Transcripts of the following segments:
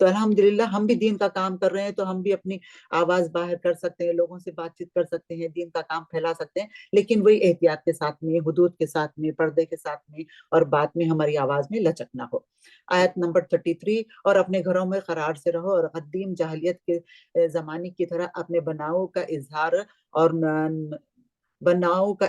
تو الحمدللہ ہم بھی دین کا کام کر رہے ہیں، تو ہم بھی اپنی آواز باہر کر سکتے ہیں، لوگوں سے بات چیت کر سکتے ہیں، دین کا کام پھیلا سکتے ہیں، لیکن وہی احتیاط کے ساتھ میں، حدود کے ساتھ میں، پردے کے ساتھ میں، اور بات میں ہماری آواز میں لچک نہ ہو۔ آیت نمبر 33، اور اپنے گھروں میں قرار سے رہو اور قدیم جاہلیت کے زمانے کی طرح اپنے بناؤ کا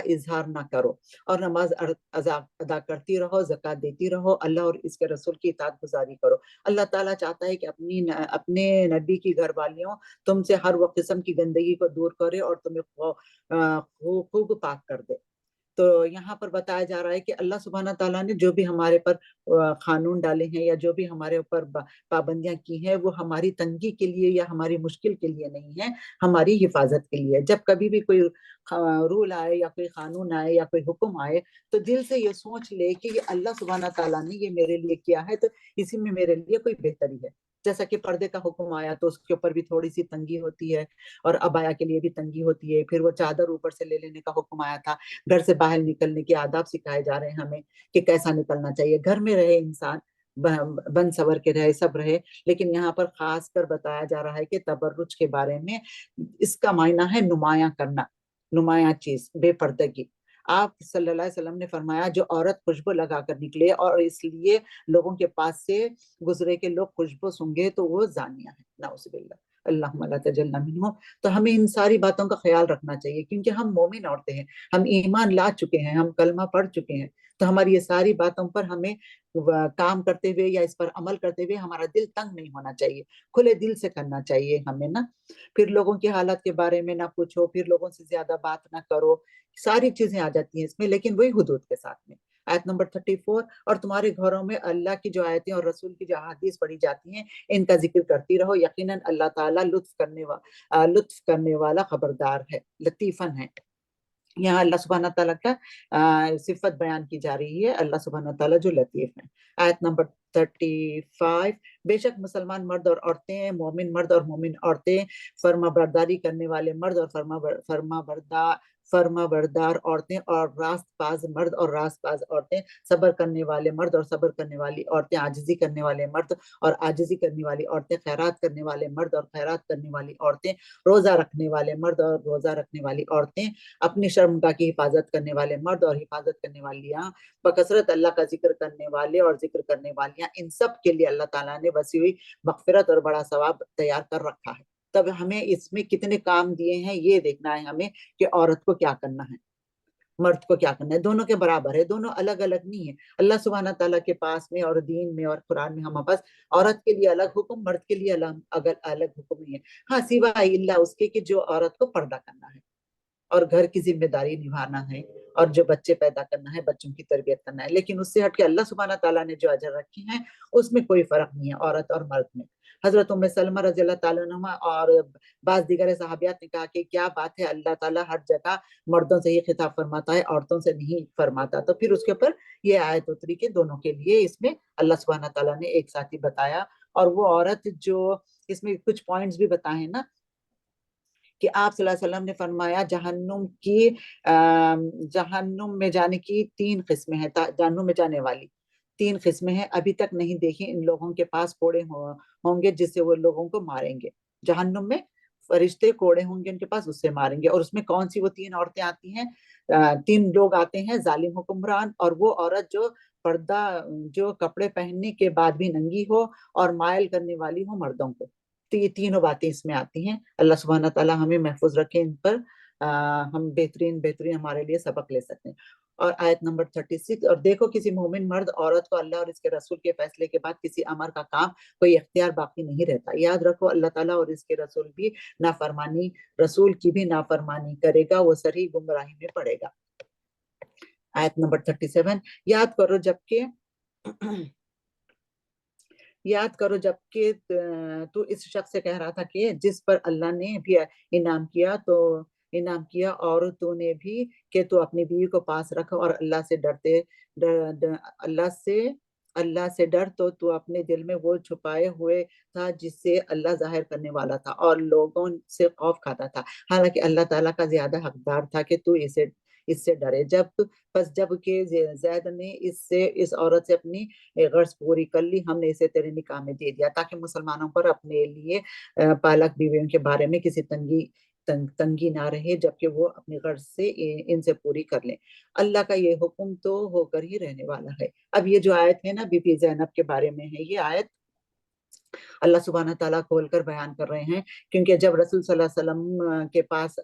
اظہار نہ کرو، اور نماز ادا کرتی رہو، زکوٰۃ دیتی رہو، اللہ اور اس کے رسول کی اطاعت گزاری کرو۔ اللہ تعالیٰ چاہتا ہے کہ اپنے نبی کی گھر والیوں تم سے ہر وہ قسم کی گندگی کو دور کرے اور تمہیں خوب پاک کر دے۔ تو یہاں پر بتایا جا رہا ہے کہ اللہ سبحانہ تعالیٰ نے جو بھی ہمارے پر قانون ڈالے ہیں یا جو بھی ہمارے اوپر پابندیاں کی ہیں، وہ ہماری تنگی کے لیے یا ہماری مشکل کے لیے نہیں ہے، ہماری حفاظت کے لیے۔ جب کبھی بھی کوئی رول آئے یا کوئی قانون آئے یا کوئی حکم آئے، تو دل سے یہ سوچ لے کہ یہ اللہ سبحانہ تعالیٰ نے یہ میرے لیے کیا ہے، تو اسی میں میرے لیے کوئی بہتری ہے۔ جیسا کہ پردے کا حکم آیا تو اس کے اوپر بھی تھوڑی سی تنگی ہوتی ہے، اور ابایا کے لیے بھی تنگی ہوتی ہے۔ پھر وہ چادر اوپر سے لے لینے کا حکم آیا تھا، گھر سے باہر نکلنے کے آداب سکھائے جا رہے ہیں ہمیں کہ کیسا نکلنا چاہیے۔ گھر میں رہے انسان، بن سور کے رہے، سب رہے، لیکن یہاں پر خاص کر بتایا جا رہا ہے کہ تبرج کے بارے میں، اس کا معنی ہے نمایاں کرنا، نمایاں چیز، بے پردگی۔ آپ صلی اللہ علیہ وسلم نے فرمایا جو عورت خوشبو لگا کر نکلے اور اس لیے لوگوں کے پاس سے گزرے کہ لوگ خوشبو سونگے، تو وہ زانیہ ہے، نعوذ باللہ، اللہم لا تجلنا منہ۔ تو ہمیں ان ساری باتوں کا خیال رکھنا چاہیے، کیونکہ ہم مومن عورتیں ہیں، ہم ایمان لا چکے ہیں، ہم کلمہ پڑھ چکے ہیں، تو ہماری یہ ساری باتوں پر ہمیں کام کرتے ہوئے یا اس پر عمل کرتے ہوئے ہمارا دل تنگ نہیں ہونا چاہیے، کھلے دل سے کرنا چاہیے ہمیں نا۔ پھر لوگوں کی حالت کے بارے میں نہ پوچھو، پھر لوگوں سے زیادہ بات نہ کرو، ساری چیزیں آ جاتی ہیں اس میں، لیکن وہی حدود کے ساتھ میں۔ آیت نمبر 34، اور تمہارے گھروں میں اللہ کی جو آیتیں اور رسول کی جو احادیث پڑھی جاتی ہیں، ان کا ذکر کرتی رہو، یقیناً اللہ تعالیٰ لطف کرنے والا خبردار ہے، لطیفن ہے۔ یہاں اللہ سبحانہ تعالیٰ کا صفت بیان کی جا رہی ہے، اللہ سبحانہ تعالیٰ جو لطیف ہے۔ آیت نمبر 35، بے شک مسلمان مرد اور عورتیں، مومن مرد اور مومن عورتیں، فرما برداری کرنے والے مرد اور فرما بردار عورتیں، اور راست باز مرد اور راست باز عورتیں، صبر کرنے والے مرد اور صبر کرنے والی عورتیں، عاجزی کرنے والے مرد اور عاجزی کرنے والی عورتیں، خیرات کرنے والے مرد اور خیرات کرنے والی عورتیں، روزہ رکھنے والے مرد اور روزہ رکھنے والی عورتیں، اپنی شرمگاہ کی حفاظت کرنے والے مرد اور حفاظت کرنے والیاں، بکثرت اللہ کا ذکر کرنے والے اور ذکر کرنے والیاں، ان سب کے لیے اللہ تعالیٰ نے وسیع ہوئی مغفرت اور بڑا ثواب تیار کر رکھا ہے۔ تب ہمیں اس میں کتنے کام دیے ہیں یہ دیکھنا ہے ہمیں کہ عورت کو کیا کرنا ہے، مرد کو کیا کرنا ہے، دونوں کے برابر ہے، دونوں الگ الگ نہیں ہے۔ اللہ سبحانہ تعالیٰ کے پاس میں اور دین میں اور قرآن میں ہمارے پاس عورت کے لیے الگ حکم، مرد کے لیے الگ حکم نہیں ہے، ہاں سوائے اللہ اس کے کہ جو عورت کو پردہ کرنا ہے اور گھر کی ذمہ داری نبھانا ہے اور جو بچے پیدا کرنا ہے، بچوں کی تربیت کرنا ہے، لیکن اس سے ہٹ کے اللہ سبحانہ تعالیٰ نے جو اجر رکھے ہیں اس میں کوئی فرق نہیں ہے عورت اور مرد میں۔ حضرت ام سلمہ رضی اللہ تعالیٰ عنہ اور بعض دیگر صحابیات نے کہا کہ کیا بات ہے، اللہ تعالیٰ ہر جگہ مردوں سے ہی خطاب فرماتا ہے، عورتوں سے نہیں فرماتا؟ تو پھر اس کے اوپر یہ آیت اتری کہ دونوں کے لیے اس میں اللہ سبحانہ تعالیٰ نے ایک ساتھ ہی بتایا۔ اور وہ عورت جو اس میں کچھ پوائنٹس بھی بتائے نا کہ آپ صلی اللہ علیہ وسلم نے فرمایا جہنم میں جانے کی 3 قسمیں ہیں، جہنم میں جانے والی 3 قسمیں ہیں، ابھی تک نہیں دیکھی۔ ان لوگوں کے پاس کوڑے ہوں گے جس سے وہ لوگوں کو ماریں گے، جہنم میں فرشتے کوڑے ہوں گے ان کے پاس، اس سے ماریں گے۔ اور اس میں کون سی وہ 3 عورتیں آتی ہیں؟ 3 لوگ آتے ہیں، ظالم حکمران، اور وہ عورت جو پردہ، جو کپڑے پہننے کے بعد بھی ننگی ہو اور مائل کرنے والی ہو مردوں کو۔ تو یہ تینوں باتیں اس میں آتی ہیں۔ اللہ سبحانہ تعالیٰ ہمیں محفوظ رکھے ان پر، ہم بہترین ہمارے لیے سبق لے سکتے ہیں۔ اور آیت نمبر 36، اور دیکھو کسی مومن مرد عورت کو اللہ اور اس کے رسول کے فیصلے کے بعد کسی امر کا کام کوئی اختیار باقی نہیں رہتا۔ یاد رکھو اللہ تعالیٰ اور اس کے رسول بھی رسول کی بھی نافرمانی کرے گا، وہ سری گمراہی میں پڑے گا۔ آیت نمبر 37، یاد کرو جبکہ تو اس شخص سے کہہ رہا تھا کہ جس پر اللہ نے بھی انعام کیا اور تو نے بھی کہ تو اپنی بیوی کو پاس رکھ اور اللہ سے ڈر، تو اپنے دل میں وہ چھپائے ہوئے تھا جس سے اللہ ظاہر کرنے والا تھا اور لوگوں سے خوف کھاتا تھا، حالانکہ اللہ تعالیٰ کا زیادہ حقدار تھا کہ تو اس سے ڈرے جب کہ زید نے اس عورت سے اپنی غرض پوری کر لی، ہم نے اسے تیرے نکاح میں دے دیا تاکہ مسلمانوں پر اپنے لیے پالک بیویوں کے بارے میں کسی تنگی نہ رہے، جبکہ وہ اپنی غرض سے ان سے پوری کر لیں۔ اللہ کا یہ حکم تو ہو کر ہی رہنے والا ہے۔ اب یہ جو آیت ہے نا بی بی زینب کے بارے میں ہے، یہ آیت اللہ سبحانہ تعالیٰ کھول کر بیان کر رہے ہیں، کیونکہ جب رسول صلی اللہ علیہ وسلم کے پاس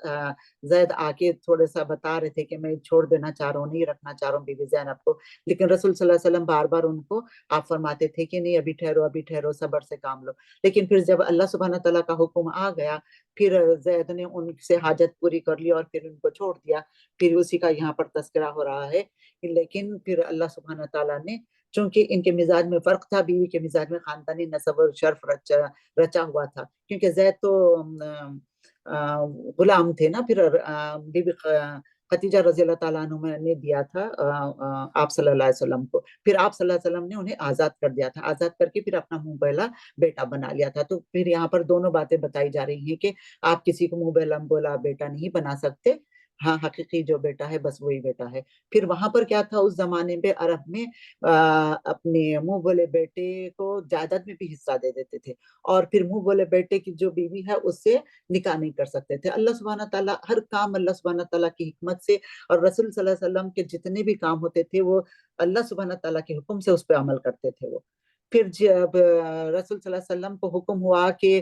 زید آ کے تھوڑا سا بتا رہے تھے کہ میں چھوڑ دینا چاہ رہا ہوں، نہیں رکھنا چاہ رہا ہوں بی بی زینب کو، لیکن رسول صلی اللہ علیہ وسلم بار بار ان کو آپ فرماتے تھے کہ نہیں ابھی ٹھہرو صبر سے کام لو۔ لیکن پھر جب اللہ سبحانہ تعالیٰ کا حکم آ گیا، پھر زید نے ان سے حاجت پوری کر لی اور پھر ان کو چھوڑ دیا۔ پھر اسی کا یہاں پر تذکرہ ہو رہا ہے، لیکن پھر اللہ سبحانہ تعالیٰ نے چونکہ ان کے مزاج میں فرق تھا، بیوی کے مزاج میں خاندانی نسب اور شرف رچا ہوا تھا، کیونکہ زید تو غلام تھے نا۔ پھر بی بی خدیجہ رضی اللہ تعالیٰ عنہ نے دیا تھا آپ صلی اللہ علیہ وسلم کو، پھر آپ صلی اللہ علیہ وسلم نے انہیں آزاد کر دیا تھا، آزاد کر کے پھر اپنا منہ بہلا بیٹا بنا لیا تھا۔ تو پھر یہاں پر دونوں باتیں بتائی جا رہی ہیں کہ آپ کسی کو منہ بہلا بیٹا نہیں بنا سکتے، ہاں حقیقی جو بیٹا ہے بس وہی بیٹا ہے۔ پھر وہاں پر کیا تھا اس زمانے میں، عرب میں اپنے منہ بولے بیٹے کو جائیداد میں بھی حصہ دے دیتے تھے، اور پھر منہ بولے بیٹے کی جو بیوی ہے اس سے نکاح نہیں کر سکتے تھے۔ اللہ سبحانہ تعالیٰ ہر کام اللہ سبحانہ تعالیٰ کی حکمت سے، اور رسول صلی اللہ علیہ وسلم کے جتنے بھی کام ہوتے تھے وہ اللہ سبحانہ تعالیٰ کے حکم سے اس پہ عمل کرتے تھے وہ۔ پھر جب رسول صلی اللہ علیہ وسلم کو حکم ہوا کہ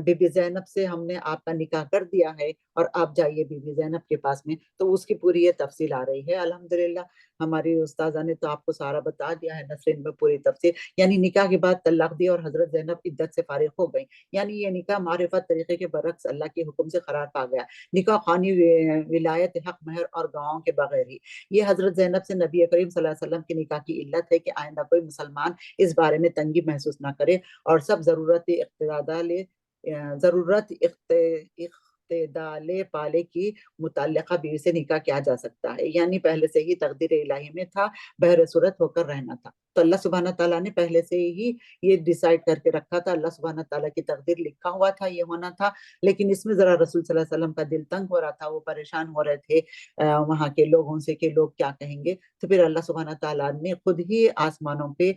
بی بی زینب سے ہم نے آپ کا نکاح کر دیا ہے اور آپ جائیے بی بی زینب کے پاس میں، تو اس کی پوری یہ تفصیل آ رہی ہے۔ الحمدللہ ہماری استاذہ نے تو آپ کو سارا بتا دیا ہے نسرین میں پوری تفصیل، یعنی نکاح کے بعد طلاق دی اور حضرت زینب عدت سے فارغ ہو گئی، یعنی یہ نکاح معرفت طریقے کے برعکس اللہ کے حکم سے قرار پا گیا، نکاح خوانی ولایت حق مہر اور گواہوں کے بغیر ہی۔ یہ حضرت زینب سے نبی کریم صلی اللہ علیہ وسلم کے نکاح کی علت ہے کہ آئندہ کوئی مسلمان اس بارے میں تنگی محسوس نہ کرے، اور سب ضرورت اقتدال پالے کی متعلقہ بیوی سے نکاح کیا جا سکتا ہے، یعنی پہلے سے ہی تقدیر الہی میں تھا، بہر صورت ہو کر رہنا تھا۔ تو اللہ سبحانہ تعالیٰ نے پہلے سے ہی یہ ڈیسائیڈ کر کے رکھا تھا، اللہ سبحانہ تعالیٰ کی تقدیر لکھا ہوا تھا، یہ ہونا تھا۔ لیکن اس میں ذرا رسول صلی اللہ علیہ وسلم کا دل تنگ ہو رہا تھا، وہ پریشان ہو رہے تھے وہاں کے لوگوں سے کہ لوگ کیا کہیں گے، تو پھر اللہ سبحانہ تعالیٰ نے خود ہی آسمانوں پہ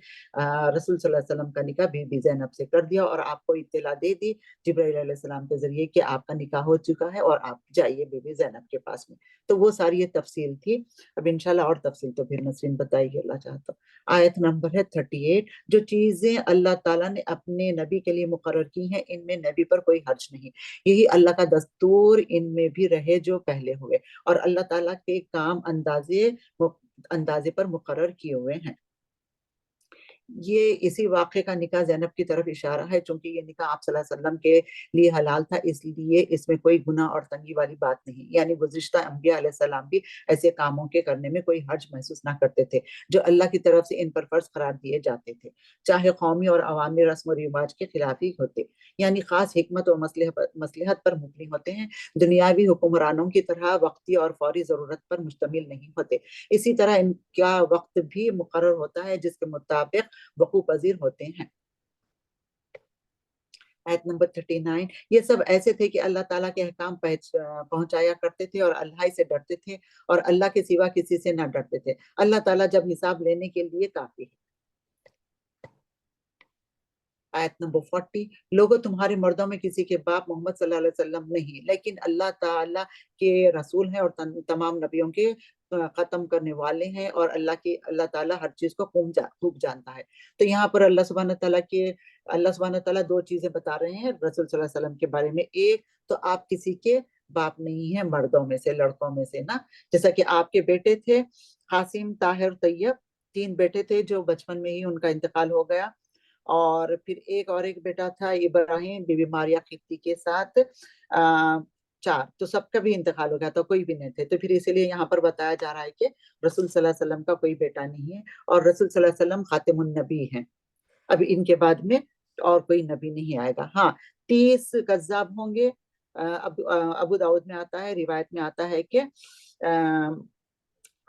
رسول صلی اللہ علیہ وسلم کا نکاح بی بی زینب سے کر دیا، اور آپ کو اطلاع دے دی جبرائیل علیہ السلام کے ذریعے کہ آپ کا نکاح ہو چکا ہے اور آپ جائیے بی بی زینب کے پاس میں۔ تو وہ ساری یہ تفصیل تھی۔ اب انشاءاللہ اور تفصیل تو پھر نسرین بتائے گی اللہ چاہتا۔ آیت نمبر ہے 38، جو چیزیں اللہ تعالیٰ نے اپنے نبی کے لیے مقرر کی ہیں ان میں نبی پر کوئی حرج نہیں، یہی اللہ کا دستور ان میں بھی رہے جو پہلے ہوئے، اور اللہ تعالیٰ کے کام اندازے پر مقرر کیے ہوئے ہیں۔ یہ اسی واقعے کا نکاح زینب کی طرف اشارہ ہے، چونکہ یہ نکاح آپ صلی اللہ علیہ وسلم کے لیے حلال تھا، اس لیے اس میں کوئی گناہ اور تنگی والی بات نہیں، یعنی گزشتہ انبیاء علیہ السلام بھی ایسے کاموں کے کرنے میں کوئی حرج محسوس نہ کرتے تھے جو اللہ کی طرف سے ان پر فرض قرار دیے جاتے تھے، چاہے قومی اور عوامی رسم و رواج کے خلاف ہی ہوتے، یعنی خاص حکمت اور مصلحت پر مبنی ہوتے ہیں، دنیاوی حکمرانوں کی طرح وقتی اور فوری ضرورت پر مشتمل نہیں ہوتے۔ اسی طرح ان کا وقت بھی مقرر ہوتا ہے جس کے مطابق وقوع پذیر ہوتے ہیں۔ آیت نمبر 39، یہ سب ایسے تھے کہ اللہ تعالیٰ کے احکام پہنچایا کرتے تھے اور اللہ ہی سے ڈرتے تھے، اور اللہ کے سوا کسی سے نہ ڈرتے تھے، اللہ تعالیٰ جب حساب لینے کے لیے کافی ہے۔ آیت نمبر 40، لوگوں تمہارے مردوں میں کسی کے باپ محمد صلی اللہ علیہ وسلم نہیں، لیکن اللہ تعالیٰ کے رسول ہیں اور تمام نبیوں کے ختم کرنے والے ہیں، اور اللہ تعالیٰ ہر چیز کو خوب جانتا ہے۔ تو یہاں پر اللہ سبحانہ تعالیٰ دو چیزیں بتا رہے ہیں رسول صلی اللہ علیہ وسلم کے بارے میں۔ ایک تو آپ کسی کے باپ نہیں ہیں مردوں میں سے، لڑکوں میں سے نا، جیسا کہ آپ کے بیٹے تھے قاسم، طاہر، طیب، 3 بیٹے تھے جو بچپن میں ہی ان کا انتقال ہو گیا، اور پھر ایک بیٹا تھا ابراہیم بی بی ماریا قبطی کے ساتھ 4، تو سب کا بھی انتقال ہو گیا تو کوئی بھی نہیں تھے، تو پھر اسی لیے یہاں پر بتایا جا رہا ہے کہ رسول صلی اللہ علیہ وسلم کا کوئی بیٹا نہیں ہے، اور رسول صلی اللہ علیہ وسلم خاتم النبی ہیں، اب ان کے بعد میں اور کوئی نبی نہیں آئے گا۔ ہاں 30 کذاب ہوں گے، ابو داؤد میں آتا ہے، روایت میں آتا ہے کہ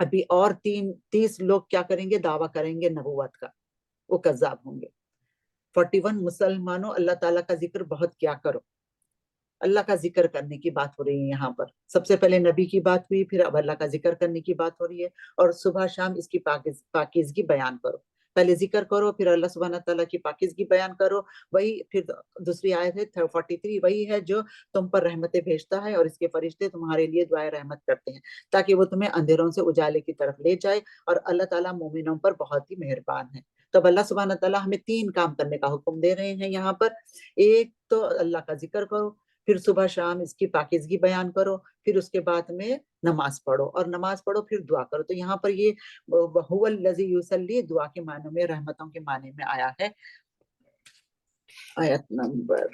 ابھی اور 30 لوگ کیا کریں گے، دعویٰ کریں گے نبوت کا، وہ کذاب ہوں گے۔ 41، مسلمانوں اللہ تعالیٰ کا ذکر بہت کیا کرو۔ اللہ کا ذکر کرنے کی بات ہو رہی ہے یہاں پر. سب سے پہلے نبی کی بات ہوئی, پھر اب اللہ کا ذکر کرنے کی بات ہو رہی ہے, اور صبح شام اس کی پاکیزگی بیان کرو. پہلے ذکر کرو, پھر اللہ سبحانہ تعالیٰ کی پاکیزگی بیان کرو. وہی پھر دوسری آیت ہے 43, وہی ہے جو تم پر رحمتیں بھیجتا ہے اور اس کے فرشتے تمہارے لیے دعائیں رحمت کرتے ہیں تاکہ وہ تمہیں اندھیروں سے اجالے کی طرف لے جائے, اور اللہ تعالیٰ مومنوں پر بہت ہی مہربان ہے. تو اب اللہ سبحانہ تعالیٰ ہمیں 3 کام کرنے کا حکم دے رہے ہیں یہاں پر. ایک تو اللہ کا ذکر کرو, پھر صبح شام اس کی پاکیزگی بیان کرو, پھر اس کے بعد میں نماز پڑھو, اور نماز پڑھو پھر دعا کرو. تو یہاں پر یہ هو الذی یصلی دعا کے معنی میں, رحمتوں کے معنی میں آیا ہے. آیت نمبر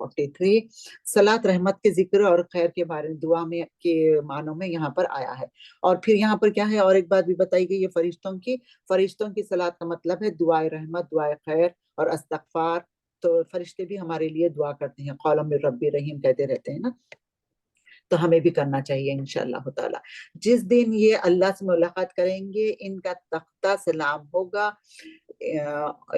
43, صلاۃ رحمت کے ذکر اور خیر کے بارے میں دعا میں کے معنوں میں یہاں پر آیا ہے. اور پھر یہاں پر کیا ہے, اور ایک بات بھی بتائی گئی ہے فرشتوں کی صلاۃ کا مطلب ہے دعائے رحمت, دعائے خیر اور استغفار. تو فرشتے بھی ہمارے لیے دعا کرتے ہیں, قول من ربی رحیم کہتے رہتے ہیں نا, تو ہمیں بھی کرنا چاہیے انشاءاللہ تعالی. جس دن یہ اللہ سے ملاقات کریں گے ان کا تختہ سلام ہوگا,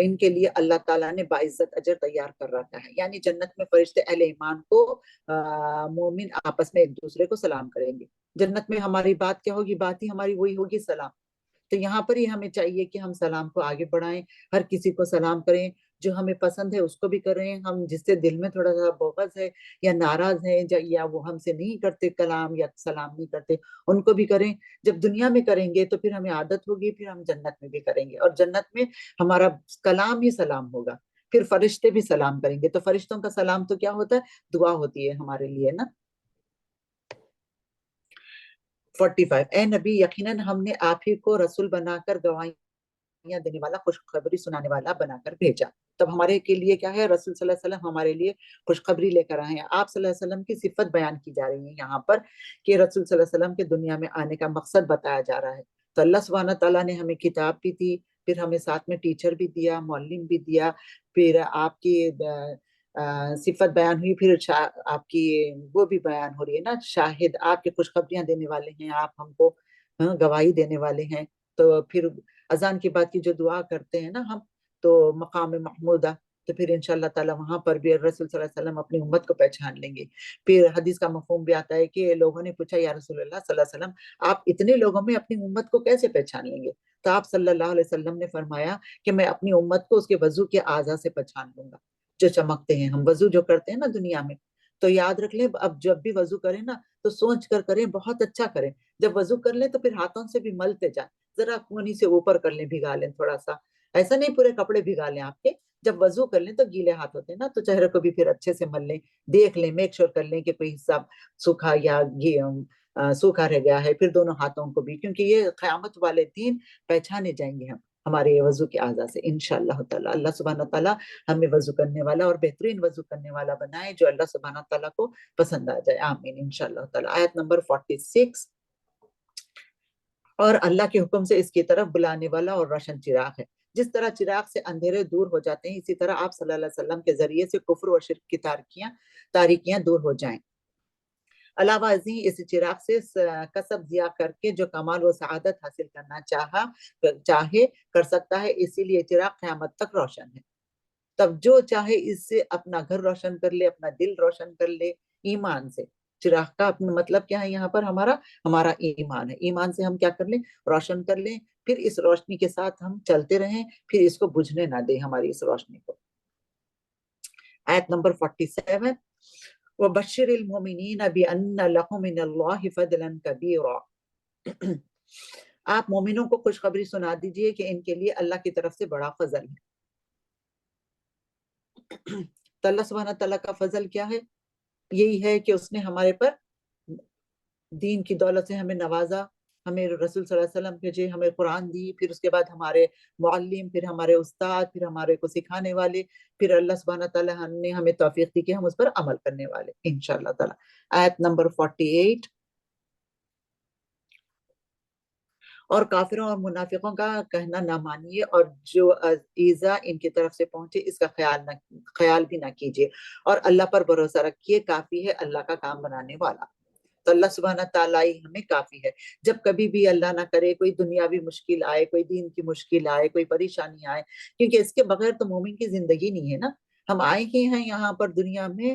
ان کے لیے اللہ تعالیٰ نے باعزت اجر تیار کر رکھا ہے. یعنی جنت میں فرشتے اہل ایمان کو مومن آپس میں ایک دوسرے کو سلام کریں گے. جنت میں ہماری بات کیا ہوگی, بات ہی ہماری وہی ہوگی, سلام. تو یہاں پر ہی ہمیں چاہیے کہ ہم سلام کو آگے بڑھائیں, ہر کسی کو سلام کریں, جو ہمیں پسند ہے اس کو بھی کریں, ہم جس سے دل میں تھوڑا سا بغض ہے یا ناراض ہے یا وہ ہم سے نہیں کرتے کلام یا سلام نہیں کرتے, ان کو بھی کریں. جب دنیا میں کریں گے تو پھر ہمیں عادت ہوگی, پھر ہم جنت میں بھی کریں گے, اور جنت میں ہمارا کلام ہی سلام ہوگا. پھر فرشتے بھی سلام کریں گے. تو فرشتوں کا سلام تو کیا ہوتا ہے, دعا ہوتی ہے ہمارے لیے نا. 45, اے نبی یقیناً ہم نے آپ ہی کو رسول بنا کر گواہیاں دینے والا, خوشخبری سنانے والا بنا کر بھیجا. تب ہمارے کے لیے کیا ہے, رسول صلی اللہ علیہ وسلم ہمارے لیے خوشخبری لے کر آئے ہیں. آپ صلی اللہ علیہ وسلم کی صفت بیان کی جا رہی ہے یہاں پر, کہ رسول صلی اللہ علیہ وسلم کے دنیا میں آنے کا مقصد بتایا جا رہا ہے. تو اللہ سبحانہ تعالیٰ نے ہمیں کتاب بھی دی, پھر ہمیں ساتھ میں ٹیچر بھی دیا, معلم بھی دیا, پھر آپ کی صفت بیان ہوئی, پھر آپ کی وہ بھی بیان ہو رہی ہے نا, شاہد, آپ کے خوشخبریاں دینے والے ہیں, آپ ہم کو گواہی دینے والے ہیں. تو پھر اذان کے بعد کی جو دعا کرتے ہیں نا ہم, تو مقام محمودہ, تو پھر انشاءاللہ تعالی وہاں پر بھی رسول صلی اللہ علیہ وسلم اپنی امت کو پہچان لیں گے. پھر حدیث کا مفہوم بھی آتا ہے کہ لوگوں نے پوچھا, یا رسول اللہ صلی اللہ علیہ وسلم آپ اتنے لوگوں میں اپنی امت کو کیسے پہچان لیں گے؟ تو آپ صلی اللہ علیہ وسلم نے فرمایا کہ میں اپنی امت کو اس کے وضو کے اعضاء سے پہچان لوں گا جو چمکتے ہیں. ہم وضو جو کرتے ہیں نا دنیا میں, تو یاد رکھ لیں, اب جب بھی وضو کریں نا تو سوچ کر کریں, بہت اچھا کریں. جب وضو کر لیں تو پھر ہاتھوں سے بھی ملتے جائیں, ذرا کونی سے اوپر کر لیں, بھگا لیں تھوڑا سا, ایسا نہیں پورے کپڑے بھگا لیں آپ کے. جب وضو کر لیں تو گیلے ہاتھ ہوتے ہیں نا, تو چہرے کو بھی پھر اچھے سے مل لیں, دیکھ لیں, میک شور کر لیں کہ کوئی حصہ سوکھا یا سوکھا رہ گیا ہے. پھر دونوں ہاتھوں کو بھی, کیونکہ یہ قیامت والے دن پہچانے جائیں گے ہم ہمارے وضو کے اعضاء سے انشاءاللہ تعالی. اللہ سبحانہ تعالیٰ ہمیں وضو کرنے والا اور بہترین وضو کرنے والا بنائے, جو اللہ سبحانہ تعالیٰ کو پسند آ جائے, آمین انشاءاللہ تعالی. آیت نمبر 46, اور اللہ کے حکم سے اس کی طرف بلانے والا اور روشن چراغ ہے. جس طرح چراغ سے اندھیرے دور ہو جاتے ہیں, اسی طرح آپ صلی اللہ علیہ وسلم کے ذریعے سے کفر و شرک کی تاریکیاں دور ہو جائیں. علاوہ ازیں اس چراغ سے کسب ضیاء کر کے جو کمال و سعادت حاصل کرنا چاہے کر سکتا ہے, اسی لیے چراغ قیامت تک روشن ہے. تب جو چاہے اس سے اپنا گھر روشن کر لے, اپنا دل روشن کر لے ایمان سے. چراغ کا اپنا مطلب کیا ہے یہاں پر, ہمارا ایمان ہے. ایمان سے ہم کیا کر لیں, روشن کر لیں, پھر اس روشنی کے ساتھ ہم چلتے رہیں, پھر اس کو بجھنے نہ دیں ہماری اس روشنی کو. آیت نمبر 47, وَبَشِّرِ الْمُؤْمِنِينَ بِأَنَّ لَهُم مِّنَ اللَّهِ فَضْلًا كَبِيرًا. آپ مومنوں کو خوشخبری سنا دیجئے کہ ان کے لیے اللہ کی طرف سے بڑا فضل ہے. تو اللہ سبحانہ تعالیٰ کا فضل کیا ہے, یہی ہے کہ اس نے ہمارے پر دین کی دولت سے ہمیں نوازا, ہمیں رسول صلی اللہ علیہ وسلم بھیجے, ہمیں قرآن دی, پھر اس کے بعد ہمارے معلم, پھر ہمارے استاد, پھر ہمارے کو سکھانے والے, پھر اللہ سبحانہ تعالیٰ نے ہمیں توفیق دی کہ ہم اس پر عمل کرنے والے انشاءاللہ تعالیٰ. آیت نمبر 48, اور کافروں اور منافقوں کا کہنا نہ مانیے, اور جو ایذا ان کی طرف سے پہنچے اس کا خیال بھی نہ کیجیے, اور اللہ پر بھروسہ رکھیے, کافی ہے اللہ کا کام بنانے والا. تو اللہ سبحانہ تعالیٰ ہی ہمیں کافی ہے. جب کبھی بھی اللہ نہ کرے کوئی دنیاوی مشکل آئے, کوئی دین کی مشکل آئے, کوئی پریشانی آئے, کیونکہ اس کے بغیر تو مومن کی زندگی نہیں ہے نا. ہم آئے ہی ہیں یہاں پر دنیا میں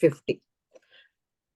50।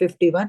51,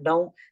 9,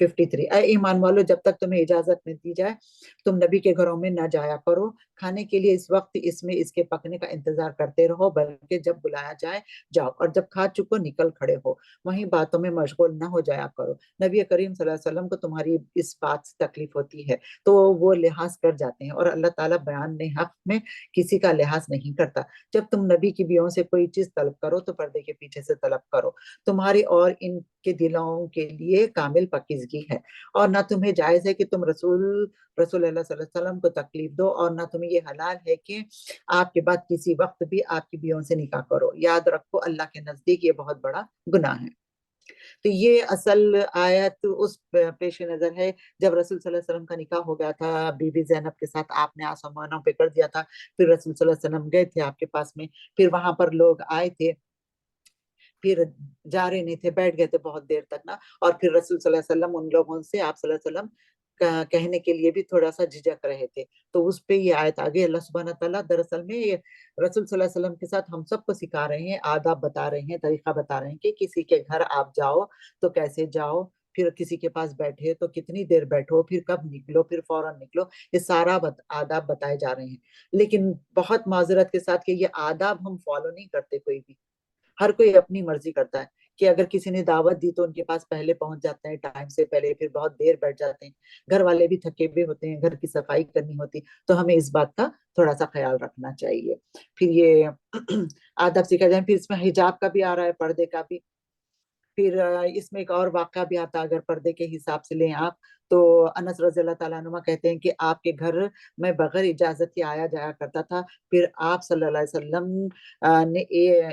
53 اے ایمان والو جب تک تمہیں اجازت نہیں دی جائے تم نبی کے گھروں میں نہ جایا کرو کھانے کے لیے اس وقت اس میں اس کے پکنے کا انتظار کرتے رہو بلکہ جب بلایا جائے جاؤ اور جب کھا چکو نکل کھڑے ہو وہیں باتوں میں مشغول نہ ہو جایا کرو نبی کریم صلی اللہ علیہ وسلم کو تمہاری اس بات سے تکلیف ہوتی ہے تو وہ لحاظ کر جاتے ہیں اور اللہ تعالیٰ بیان حق میں کسی کا لحاظ نہیں کرتا جب تم نبی کی بیویوں سے کوئی چیز طلب کرو تو پردے کے پیچھے سے طلب کرو تمہاری اور ان کے دلوں کے لیے کامل پاکیزگی ہے اور نہ تمہیں جائز ہے کہ تم رسول اللہ صلی اللہ علیہ وسلم کو تکلیف دو اور نہ تمہیں یہ حلال ہے کہ آپ کے بعد کسی وقت بھی آپ کی بیویوں سے نکاح کرو یاد رکھو اللہ کے نزدیک یہ بہت بڑا گناہ ہے تو یہ اصل آیت اس پیش نظر ہے جب رسول صلی اللہ علیہ وسلم کا نکاح ہو گیا تھا بی بی زینب کے ساتھ آپ نے آسمانوں پہ کر دیا تھا پھر رسول صلی اللہ علیہ وسلم گئے تھے آپ کے پاس میں پھر وہاں پر لوگ آئے تھے پھر جا رہے نہیں تھے بیٹھ گئے تھے بہت دیر تک نا اور پھر رسول صلی اللہ علیہ وسلم ان لوگوں سے آپ صلی اللہ علیہ وسلم کہنے کے لیے بھی تھوڑا سا جھجک رہے تھے تو اس پہ یہ آیت آگے اللہ سبحانہ تعالیٰ دراصل میں یہ رسول صلی اللہ علیہ وسلم کے ساتھ ہم سب کو سکھا رہے ہیں آداب بتا رہے ہیں طریقہ بتا رہے ہیں کہ کسی کے گھر آپ جاؤ تو کیسے جاؤ پھر کسی کے پاس بیٹھے تو کتنی دیر بیٹھو پھر کب نکلو پھر فوراً نکلو یہ سارا آداب بتائے جا رہے ہیں لیکن بہت معذرت کے ساتھ کہ یہ آداب ہم فالو نہیں کرتے کوئی بھی ہر کوئی اپنی مرضی کرتا ہے کہ اگر کسی نے دعوت دی تو ان کے پاس پہلے پہنچ جاتے ہیں ٹائم سے پہلے پھر بہت دیر بیٹھ جاتے ہیں گھر والے بھی تھکے ہوئے ہوتے ہیں گھر کی صفائی کرنی ہوتی تو ہمیں اس بات کا تھوڑا سا خیال رکھنا چاہیے پھر یہ آداب سیکھا جائے پھر اس میں حجاب کا بھی آ رہا ہے پردے کا بھی پھر اس میں ایک اور واقعہ بھی آتا ہے اگر پردے کے حساب سے لیں آپ تو انس رضی اللہ تعالیٰ عنہ کہتے ہیں کہ آپ کے گھر میں بغیر اجازت کے آیا جایا کرتا تھا پھر آپ صلی اللہ علیہ وسلم نے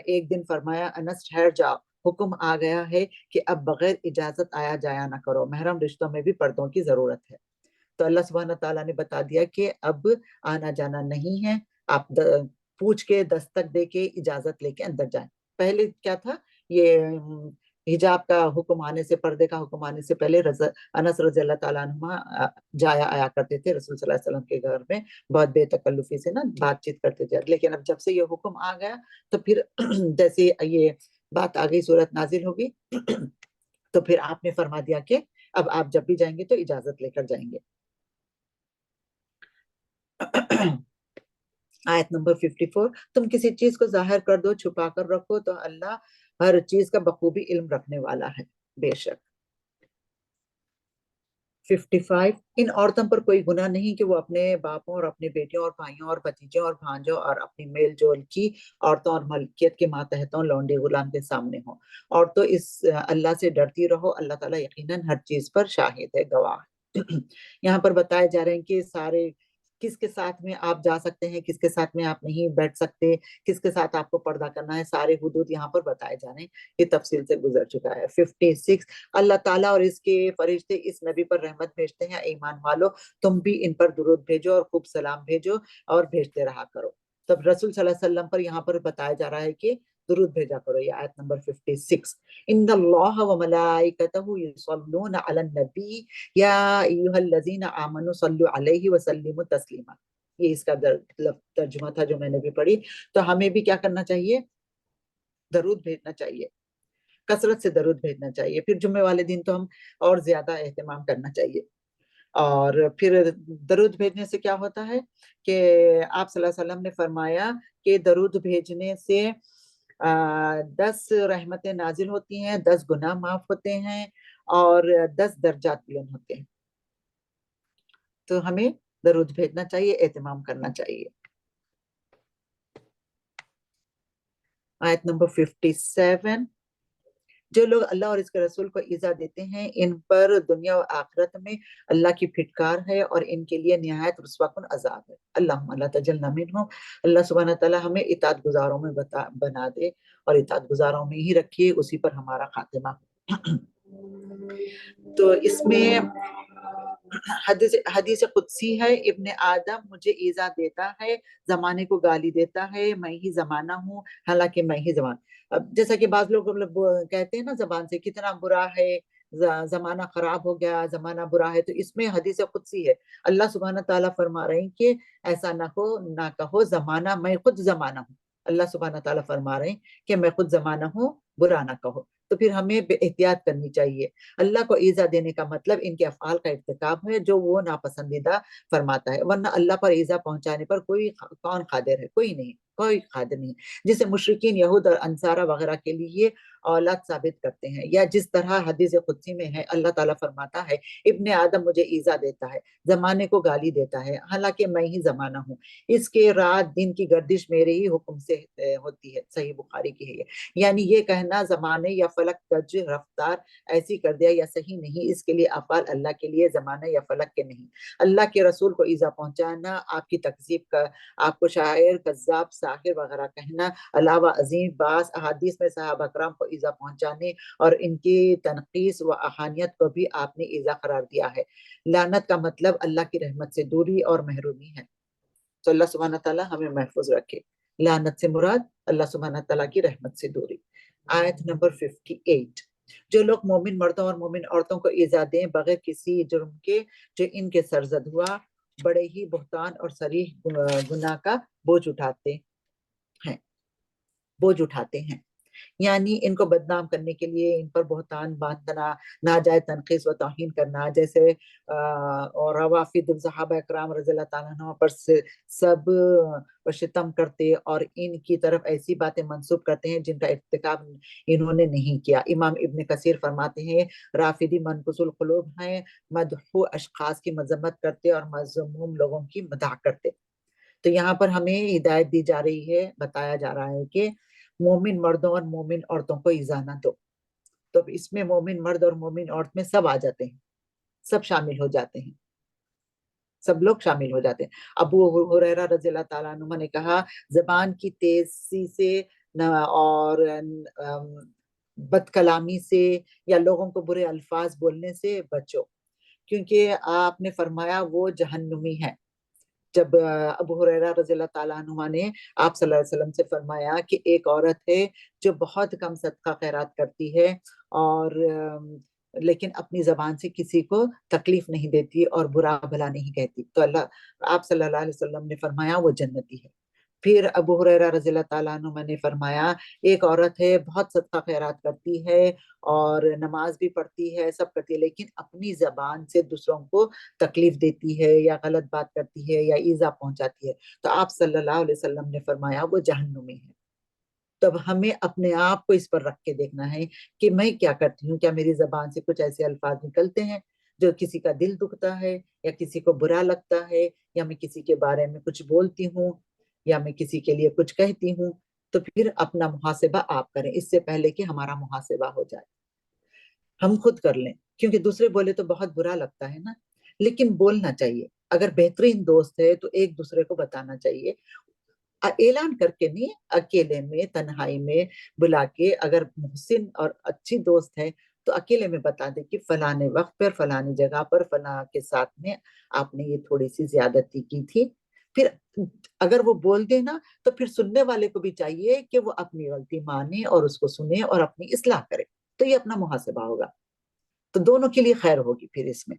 ایک دن فرمایا انس ٹھہر جاؤ حکم آ گیا ہے کہ اب بغیر اجازت آیا جایا نہ کرو محرم رشتوں میں بھی پردوں کی ضرورت ہے تو اللہ سبحانہ تعالیٰ نے بتا دیا کہ اب آنا جانا نہیں ہے آپ پوچھ کے دستک دے کے اجازت لے کے اندر جائیں پہلے کیا تھا یہ حجاب کا حکم آنے سے پردے کا حکم آنے سے پہلے انس رضی اللہ تعالیٰ عنہ جایا آیا کرتے تھے رسول صلی اللہ علیہ وسلم کے گھر میں بہت بے تکلفی سے نا بات چیت کرتے تھے لیکن اب جب سے یہ حکم آ گیا تو پھر جیسے یہ بات آ گئی صورت نازل ہوگی تو پھر آپ نے فرما دیا کہ اب آپ جب بھی جائیں گے تو اجازت لے کر جائیں گے آیت نمبر 54 تم کسی چیز کو ظاہر کر دو چھپا کر رکھو تو اللہ ہر چیز کا بخوبی علم رکھنے والا ہے بے شک 55 ان عورتوں پر کوئی گناہ نہیں کہ وہ اپنے باپوں اور اپنے بیٹیوں اور بھائیوں اور بھتیجوں اور بھانجوں اور اپنی میل جول کی عورتوں اور ملکیت کے ماتحتوں لونڈے غلام کے سامنے ہوں عورتوں اس اللہ سے ڈرتی رہو اللہ تعالیٰ یقیناً ہر چیز پر شاہد ہے گواہ یہاں پر بتائے جا رہے ہیں کہ سارے کس کے ساتھ میں آپ جا سکتے ہیں کس کے ساتھ میں آپ نہیں بیٹھ سکتے کس کے ساتھ آپ کو پردہ کرنا ہے سارے حدود یہاں پر بتائے جا رہے ہیں یہ تفصیل سے گزر چکا ہے 56 اللہ تعالیٰ اور اس کے فرشتے اس نبی پر رحمت بھیجتے ہیں ایمان والو تم بھی ان پر درود بھیجو اور خوب سلام بھیجو اور بھیجتے رہا کرو تب رسول صلی اللہ علیہ وسلم پر یہاں پر بتایا جا رہا ہے کہ درود بھیجا کرو یہ آیت نمبر 56 ان اللہ وملائکتہ یصلون علی النبی یا ایھا الذین آمنوا صلوا علیہ وسلموا تسلیما یہ اس کا ترجمہ تھا جو میں نے بھی پڑھی تو ہمیں بھی کیا کرنا چاہیے درود بھیجنا چاہیے کثرت سے درود بھیجنا چاہیے پھر جمعے والے دن تو ہم اور زیادہ اہتمام کرنا چاہیے اور پھر درود بھیجنے سے کیا ہوتا ہے کہ آپ صلی اللہ علیہ وسلم نے فرمایا کہ درود بھیجنے سے 10 رحمتیں نازل ہوتی ہیں 10 گناہ معاف ہوتے ہیں اور 10 درجات بلند ہوتے ہیں تو ہمیں درود بھیجنا چاہیے اہتمام کرنا چاہیے آیت نمبر 57 جو لوگ اللہ اور اس کے رسول کو ایذا دیتے ہیں ان پر دنیا و آخرت میں اللہ کی پھٹکار ہے اور ان کے لیے نہایت رسوا کن عذاب ہے اللہم لا تجعلنا منہم اللہ سبحانہ تعالیٰ ہمیں اطاعت گزاروں میں بنا دے اور اطاعت گزاروں میں ہی رکھیے اسی پر ہمارا خاتمہ تو اس میں حدیث قدسی ہے ابن آدم مجھے ایذا دیتا ہے زمانے کو گالی دیتا ہے میں ہی زمانہ ہوں حالانکہ میں ہی زمان جیسا کہ بعض لوگ کہتے ہیں نا زبان سے کتنا برا ہے زمانہ خراب ہو گیا زمانہ برا ہے تو اس میں حدیث قدسی ہے اللہ سبحانہ تعالیٰ فرما رہے ہیں کہ ایسا نہ ہو نہ کہو زمانہ میں خود زمانہ ہوں اللہ سبحانہ تعالیٰ فرما رہے ہیں کہ میں خود زمانہ ہوں برا نہ کہو تو پھر ہمیں بے احتیاط کرنی چاہیے. اللہ کو ایذا دینے کا مطلب ان کے افعال کا ارتکاب ہے جو وہ ناپسندیدہ فرماتا ہے، ورنہ اللہ پر ایذا پہنچانے پر کون قادر ہے؟ کوئی نہیں، کوئی قادر نہیں. جسے مشرکین یہود اور انصارہ وغیرہ کے لیے اولاد ثابت کرتے ہیں، یا جس طرح حدیث قدسی میں ہے اللہ تعالیٰ فرماتا ہے ابن آدم مجھے ایذا دیتا ہے، زمانے کو گالی دیتا ہے، حالانکہ میں ہی زمانہ ہوں، اس کے رات دن کی گردش میرے ہی حکم سے ہوتی ہے. صحیح بخاری کی ہے یہ. یعنی یہ کہنا زمانے یا فلک کج رفتار ایسی کر دیا یا صحیح نہیں، اس کے لیے افعال اللہ کے لیے، زمانہ یا فلک کے نہیں. اللہ کے رسول کو ایذا پہنچانا، آپ کی تکذیب کا، آپ کو شاعر، کذاب، ساحر وغیرہ کہنا، علاوہ عظیم بعض احادیث میں صحابہ کرام کو ایذا پہنچانے اور ان کی تنقیص و احانیت کو بھی آپ نے ایذا قرار دیا ہے. لعنت کا مطلب اللہ کی رحمت سے دوری اور محرومی ہے. تو اللہ سبحانہ تعالیٰ ہمیں محفوظ رکھے. لعنت سے مراد اللہ سبحانہ تعالیٰ کی رحمت سے دوری. آیت نمبر 58. جو لوگ مومن مردوں اور مومن عورتوں کو ایذا دیں بغیر کسی جرم کے جو ان کے سرزد ہوا، بڑے ہی بہتان اور صریح گناہ کا بوجھ اٹھاتے ہیں. یعنی ان کو بدنام کرنے کے لیے ان پر بہتان باندھنا، ناجائز تنقیص و توہین کرنا، جیسے اور روافد صحابہ اکرام رضی اللہ تعالیٰ عنہ پر سب شتم کرتے اور ان کی طرف ایسی باتیں منسوب کرتے ہیں جن کا ارتکاب انہوں نے نہیں کیا. امام ابن کثیر فرماتے ہیں رافدی منقوص القلوب ہیں، مدحو اشخاص کی مذمت کرتے اور مذموم لوگوں کی مداح کرتے. تو یہاں پر ہمیں ہدایت دی جا رہی ہے، بتایا جا رہا ہے کہ مومن مردوں اور مومن عورتوں کو ایذا نہ دو. تو اس میں مومن مرد اور مومن عورت میں سب آ جاتے ہیں، سب شامل ہو جاتے ہیں، سب لوگ شامل ہو جاتے ہیں. ابو ہریرہ رضی اللہ تعالیٰ عنہ نے کہا زبان کی تیزی سے اور بد کلامی سے یا لوگوں کو برے الفاظ بولنے سے بچو، کیونکہ آپ نے فرمایا وہ جہنمی ہے. جب ابو ہریرہ رضی اللہ تعالیٰ عنہ نے آپ صلی اللہ علیہ وسلم سے فرمایا کہ ایک عورت ہے جو بہت کم صدقہ خیرات کرتی ہے اور لیکن اپنی زبان سے کسی کو تکلیف نہیں دیتی اور برا بھلا نہیں کہتی، تو آپ صلی اللہ علیہ وسلم نے فرمایا وہ جنتی ہے. پھر ابو ہریرہ رضی اللہ تعالیٰ عنہ نے فرمایا ایک عورت ہے بہت صدقہ خیرات کرتی ہے اور نماز بھی پڑھتی ہے، سب کرتی ہے، لیکن اپنی زبان سے دوسروں کو تکلیف دیتی ہے یا غلط بات کرتی ہے یا ایذا پہنچاتی ہے، تو آپ صلی اللہ علیہ وسلم نے فرمایا وہ جہنمی ہے. تب ہمیں اپنے آپ کو اس پر رکھ کے دیکھنا ہے کہ میں کیا کرتی ہوں، کیا میری زبان سے کچھ ایسے الفاظ نکلتے ہیں جو کسی کا دل دکھتا ہے یا کسی کو برا لگتا ہے، یا میں کسی کے بارے میں کچھ بولتی ہوں یا میں کسی کے لیے کچھ کہتی ہوں. تو پھر اپنا محاسبہ آپ کریں اس سے پہلے کہ ہمارا محاسبہ ہو جائے. ہم خود کر لیں، کیونکہ دوسرے بولے تو بہت برا لگتا ہے نا، لیکن بولنا چاہیے. اگر بہترین دوست ہے تو ایک دوسرے کو بتانا چاہیے، اعلان کر کے نہیں، اکیلے میں تنہائی میں بلا کے. اگر محسن اور اچھی دوست ہے تو اکیلے میں بتا دے کہ فلانے وقت پر فلانی جگہ پر فلاں کے ساتھ میں آپ نے یہ تھوڑی سی زیادتی کی تھی. پھر اگر وہ بول دے نا تو پھر سننے والے کو بھی چاہیے کہ وہ اپنی غلطی مانے اور اس کو سنے اور اپنی اصلاح کرے، تو یہ اپنا محاسبہ ہوگا، تو دونوں کے لیے خیر ہوگی پھر اس میں.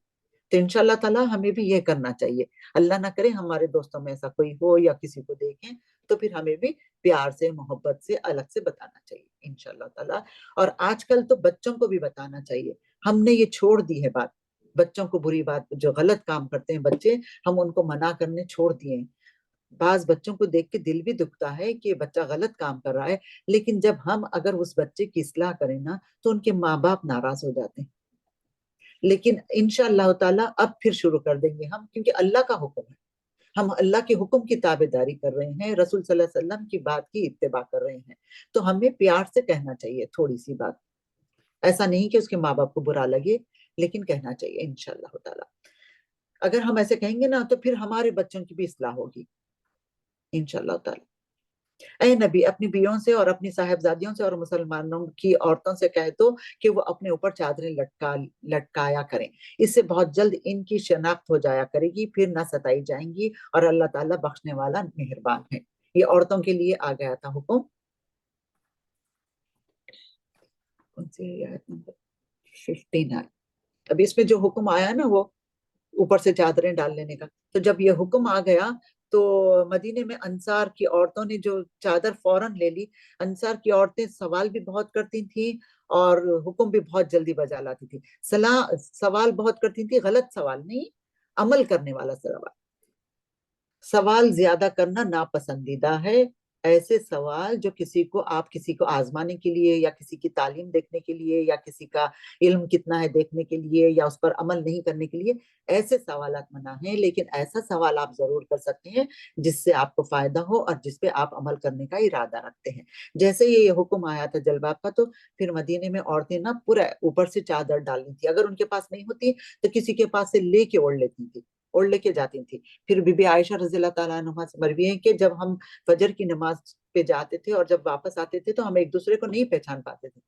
تو انشاءاللہ تعالیٰ ہمیں بھی یہ کرنا چاہیے. اللہ نہ کرے ہمارے دوستوں میں ایسا کوئی ہو یا کسی کو دیکھیں تو پھر ہمیں بھی پیار سے محبت سے الگ سے بتانا چاہیے انشاءاللہ تعالیٰ. اور آج کل تو بچوں کو بھی بتانا چاہیے. ہم نے یہ چھوڑ دی ہے بات، بچوں کو بری بات، جو غلط کام کرتے ہیں بچے ہم ان کو منع کرنے چھوڑ دیے ہیں. بعض بچوں کو دیکھ کے دل بھی دکھتا ہے کہ بچہ غلط کام کر رہا ہے، لیکن جب ہم اگر اس بچے کی اصلاح کریں نا تو ان کے ماں باپ ناراض ہو جاتے ہیں. لیکن انشاءاللہ تعالیٰ اب پھر شروع کر دیں گے ہم، کیونکہ اللہ کا حکم ہے، ہم اللہ کے حکم کی تابع داری کر رہے ہیں، رسول صلی اللہ علیہ وسلم کی بات کی اتباع کر رہے ہیں، تو ہمیں پیار سے کہنا چاہیے تھوڑی سی بات. ایسا نہیں کہ اس کے ماں باپ کو برا لگے، لیکن کہنا چاہیے انشاءاللہ تعالیٰ. اگر ہم ایسے کہیں گے نا تو پھر ہمارے بچوں کی بھی اصلاح ہوگی انشاءاللہ تعالیٰ. اے نبی اپنی بیویوں سے اور اپنی صاحبزادیوں سے اور مسلمانوں کی عورتوں سے کہہ دو کہ وہ اپنے اوپر چادریں لٹکایا کریں، اس سے بہت جلد ان کی شناخت ہو جایا کرے گی، پھر نہ ستائی جائیں گی، اور اللہ تعالیٰ بخشنے والا مہربان ہے. یہ عورتوں کے لیے آ گیا تھا حکم. کون سی آیت نمبر 59. اب اس میں جو حکم آیا نا وہ اوپر سے چادریں ڈال لینے کا، تو جب یہ حکم آ گیا تو مدینے میں انصار کی عورتوں نے جو چادر فوراً لے لی. انصار کی عورتیں سوال بھی بہت کرتی تھیں اور حکم بھی بہت جلدی بجا لاتی تھی. سوال بہت کرتی تھی، غلط سوال نہیں، عمل کرنے والا سوال. سوال زیادہ کرنا ناپسندیدہ ہے. ایسے سوال جو آپ کسی کو آزمانے کے لیے یا کسی کی تعلیم دیکھنے کے لیے یا کسی کا علم کتنا ہے دیکھنے کے لیے یا اس پر عمل نہیں کرنے کے لیے، ایسے سوالات منع ہیں. لیکن ایسا سوال آپ ضرور کر سکتے ہیں جس سے آپ کو فائدہ ہو اور جس پہ آپ عمل کرنے کا ارادہ رکھتے ہیں. جیسے یہ حکم آیا تھا جلباب کا، تو پھر مدینے میں عورتیں نا پورا اوپر سے چادر ڈالنی تھی. اگر ان کے پاس نہیں ہوتی تو کسی کے پاس سے لے کے اوڑھ لیتی تھی، اوڑھ لے کے جاتی تھی. پھر بی بی عائشہ رضی اللہ تعالیٰ عنہ سے مروی ہے کہ جب ہم فجر کی نماز پہ جاتے تھے اور جب واپس آتے تھے تو ہم ایک دوسرے کو نہیں پہچان پاتے تھے.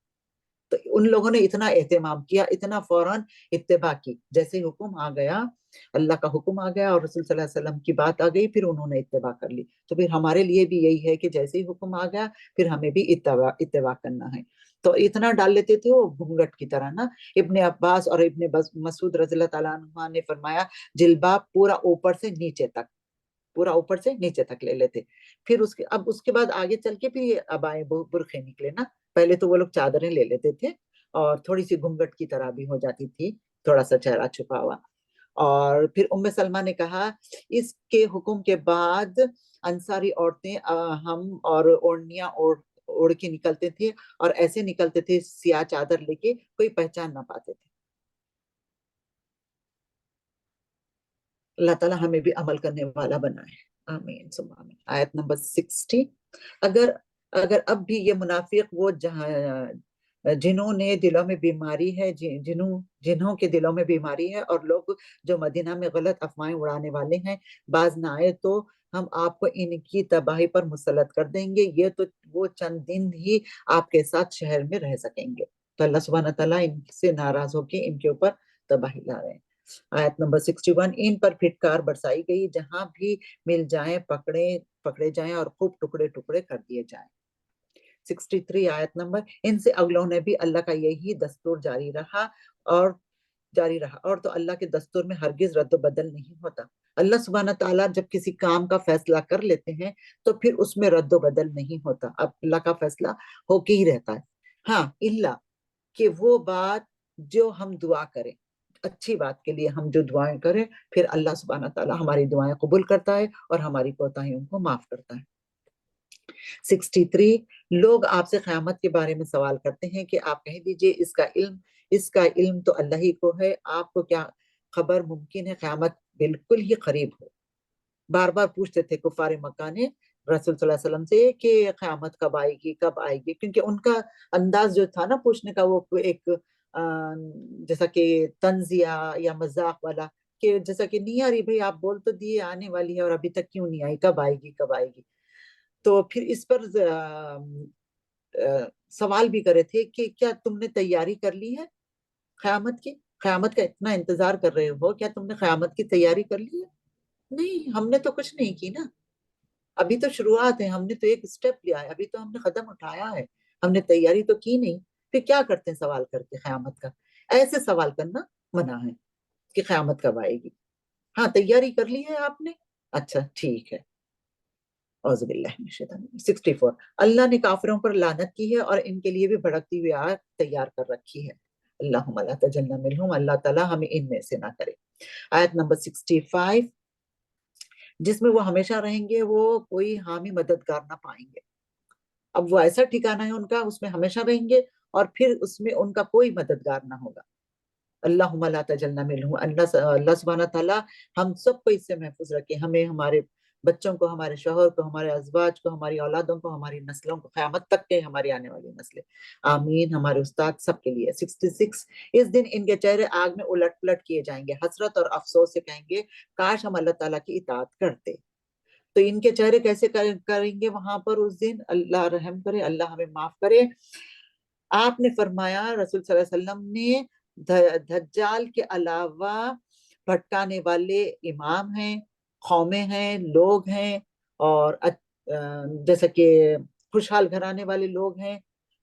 تو ان لوگوں نے اتنا اہتمام کیا، اتنا فوراً اتباع کی. جیسے حکم آ گیا، اللہ کا حکم آ گیا اور رسول صلی اللہ علیہ وسلم کی بات آ گئی، پھر انہوں نے اتباع کر لی. تو پھر ہمارے لیے بھی یہی ہے کہ جیسے ہی حکم آ گیا پھر ہمیں بھی اتباع کرنا ہے. تو اتنا ڈال لیتے تھے وہ گھونگھٹ کی طرح نا. ابن عباس اور ابن مسعود رضی اللہ تعالیٰ عنہ نے فرمایا جلباب پورا اوپر سے نیچے تک، پورا اوپر سے نیچے تک لے لیتے. پھر اس کے بعد آگے چل کے پھر یہ ابائیں برقعے نکلے نا. پہلے تو وہ لوگ چادریں لے لیتے تھے اور تھوڑی سی گھونگھٹ کی طرح بھی ہو جاتی تھی، تھوڑا سا چہرہ چھپا ہوا. اور پھر ام سلمہ نے کہا اس کے حکم کے بعد انصاری عورتیں ہم اور اوڑھنیاں اوڑھ کے نکلتے تھے اور ایسے نکلتے تھے سیاہ چادر لے کے، کوئی پہچان نہ پاتے تھے. اللہ تعالیٰ ہمیں بھی عمل کرنے والا بنائے. آمین ثم آمین. آیت نمبر 60. اگر اب بھی یہ منافق وہ جنہوں نے دلوں میں بیماری ہے، جنہوں کے دلوں میں بیماری ہے اور لوگ جو مدینہ میں غلط افواہیں اڑانے والے ہیں باز نہ آئے تو ہم آپ کو ان کی تباہی پر مسلط کر دیں گے. یہ تو وہ چند دن ہی آپ کے ساتھ شہر میں رہ سکیں گے. تو اللہ سبحانہ تعالیٰ ان سے ناراض ہو کے ان کے اوپر تباہی لا رہے ہیں. آیت نمبر 61. ان پر پھٹکار برسائی گئی، جہاں بھی مل جائیں پکڑے جائیں اور خوب ٹکڑے ٹکڑے کر دیے جائیں. 63 آیت نمبر. ان سے اگلوں نے بھی اللہ کا یہی دستور جاری رہا اور تو اللہ کے دستور میں ہرگز رد و بدل نہیں ہوتا. اللہ سبحانہ تعالیٰ جب کسی کام کا فیصلہ کر لیتے ہیں تو پھر اس میں رد و بدل نہیں ہوتا. اب اللہ کا فیصلہ ہو کے ہی رہتا ہے. ہاں الا کہ وہ بات جو ہم دعا کریں، اچھی بات کے لیے ہم جو دعائیں کریں، پھر اللہ سبحانہ تعالیٰ ہماری دعائیں قبول کرتا ہے اور ہماری کوتاہیوں کو معاف کرتا ہے. 63. لوگ آپ سے قیامت کے بارے میں سوال کرتے ہیں کہ آپ کہہ دیجئے اس کا علم تو اللہ ہی کو ہے. آپ کو کیا خبر ممکن ہے قیامت بالکل ہی قریب ہو. بار بار پوچھتے تھے کفار مکہ نے رسول صلی اللہ علیہ وسلم سے کہ قیامت کب آئے گی کب آئے گی، کیونکہ ان کا انداز جو تھا نا پوچھنے کا وہ ایک جیسا کہ طنزیہ یا مذاق والا، کہ جیسا کہ نہیں آ رہی بھائی، آپ بول تو دیے آنے والی ہے اور ابھی تک کیوں نہیں آئی، کب آئے گی کب آئے گی. تو پھر اس پر سوال بھی کرے تھے کہ کیا تم نے تیاری کر لی ہے قیامت کی؟ قیامت کا اتنا انتظار کر رہے ہو، کیا تم نے قیامت کی تیاری کر لی ہے؟ نہیں، ہم نے تو کچھ نہیں کی نا، ابھی تو شروعات ہے، ہم نے تو ایک سٹیپ لیا ہے، ابھی تو ہم نے قدم اٹھایا ہے، ہم نے تیاری تو کی نہیں. پھر کیا کرتے ہیں سوال کرتے قیامت کا؟ ایسے سوال کرنا منع ہے کہ قیامت کب آئے گی. ہاں تیاری کر لی ہے آپ نے، اچھا ٹھیک ہے. اعوذ باللہ من الشیطان الرجیم. 64. اللہ نے کافروں پر لعنت کی ہے اور ان کے لیے بھی بھڑکتی ہوئی آگ تیار کر رکھی ہے. اللہم لا تجعلنا منہم. اللہ تعالیٰ ہمیں ان میں سے نہ کرے. آیت نمبر 65. جس میں وہ ہمیشہ رہیں گے، وہ کوئی حامی مددگار نہ پائیں گے. اب وہ ایسا ٹھکانہ ہے ان کا، اس میں ہمیشہ رہیں گے اور پھر اس میں ان کا کوئی مددگار نہ ہوگا. اللہم لا تجعلنا منہم. اللہ سبحانہ تعالیٰ ہم سب کو اس سے محفوظ رکھے، ہمیں، ہمارے بچوں کو، ہمارے شوہر کو، ہمارے ازواج کو، ہماری اولادوں کو، ہماری نسلوں کو، قیامت تک کے ہماری آنے والی نسلیں. آمین. ہمارے استاد سب کے لیے. 66. اس دن ان کے چہرے آگ میں الٹ پلٹ کیے جائیں گے، حسرت اور افسوس سے کہیں گے کاش ہم اللہ تعالیٰ کی اطاعت کرتے. تو ان کے چہرے کیسے کریں گے وہاں پر اس دن؟ اللہ رحم کرے، اللہ ہمیں معاف کرے. آپ نے فرمایا، رسول صلی اللہ علیہ وسلم نے، دجال کے علاوہ بھٹکانے والے امام ہیں، قومیں ہیں، لوگ ہیں، اور جیسا کہ خوشحال گھرانے والے لوگ ہیں.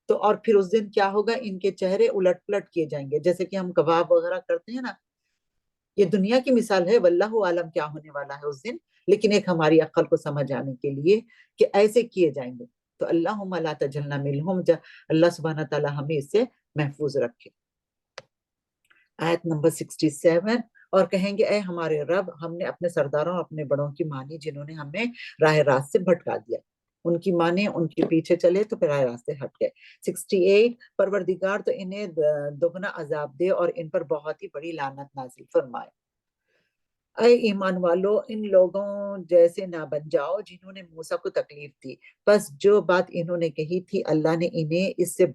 تو اور پھر اس دن کیا ہوگا؟ ان کے چہرے الٹ پلٹ کیے جائیں گے، جیسے کہ ہم کباب وغیرہ کرتے ہیں نا. یہ دنیا کی مثال ہے، واللہ عالم کیا ہونے والا ہے اس دن، لیکن ایک ہماری عقل کو سمجھ آنے کے لیے کہ ایسے کیے جائیں گے. تو اللہم لا تجعلنا منہم. اللہ سبحانہ تعالیٰ ہمیں اس سے محفوظ رکھے۔ آیت نمبر 67، اور کہیں گے اے ہمارے رب، ہم نے اپنے سرداروں اپنے بڑوں کی مانی جنہوں نے ہمیں راہ راست سے بھٹکا دیا، ان کی مانے، ان کے پیچھے چلے تو پھر راہ راست سے ہٹ گئے۔ 68، پروردگار تو انہیں دگنا عذاب دے اور ان پر بہت ہی بڑی لعنت نازل فرمائے۔ اے ایمان والو، ان لوگوں جیسے نہ بن جاؤ جنہوں نے موسیٰ کو تکلیف دی، بس جو بات انہوں نے کہی تھی اللہ نے انہیں اس سے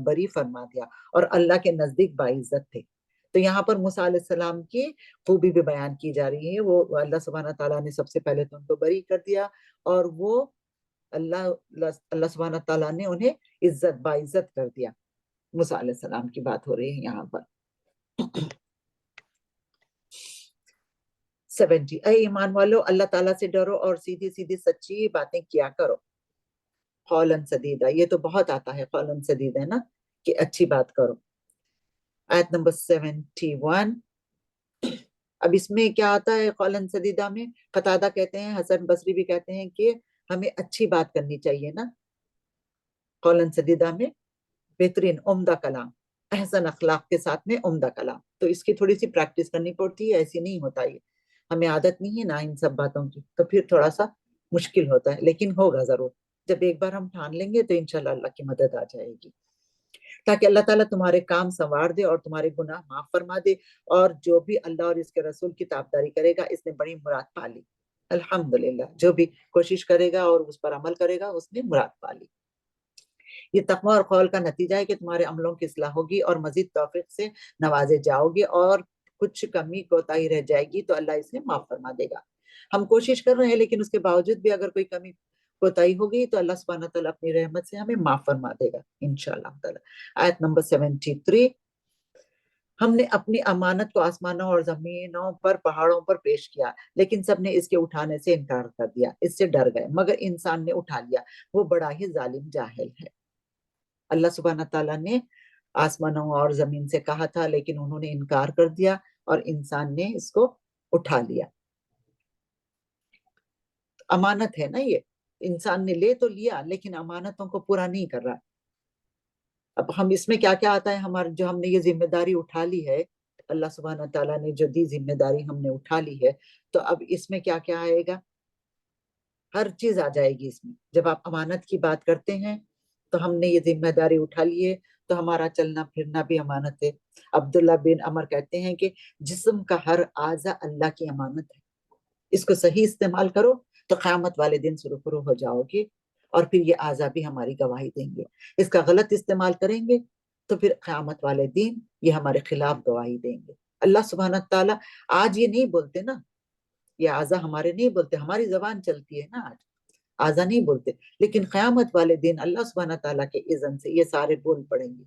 بری فرما دیا اور اللہ کے نزدیک باعزت تھے۔ تو یہاں پر موسیٰ علیہ السلام کی خوبی بھی بیان کی جا رہی ہے، وہ اللہ سبحانہ تعالیٰ نے سب سے پہلے تو ان کو بری کر دیا، اور وہ اللہ سبحانہ تعالیٰ نے انہیں عزت باعزت کر دیا۔ موسیٰ علیہ السلام کی بات ہو رہی ہے یہاں پر۔ 70، اے ایمان والو اللہ تعالیٰ سے ڈرو اور سیدھی سیدھی سچی باتیں کیا کرو۔ قولاً سدیدہ، یہ تو بہت آتا ہے قولاً سدیدہ، ہے نا، کہ اچھی بات کرو۔ آیت نمبر 71، اب اس میں کیا آتا ہے قولاً سدیدہ میں؟ قتادہ کہتے ہیں، حسن بصری بھی کہتے ہیں کہ ہمیں اچھی بات کرنی چاہیے نا قولاً سدیدہ میں، بہترین عمدہ کلام، احسن اخلاق کے ساتھ میں عمدہ کلام۔ تو اس کی تھوڑی سی پریکٹس کرنی پڑتی ہے، ایسی نہیں ہوتا، یہ ہمیں عادت نہیں ہے نا ان سب باتوں کی، تو پھر تھوڑا سا مشکل ہوتا ہے، لیکن ہوگا ضرور۔ جب ایک بار ہم ٹھان لیں گے تو انشاءاللہ اللہ کی مدد آ جائے گی، تاکہ اللہ تعالیٰ تمہارے کام سنوار دے اور تمہارے گناہ معاف فرما دے، اور جو بھی اللہ اور اس کے رسول کی تابعداری کرے گا اس نے بڑی مراد پا لی۔ الحمدللہ، جو بھی کوشش کرے گا اور اس پر عمل کرے گا اس نے مراد پا لی۔ یہ تقوی اور قول کا نتیجہ ہے کہ تمہارے عملوں کی اصلاح ہوگی اور مزید توفیق سے نوازے جاؤ گے، اور کچھ کمی کوتاہی رہ جائے گی تو اللہ اسے معاف فرما دے گا۔ ہم کوشش کر رہے ہیں لیکن اس کے باوجود بھی اگر کوئی کمی کوتاہی ہوگی تو اللہ سبحانہ تعالیٰ اپنی رحمت سے ہمیں معاف فرما دے گا انشاءاللہ تعالیٰ۔ آیت نمبر 73، ہم نے اپنی امانت کو آسمانوں اور زمینوں پر پہاڑوں پر پیش کیا، لیکن سب نے اس کے اٹھانے سے انکار کر دیا، اس سے ڈر گئے، مگر انسان نے اٹھا لیا، وہ بڑا ہی ظالم جاہل ہے۔ اللہ سبحانہ تعالیٰ نے آسمانوں اور زمین سے کہا تھا لیکن انہوں نے انکار کر دیا اور انسان نے اس کو اٹھا لیا۔ امانت ہے نا یہ، انسان نے لے تو لیا لیکن امانتوں کو پورا نہیں کر رہا۔ اب ہم اس میں کیا کیا آتا ہے، ہمارے جو ہم نے یہ ذمہ داری اٹھا لی ہے، اللہ سبحانہ تعالیٰ نے جو دی ذمہ داری ہم نے اٹھا لی ہے، تو اب اس میں کیا کیا آئے گا؟ ہر چیز آ جائے گی اس میں۔ جب آپ امانت کی بات کرتے ہیں تو ہم نے یہ ذمہ داری اٹھا لی ہے تو ہمارا چلنا پھرنا بھی امانت ہے۔ عبداللہ بن عمر کہتے ہیں کہ جسم کا ہر اعضا اللہ کی امانت ہے، اس کو صحیح استعمال کرو تو قیامت والے دن سرخرو ہو جاؤ گے، اور پھر یہ اعضا بھی ہماری گواہی دیں گے۔ اس کا غلط استعمال کریں گے تو پھر قیامت والے دن یہ ہمارے خلاف گواہی دیں گے۔ اللہ سبحانہ تعالیٰ آج یہ نہیں بولتے نا، یہ اعضا ہمارے نہیں بولتے، ہماری زبان چلتی ہے نا آج، اعضا نہیں بولتے، لیکن قیامت والے دن اللہ سبحانہ تعالیٰ کے اذن سے یہ سارے بول پڑیں گے،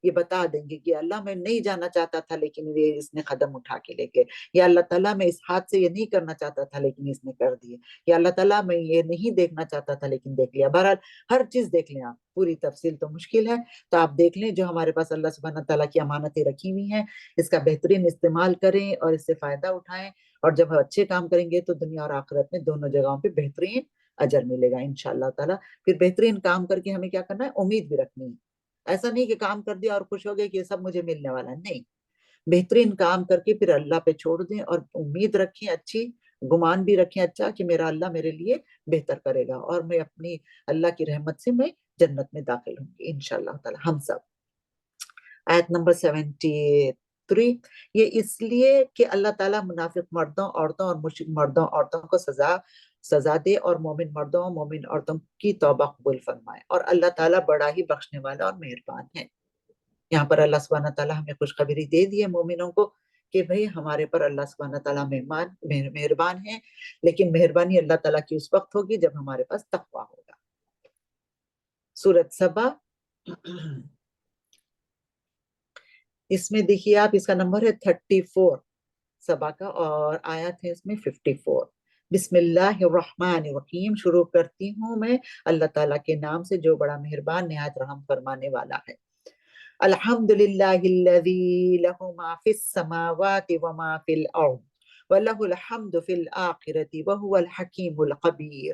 یہ بتا دیں گے کہ اللہ میں نہیں جانا چاہتا تھا لیکن یہ اس نے قدم اٹھا کے لے گئے، یا اللہ تعالیٰ میں اس ہاتھ سے یہ نہیں کرنا چاہتا تھا لیکن اس نے کر دیے، یا اللہ تعالیٰ میں یہ نہیں دیکھنا چاہتا تھا لیکن دیکھ لیا۔ بہرحال ہر چیز دیکھ لیں آپ، پوری تفصیل تو مشکل ہے، تو آپ دیکھ لیں جو ہمارے پاس اللہ سبحانہ تعالیٰ کی امانتیں رکھی ہوئی ہیں، اس کا بہترین استعمال کریں اور اس سے فائدہ اٹھائیں، اور جب اچھے کام کریں گے تو دنیا اور آخرت میں دونوں جگہوں پہ بہترین اجر ملے گا انشاءاللہ تعالیٰ۔ پھر بہترین کام کر کے ہمیں کیا کرنا ہے، امید بھی رکھنی ہے، ایسا نہیں کہ کام کر دیا اور خوش ہو گئے کہ یہ سب مجھے ملنے والا ہے، نہیں، بہترین کام کر کے پھر اللہ پہ چھوڑ دیں اور امید رکھیں اچھی، گمان بھی رکھیں اچھا کہ میرا اللہ میرے لیے بہتر کرے گا اور میں اپنی اللہ کی رحمت سے میں جنت میں داخل ہوں گی انشاءاللہ تعالی ہم سب۔ آیت نمبر 73، یہ اس لیے کہ اللہ تعالیٰ منافق مردوں عورتوں اور مشرک مردوں عورتوں کو سزا دے اور مومن مردوں اور مومن عورتوں کی توبہ قبول فرمائے، اور اللہ تعالیٰ بڑا ہی بخشنے والا اور مہربان ہے۔ یہاں پر اللہ سبحانہ تعالیٰ ہمیں خوشخبری دے دی ہے مومنوں کو کہ بھئی ہمارے پر اللہ سبحانہ تعالیٰ مہربان ہے، لیکن مہربانی اللہ تعالیٰ کی اس وقت ہوگی جب ہمارے پاس تقویٰ ہوگا۔ سورۃ سبا، اس میں دیکھیے آپ، اس کا نمبر ہے 34 سبا کا، اور آیات ہے اس میں 54۔ بسم اللہ الرحمن الرحیم، شروع کرتی ہوں میں اللہ تعالیٰ کے نام سے جو بڑا مہربان نہایت رحم فرمانے والا ہے۔ الحمدللہ الذی لہ ما فی السماوات وما فی الارض ولہ الحمد فی الآخرۃ وہو الحکیم الخبیر۔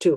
2।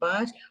5,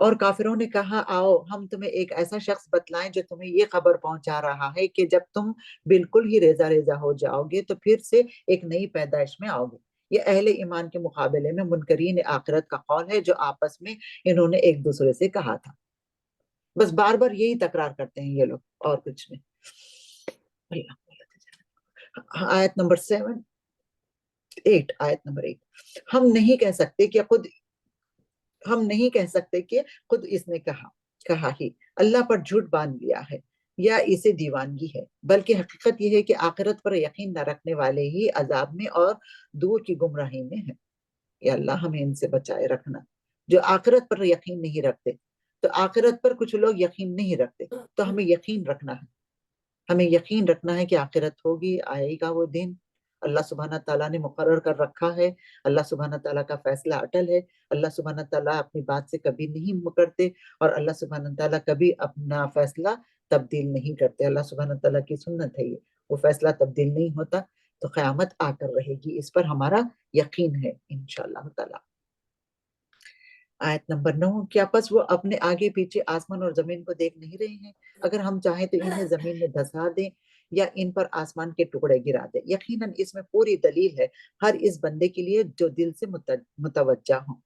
اور کافروں نے کہا آؤ ہم تمہیں ایک ایسا شخص بتلائیں جو تمہیں یہ خبر پہنچا رہا ہے کہ جب تم بالکل ہی ریزہ ریزہ ہو جاؤ گے تو پھر سے ایک نئی پیدائش میں آؤ گے۔ یہ اہل ایمان کے مقابلے میں منکرین آخرت کا قول ہے جو آپس میں انہوں نے ایک دوسرے سے کہا تھا۔ بس بار بار یہی تکرار کرتے ہیں یہ لوگ اور کچھ نہیں۔ آیت نمبر 8 ہم نہیں کہہ سکتے کہ خود اس نے کہا ہی اللہ پر جھوٹ باندھ لیا ہے یا اسے دیوانگی ہے، بلکہ حقیقت یہ ہے کہ آخرت پر یقین نہ رکھنے والے ہی عذاب میں اور دور کی گمراہی میں ہیں۔ یا اللہ ہمیں ان سے بچائے رکھنا جو آخرت پر یقین نہیں رکھتے۔ تو آخرت پر کچھ لوگ یقین نہیں رکھتے، تو ہمیں یقین رکھنا ہے، ہمیں یقین رکھنا ہے کہ آخرت ہوگی، آئے گا وہ دن، اللہ سبحانہ تعالیٰ نے مقرر کر رکھا ہے، اللہ سبحانہ تعالیٰ کا فیصلہ اٹل ہے، اللہ سبحانہ تعالیٰ اپنی بات سے کبھی نہیں مکرتے اور اللہ سبحانہ تعالیٰ کبھی اپنا فیصلہ تبدیل نہیں کرتے۔ اللہ سبحانہ تعالیٰ کی سنت ہے یہ، وہ فیصلہ تبدیل نہیں ہوتا، تو قیامت آ کر رہے گی، اس پر ہمارا یقین ہے انشاءاللہ تعالیٰ۔ آیت نمبر 9 کیا پس وہ اپنے آگے پیچھے آسمان اور زمین کو دیکھ نہیں رہے ہیں؟ اگر ہم چاہیں تو انہیں زمین میں دھسا دیں یا ان پر آسمان کے ٹکڑے گرا دیں۔ یقیناً اس میں پوری دلیل ہے ہر اس بندے کے لیے جو دل سے متوجہ ہوں۔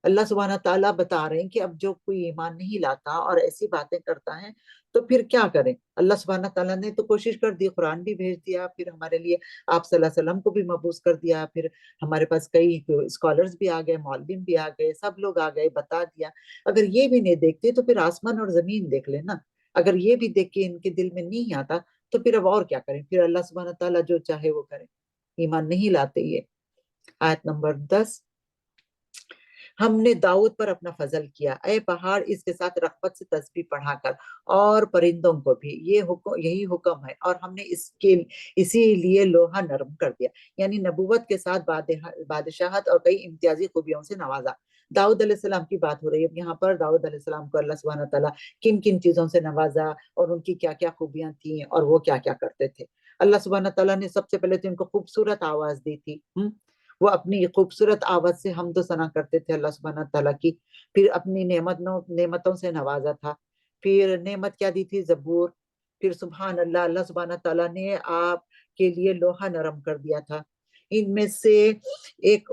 اللہ سبحانہ تعالیٰ بتا رہے ہیں کہ اب جو کوئی ایمان نہیں لاتا اور ایسی باتیں کرتا ہے تو پھر کیا کریں؟ اللہ سبحانہ تعالیٰ نے تو کوشش کر دی، قرآن بھی بھیج دیا، پھر ہمارے لیے آپ صلی اللہ علیہ وسلم کو بھی مبعوث کر دیا، پھر ہمارے پاس کئی اسکالرز بھی آ گئے، مولوی بھی آ گئے، سب لوگ آ گئے، بتا دیا۔ اگر یہ بھی نہیں دیکھتے تو پھر آسمان اور زمین دیکھ لینا۔ اگر یہ بھی دیکھ کے ان کے دل میں نہیں آتا تو پھر اب اور کیا کریں؟ پھر اللہ سبحانہ تعالیٰ جو چاہے وہ کرے، ایمان نہیں لاتے یہ۔ آیت نمبر 10 ہم نے داؤد پر اپنا فضل کیا، اے پہاڑ اس کے ساتھ رغبت سے تسبیح پڑھا کر، اور پرندوں کو بھی یہی حکم ہے، اور ہم نے اسی لیے لوہا نرم کر دیا، یعنی نبوت کے ساتھ بادشاہت اور کئی امتیازی خوبیوں سے نوازا۔ داؤد علیہ السلام کی بات ہو رہی ہے یہاں پر، داؤد علیہ السلام کو اللہ سبحانہ تعالیٰ کن کن چیزوں سے نوازا اور ان کی کیا کیا خوبیاں تھیں اور وہ کیا کیا کرتے تھے۔ اللہ سبحانہ تعالیٰ نے سب سے پہلے تو ان کو خوبصورت آواز دی تھی، وہ اپنی خوبصورت آواز سے حمد و ثنا کرتے تھے اللہ سبحانہ تعالیٰ کی، پھر اپنی نعمتوں سے نوازا تھا، پھر نعمت کیا دی تھی؟ زبور، پھر سبحان اللہ، اللہ سبحانہ تعالیٰ نے آپ کے لیے لوہا نرم کر دیا تھا۔ ان میں سے ایک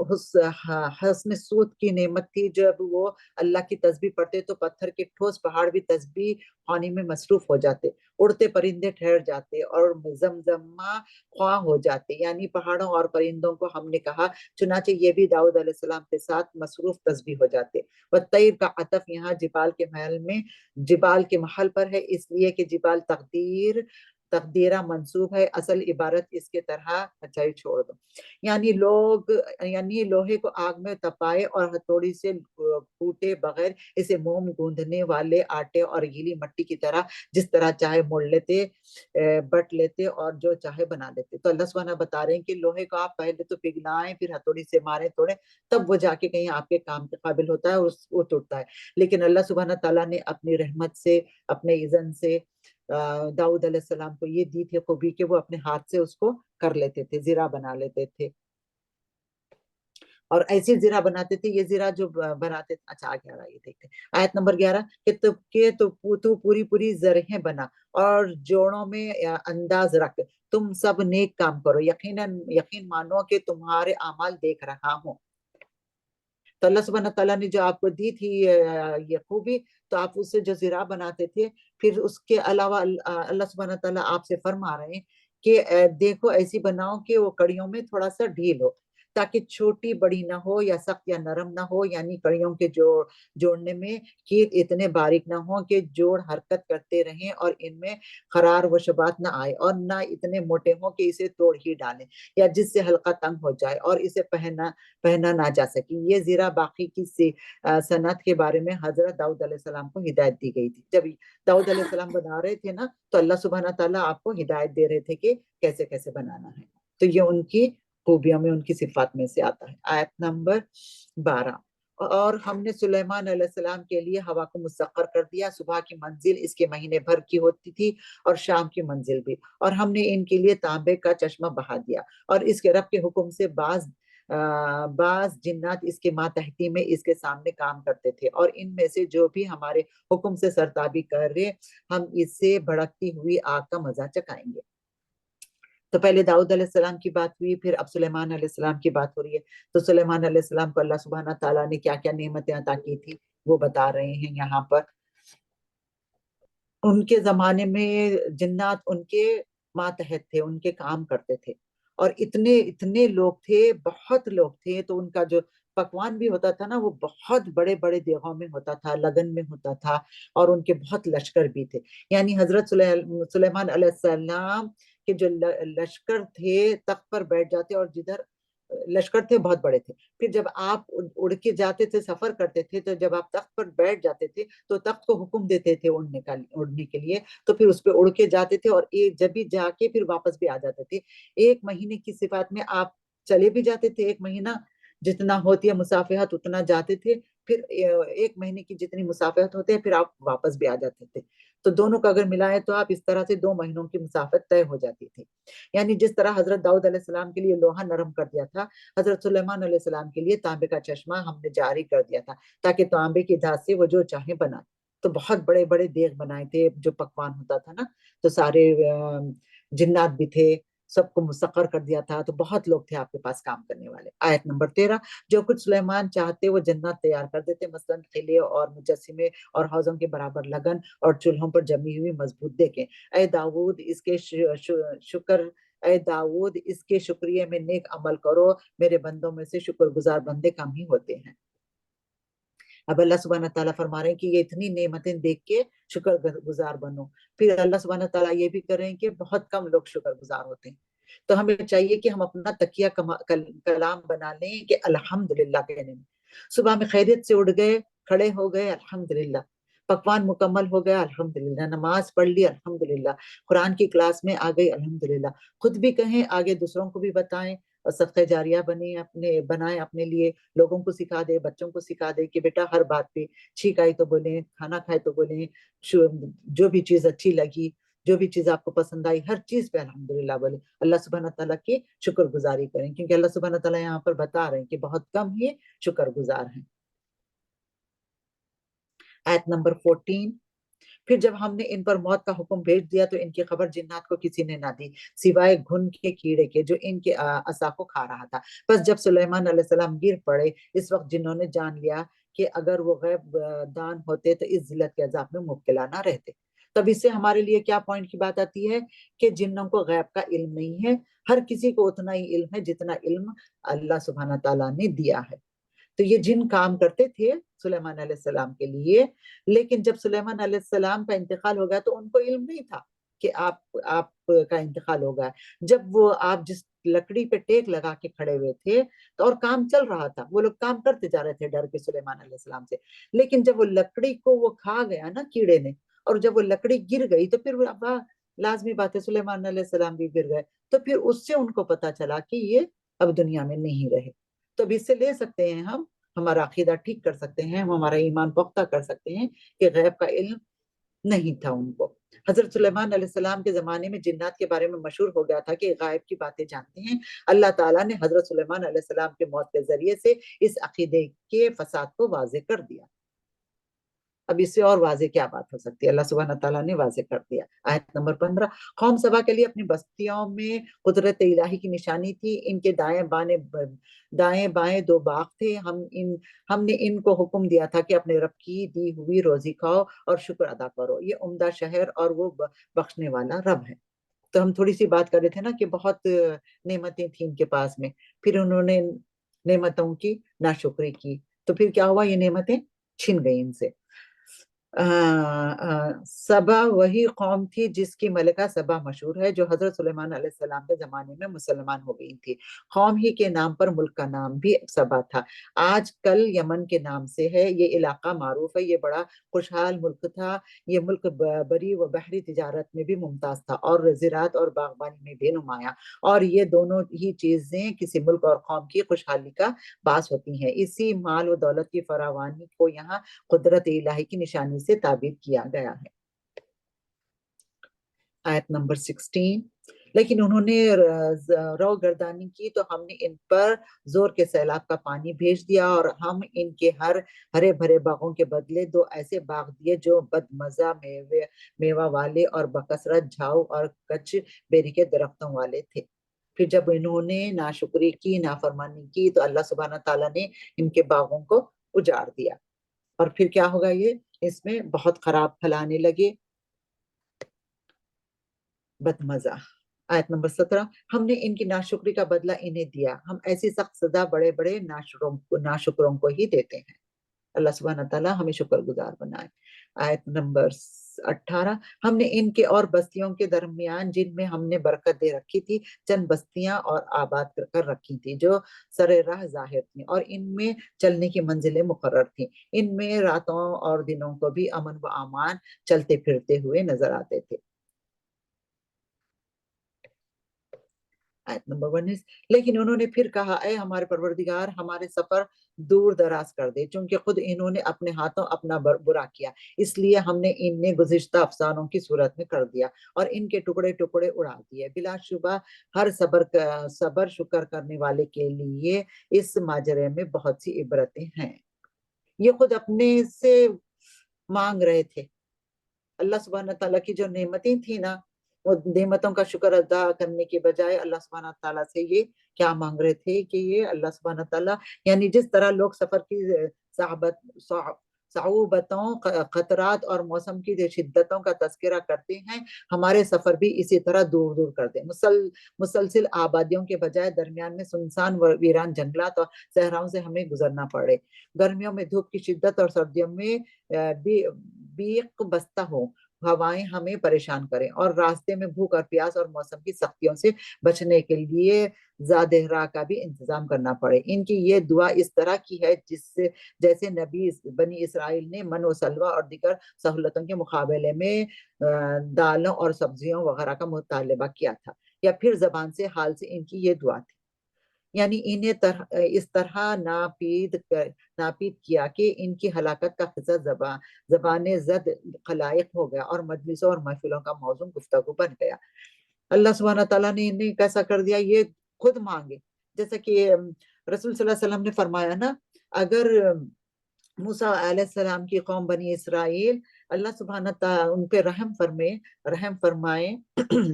حسن سود کی نعمت تھی، جب وہ اللہ کی تسبیح پڑھتے تو پتھر کے ٹھوس پہاڑ بھی تسبیح خوانی میں مصروف ہو جاتے، اڑتے پرندے ٹھہر جاتے اور زمزمہ خواہ ہو جاتے، یعنی پہاڑوں اور پرندوں کو ہم نے کہا، چنانچہ یہ بھی داؤد علیہ السلام کے ساتھ مصروف تسبیح ہو جاتے۔ والطیر کا عطف یہاں جبال کے محل پر ہے، اس لیے کہ جبال تقدیرہ منصوب ہے، اصل عبارت اس کے طرح اچھائی چھوڑ دو، یعنی لوہے کو آگ میں تپائے اور ہتھوڑی سے کوٹے بغیر اسے موم گوندھنے والے آٹے اور گیلی مٹی کی طرح جس طرح چاہے موڑ لیتے، بٹ لیتے اور جو چاہے بنا لیتے۔ تو اللہ سبحانہ بتا رہے ہیں کہ لوہے کو آپ پہلے تو پگھلائیں، پھر ہتھوڑی سے ماریں توڑیں، تب وہ جا کے کہیں آپ کے کام کے قابل ہوتا ہے اور وہ ٹوٹتا ہے۔ لیکن اللہ سبحانہ تعالیٰ نے اپنی رحمت سے، اپنے اذن سے داؤد علیہ السلام کو یہ دی تھی خوبی کہ وہ اپنے ہاتھ سے اس کو کر لیتے تھے، زرہ بنا لیتے تھے، اور ایسی زرہ بناتے تھے، یہ زرہ جو بناتے تھے۔ اچھا آگے آ رہا ہے، یہ دیکھتے ہیں آیت نمبر 11 کہ تو پوری زرہیں بنا اور جوڑوں میں انداز رکھ، تم سب نیک کام کرو، یقین مانو کہ تمہارے اعمال دیکھ رہا ہوں۔ تو اللہ سبحانہ تعالیٰ نے جو آپ کو دی تھی یہ خوبی، تو آپ اس سے جو زرہ بناتے تھے، پھر اس کے علاوہ اللہ سبحانہ تعالیٰ آپ سے فرما رہے ہیں کہ دیکھو ایسی بناؤ کہ وہ کڑیوں میں تھوڑا سا ڈھیل ہو، تاکہ چھوٹی بڑی نہ ہو یا سخت یا نرم نہ ہو، یعنی کڑیوں کے جوڑنے میں کیل اتنے باریک نہ ہو کہ جوڑ حرکت کرتے رہیں اور ان میں خرار و شبات نہ آئے، اور نہ اتنے موٹے ہوں کہ اسے توڑ ہی ڈالیں یا جس سے حلقہ تنگ ہو جائے اور اسے پہنا نہ جا سکے۔ یہ زرہ باقی کی صنعت کے بارے میں حضرت داؤد علیہ السلام کو ہدایت دی گئی تھی۔ جب داؤد علیہ السلام بنا رہے تھے نا، تو اللہ سبحانہ تعالیٰ آپ کو ہدایت دے رہے تھے کہ کیسے کیسے بنانا ہے۔ تو یہ ان کی خوبیوں میں، ان کی صفات میں سے آتا ہے۔ آیت نمبر 12 اور ہم نے سلیمان علیہ السلام کے لیے ہوا کو مسخر کر دیا، صبح کی منزل اس کے مہینے بھر کی ہوتی تھی اور شام کی منزل بھی، اور ہم نے ان کے لیے تانبے کا چشمہ بہا دیا اور اس کے رب کے حکم سے بعض بعض جنات اس کے ماتحتی میں اس کے سامنے کام کرتے تھے، اور ان میں سے جو بھی ہمارے حکم سے سرتابی کر رہے ہم اس سے بھڑکتی ہوئی آگ کا مزہ چکھائیں گے۔ تو پہلے داؤد علیہ السلام کی بات ہوئی، پھر اب سلیمان علیہ السلام کی بات ہو رہی ہے۔ تو سلیمان علیہ السلام کو اللہ سبحانہ تعالیٰ نے کیا کیا نعمتیں عطا کی تھی وہ بتا رہے ہیں یہاں پر۔ ان کے زمانے میں جنات ان کے ماتحت تھے، ان کے کام کرتے تھے، اور اتنے لوگ تھے، بہت لوگ تھے، تو ان کا جو پکوان بھی ہوتا تھا نا وہ بہت بڑے بڑے دیگوں میں ہوتا تھا، لگن میں ہوتا تھا، اور ان کے بہت لشکر بھی تھے۔ یعنی حضرت سلیمان علیہ السلام کے جو لشکر تھے تخت پر بیٹھ جاتے، اور جدھر لشکر تھے بہت بڑے تھے، پھر جب آپ اڑ کے جاتے تھے، سفر کرتے تھے، تو جب آپ تخت پر بیٹھ جاتے تھے تو تخت کو حکم دیتے تھے اڑنے کے لیے، تو پھر اس پہ اڑ کے جاتے تھے، اور جب بھی جا کے پھر واپس بھی آ جاتے تھے۔ 1 مہینے کی صفات میں آپ چلے بھی جاتے تھے، 1 مہینہ جتنا ہوتی ہے مسافہت اتنا جاتے تھے، پھر 1 مہینے کی جتنی مسافہت ہوتے ہیں پھر آپ واپس بھی آ جاتے تھے۔ تو دونوں کا اگر ملائے تو آپ اس طرح سے 2 مہینوں کی مسافت طے ہو جاتی تھی۔ یعنی جس طرح حضرت داؤد علیہ السلام کے لیے لوہا نرم کر دیا تھا، حضرت سلیمان علیہ السلام کے لیے تانبے کا چشمہ ہم نے جاری کر دیا تھا، تاکہ تانبے کی دھات سے وہ جو چاہیں بنائے۔ تو بہت بڑے بڑے دیگ بنائے تھے، جو پکوان ہوتا تھا نا، تو سارے جنات بھی تھے، سب کو مسخر کر دیا تھا، تو بہت لوگ تھے آپ کے پاس کام کرنے والے۔ آیت نمبر 13، جو کچھ سلیمان چاہتے وہ جنات تیار کر دیتے، مثلاً قلعے اور مجسمے اور حوضوں کے برابر لگن اور چولہوں پر جمی ہوئی مضبوط دیگیں۔ اے داؤد اس کے شکریہ میں نیک عمل کرو، میرے بندوں میں سے شکر گزار بندے کم ہی ہوتے ہیں۔ اب اللہ سبحانہ تعالیٰ فرما رہے ہیں کہ یہ اتنی نعمتیں دیکھ کے شکر گزار بنو۔ پھر اللہ سبحانہ تعالیٰ یہ بھی کر رہے ہیں کہ بہت کم لوگ شکر گزار ہوتے ہیں، تو ہمیں چاہیے کہ ہم اپنا تکیہ کلام بنا لیں کہ الحمدللہ کہنے میں۔ صبح میں خیریت سے اٹھ گئے، کھڑے ہو گئے، الحمدللہ، پکوان مکمل ہو گیا، الحمدللہ، نماز پڑھ لی، الحمدللہ، قرآن کی کلاس میں آ گئی، الحمدللہ، خود بھی کہیں، آگے دوسروں کو بھی بتائیں، اور صدقہ جاریہ بنائیں اپنے لیے، لوگوں کو سکھا دے، بچوں کو سکھا دے کہ بیٹا ہر بات پہ چھینک آئی تو بولیں، کھانا کھائے تو بولیں، جو بھی چیز اچھی لگی، جو بھی چیز آپ کو پسند آئی، ہر چیز پہ الحمدللہ بولیں، اللہ سبحانہ تعالیٰ کی شکر گزاری کریں، کیونکہ اللہ سبحانہ تعالیٰ یہاں پر بتا رہے ہیں کہ بہت کم ہی شکر گزار ہیں۔ آیت نمبر 14، پھر جب ہم نے ان پر موت کا حکم بھیج دیا تو ان کی خبر جنات کو کسی نے نہ دی سوائے گھن کے کیڑے کے جو ان کے عصا کو کھا رہا تھا۔ بس جب سلیمان علیہ السلام گر پڑے، اس وقت جنہوں نے جان لیا کہ اگر وہ غیب دان ہوتے تو اس ذلت کے عذاب میں مبتلا نہ رہتے۔ تب اس سے ہمارے لیے کیا پوائنٹ کی بات آتی ہے کہ جنوں کو غیب کا علم نہیں ہے، ہر کسی کو اتنا ہی علم ہے جتنا علم اللہ سبحانہ تعالیٰ نے دیا ہے۔ تو یہ جن کام کرتے تھے سلیمان علیہ السلام کے لیے، لیکن جب سلیمان علیہ السلام کا انتقال ہو گیا تو ان کو علم نہیں تھا کہ آپ کا انتقال ہوگا۔ جب وہ آپ جس لکڑی پہ ٹیک لگا کے کھڑے ہوئے تھے تو اور کام چل رہا تھا، وہ لوگ کام کرتے جا رہے تھے ڈر کے سلیمان علیہ السلام سے، لیکن جب وہ لکڑی کو وہ کھا گیا نا کیڑے نے، اور جب وہ لکڑی گر گئی تو پھر لازمی بات ہے سلیمان علیہ السلام بھی گر گئے، تو پھر اس سے ان کو پتا چلا کہ یہ اب دنیا میں نہیں رہے۔ تو اب اس سے لے سکتے ہیں ہم ہمارا عقیدہ ٹھیک کر سکتے ہیں، ہم ہمارا ایمان پختہ کر سکتے ہیں کہ غیب کا علم نہیں تھا ان کو۔ حضرت سلیمان علیہ السلام کے زمانے میں جنات کے بارے میں مشہور ہو گیا تھا کہ غائب کی باتیں جانتے ہیں۔ اللہ تعالیٰ نے حضرت سلیمان علیہ السلام کے موت کے ذریعے سے اس عقیدے کے فساد کو واضح کر دیا۔ اب اس سے اور واضح کیا بات ہو سکتی ہے، اللہ سبحانہ تعالیٰ نے واضح کر دیا۔ آیت نمبر 15، قوم سبا کے لیے اپنی بستیوں میں قدرت الہی کی نشانی تھی، ان کے دائیں بائیں 2 باغ تھے، ہم نے ان کو حکم دیا تھا کہ اپنے رب کی دی ہوئی روزی کھاؤ اور شکر ادا کرو، یہ عمدہ شہر اور وہ بخشنے والا رب ہے۔ تو ہم تھوڑی سی بات کر رہے تھے نا کہ بہت نعمتیں تھیں ان کے پاس میں، پھر انہوں نے نعمتوں کی ناشکری کی، تو پھر کیا ہوا، یہ نعمتیں چھن گئی ان سے۔ سبا وہی قوم تھی جس کی ملکہ سبا مشہور ہے، جو حضرت سلیمان علیہ السلام کے زمانے میں مسلمان ہو گئی تھی۔ قوم ہی کے نام پر ملک کا نام بھی سبا تھا، آج کل یمن کے نام سے ہے۔ یہ علاقہ معروف ہے، یہ بڑا خوشحال ملک تھا، یہ ملک بری و بحری تجارت میں بھی ممتاز تھا اور زراعت اور باغبانی میں بھی نمایاں، اور یہ دونوں ہی چیزیں کسی ملک اور قوم کی خوشحالی کا باعث ہوتی ہیں۔ اسی مال و دولت کی فراوانی کو یہاں قدرت الہی کی نشانی سے تعبیر کیا گیا ہے۔ آیت نمبر 16، لیکن انہوں نے رو گردانی کی تو ہم نے ان پر زور کے سیلاب کا پانی بھیج دیا، اور ہم ان کے ہر ہرے بھرے باغوں کے بدلے 2 ایسے باغ دیے جو بدمزہ میوہ والے اور بکثرت جھاؤ اور کچ بیری کے درختوں والے تھے۔ پھر جب انہوں نے ناشکری کی، نافرمانی کی، تو اللہ سبحانہ تعالیٰ نے ان کے باغوں کو اجاڑ دیا، اور پھر کیا ہوگا، یہ اس میں بہت خراب پھلانے لگے، بدمزہ۔ آیت نمبر 17، ہم نے ان کی ناشکری کا بدلہ انہیں دیا، ہم ایسی سخت سزا بڑے بڑے ناشکروں کو ہی دیتے ہیں۔ اللہ سبحانہ تعالیٰ ہمیں شکر گزار بنائے۔ آیت نمبر 18، ہم نے ان کے اور بستیوں کے درمیان جن میں ہم نے برکت دے رکھی تھی چند بستیاں اور آباد کر رکھی تھی جو سر راہ ظاہر تھیں، اور ان میں چلنے کی منزلیں مقرر تھیں، ان میں راتوں اور دنوں کو بھی امن و امان چلتے پھرتے ہوئے نظر آتے تھے۔ آیت نمبر 19، لیکن انہوں نے پھر کہا، اے ہمارے پروردگار، ہمارے سفر دور دراز کر دے، چونکہ خود انہوں نے اپنے ہاتھوں اپنا برا کیا، اس لیے ہم نے انہیں گزشتہ افسانوں کی صورت میں کر دیا اور ان کے ٹکڑے ٹکڑے اڑا دیے۔ بلا شبہ ہر صبر شکر کرنے والے کے لیے اس ماجرے میں بہت سی عبرتیں ہیں۔ یہ خود اپنے سے مانگ رہے تھے، اللہ سبحانہ تعالیٰ کی جو نعمتیں تھیں نا، وہ نعمتوں کا شکر ادا کرنے کے بجائے اللہ سبحانہ تعالیٰ سے یہ کیا مانگ رہے تھے کہ یہ اللہ سبحانہ تعالیٰ، یعنی جس طرح لوگ سفر کی صعوبتوں، خطرات اور موسم کی شدتوں کا تذکرہ کرتے ہیں، ہمارے سفر بھی اسی طرح دور دور کر دیں، مسلسل آبادیوں کے بجائے درمیان میں سنسان ویران جنگلات اور صحراؤں سے ہمیں گزرنا پڑے، گرمیوں میں دھوپ کی شدت اور سردیوں میں بیق بستہ ہو، ہوائیں ہمیں پریشان کریں، اور راستے میں بھوک اور پیاس اور موسم کی سختیوں سے بچنے کے لیے زاد راہ کا بھی انتظام کرنا پڑے۔ ان کی یہ دعا اس طرح کی ہے جیسے نبی بنی اسرائیل نے من و سلوہ اور دیگر سہولتوں کے مقابلے میں دالوں اور سبزیوں وغیرہ کا مطالبہ کیا تھا، یا پھر زبان سے حال سے ان کی یہ دعا تھی، یعنی انہیں اس طرح ناپید کیا کہ ان کی ہلاکت کا قصہ زبان زد خلائق ہو گیا اور مجلسوں اور محفلوں کا موضوع گفتگو بن گیا۔ اللہ سبحانہ تعالیٰ نے انہیں کیسا کر دیا، یہ خود مانگے، جیسا کہ رسول صلی اللہ علیہ وسلم نے فرمایا نا، اگر موسیٰ علیہ السلام کی قوم بنی اسرائیل، اللہ سبحانہ تعالیٰ ان پہ رحم فرمائے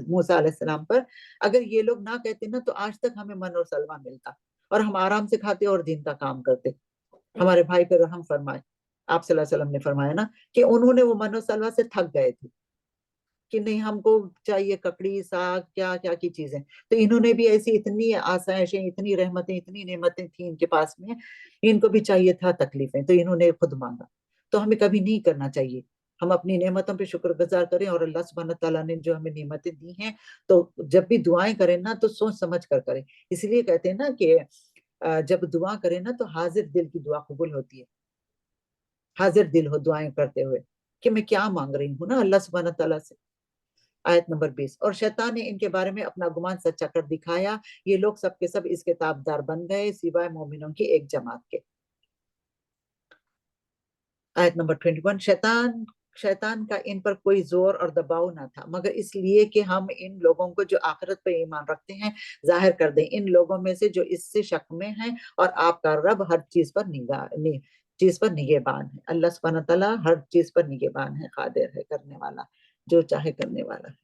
موسیٰ علیہ السلام پر، اگر یہ لوگ نہ کہتے نا تو آج تک ہمیں من اور سلوہ ملتا اور ہم آرام سے کھاتے اور دین کا کام کرتے۔ ہمارے بھائی پہ رحم فرمائے، آپ صلی اللہ علیہ وسلم نے فرمایا نا کہ انہوں نے وہ من و سلوہ سے تھک گئے تھے کہ نہیں ہم کو چاہیے ککڑی ساگ کیا کیا کی چیزیں، تو انہوں نے بھی ایسی اتنی آسائشیں، اتنی رحمتیں، اتنی نعمتیں تھیں ان کے پاس میں، ان کو بھی چاہیے تھا تکلیفیں، تو انہوں نے خود مانگا۔ تو ہمیں کبھی نہیں کرنا چاہیے، ہم اپنی نعمتوں پہ شکر گزار کریں، اور اللہ سبحانہ تعالیٰ نے جو ہمیں نعمتیں دی ہیں تو جب بھی دعائیں کریں نا تو سوچ سمجھ کر کریں، اس لیے کہتے ہیں نا کہ جب دعا کریں نا تو حاضر دل کی دعا قبول ہوتی ہے، حاضر دل ہو دعائیں کرتے ہوئے کہ میں کیا مانگ رہی ہوں نا اللہ سبحانہ تعالیٰ سے۔ آیت نمبر 20، اور شیطان نے ان کے بارے میں اپنا گمان سچا کر دکھایا، یہ لوگ سب کے سب اس کے تابعدار بن گئے سوائے مومنوں کی ایک جماعت کے۔ آیت نمبر 21، شیطان کا ان پر کوئی زور اور دباؤ نہ تھا مگر اس لیے کہ ہم ان لوگوں کو جو آخرت پہ ایمان رکھتے ہیں ظاہر کر دیں، ان لوگوں میں سے جو اس سے شک میں ہیں، اور آپ کا رب ہر چیز پر نگہبان ہے۔ اللہ سبحانہ تعالیٰ ہر چیز پر نگہبان ہے، قادر ہے، کرنے والا، جو چاہے کرنے والا ہے۔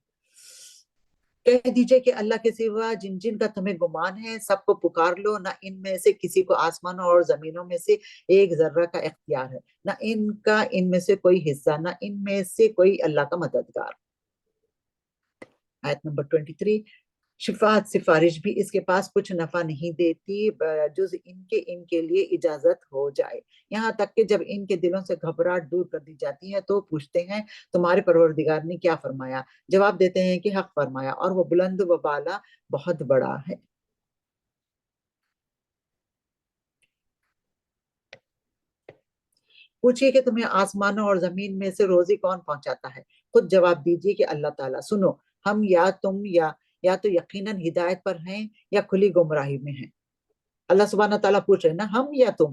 کہہ دیجئے کہ اللہ کے سوا جن جن کا تمہیں گمان ہے سب کو پکار لو، نہ ان میں سے کسی کو آسمانوں اور زمینوں میں سے ایک ذرہ کا اختیار ہے، نہ ان کا ان میں سے کوئی حصہ، نہ ان میں سے کوئی اللہ کا مددگار۔ آیت نمبر 23، شفاعت سفارش بھی اس کے پاس کچھ نفع نہیں دیتی جز ان کے لیے اجازت ہو جائے، یہاں تک کہ جب ان کے دلوں سے گھبراہٹ دور کر دی جاتی ہے تو پوچھتے ہیں تمہارے پروردگار نے کیا فرمایا، جواب دیتے ہیں کہ حق فرمایا اور وہ بلند و بالا بہت بڑا ہے۔ پوچھئے کہ تمہیں آسمانوں اور زمین میں سے روزی کون پہنچاتا ہے، خود جواب دیجئے کہ اللہ تعالیٰ۔ سنو، ہم یا تو یقیناً ہدایت پر ہیں یا کھلی گمراہی میں ہیں۔ اللہ سبحانہ تعالیٰ پوچھ رہے ہیں نا، ہم یا تم،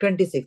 26,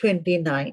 29,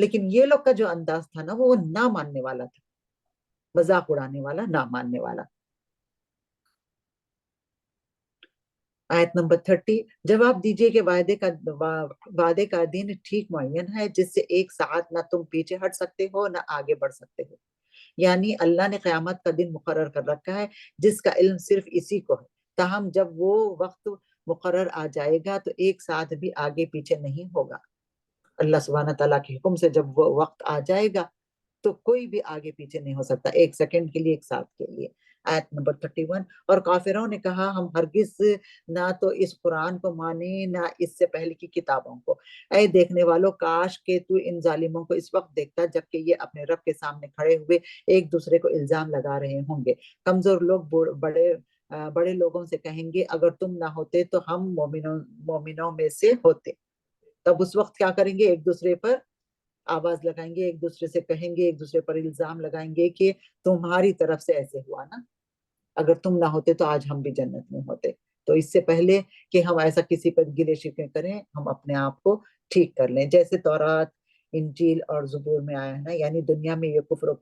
لیکن یہ لوگ کا جو انداز تھا نا وہ نہ ماننے والا تھا، مذاق اڑانے والا، نہ ماننے والا۔ آیت نمبر 30، جواب دیجئے کہ وعدے کا دن ٹھیک معین ہے جس سے ایک ساعت نہ تم پیچھے ہٹ سکتے ہو نہ آگے بڑھ سکتے ہو، یعنی اللہ نے قیامت کا دن مقرر کر رکھا ہے جس کا علم صرف اسی کو ہے، تاہم جب وہ وقت مقرر آ جائے گا تو ایک ساتھ بھی آگے پیچھے نہیں ہوگا۔ اللہ سبحانہ تعالیٰ کے حکم سے جب وہ وقت آ جائے گا تو کوئی بھی آگے پیچھے نہیں ہو سکتا، ایک سیکنڈ کے لیے، ایک ساتھ کے لیے۔ آیت نمبر 31، اور کافروں نے کہا ہم ہرگز نہ تو اس قرآن کو مانیں نہ اس سے پہلے کی کتابوں کو، اے دیکھنے والوں کاش کہ تو ان ظالموں کو اس وقت دیکھتا جبکہ یہ اپنے رب کے سامنے کھڑے ہوئے ایک دوسرے کو الزام لگا رہے ہوں گے۔ کمزور لوگ بڑے لوگوں سے کہیں گے اگر تم نہ ہوتے تو ہم مومنوں میں سے ہوتے۔ تب اس وقت کیا کریں گے؟ ایک دوسرے پر آواز لگائیں گے، ایک دوسرے سے کہیں گے، ایک دوسرے پر الزام لگائیں گے کہ تمہاری طرف سے ایسے ہوا نا، اگر تم نہ ہوتے تو آج ہم بھی جنت میں ہوتے۔ تو اس سے پہلے کہ ہم ایسا کسی پر گلے شکوے کریں، ہم اپنے آپ کو ٹھیک کر لیں، جیسے تورات، انجیل اور زبور میں آیا ہے نا، یعنی دنیا میں یہ کفر و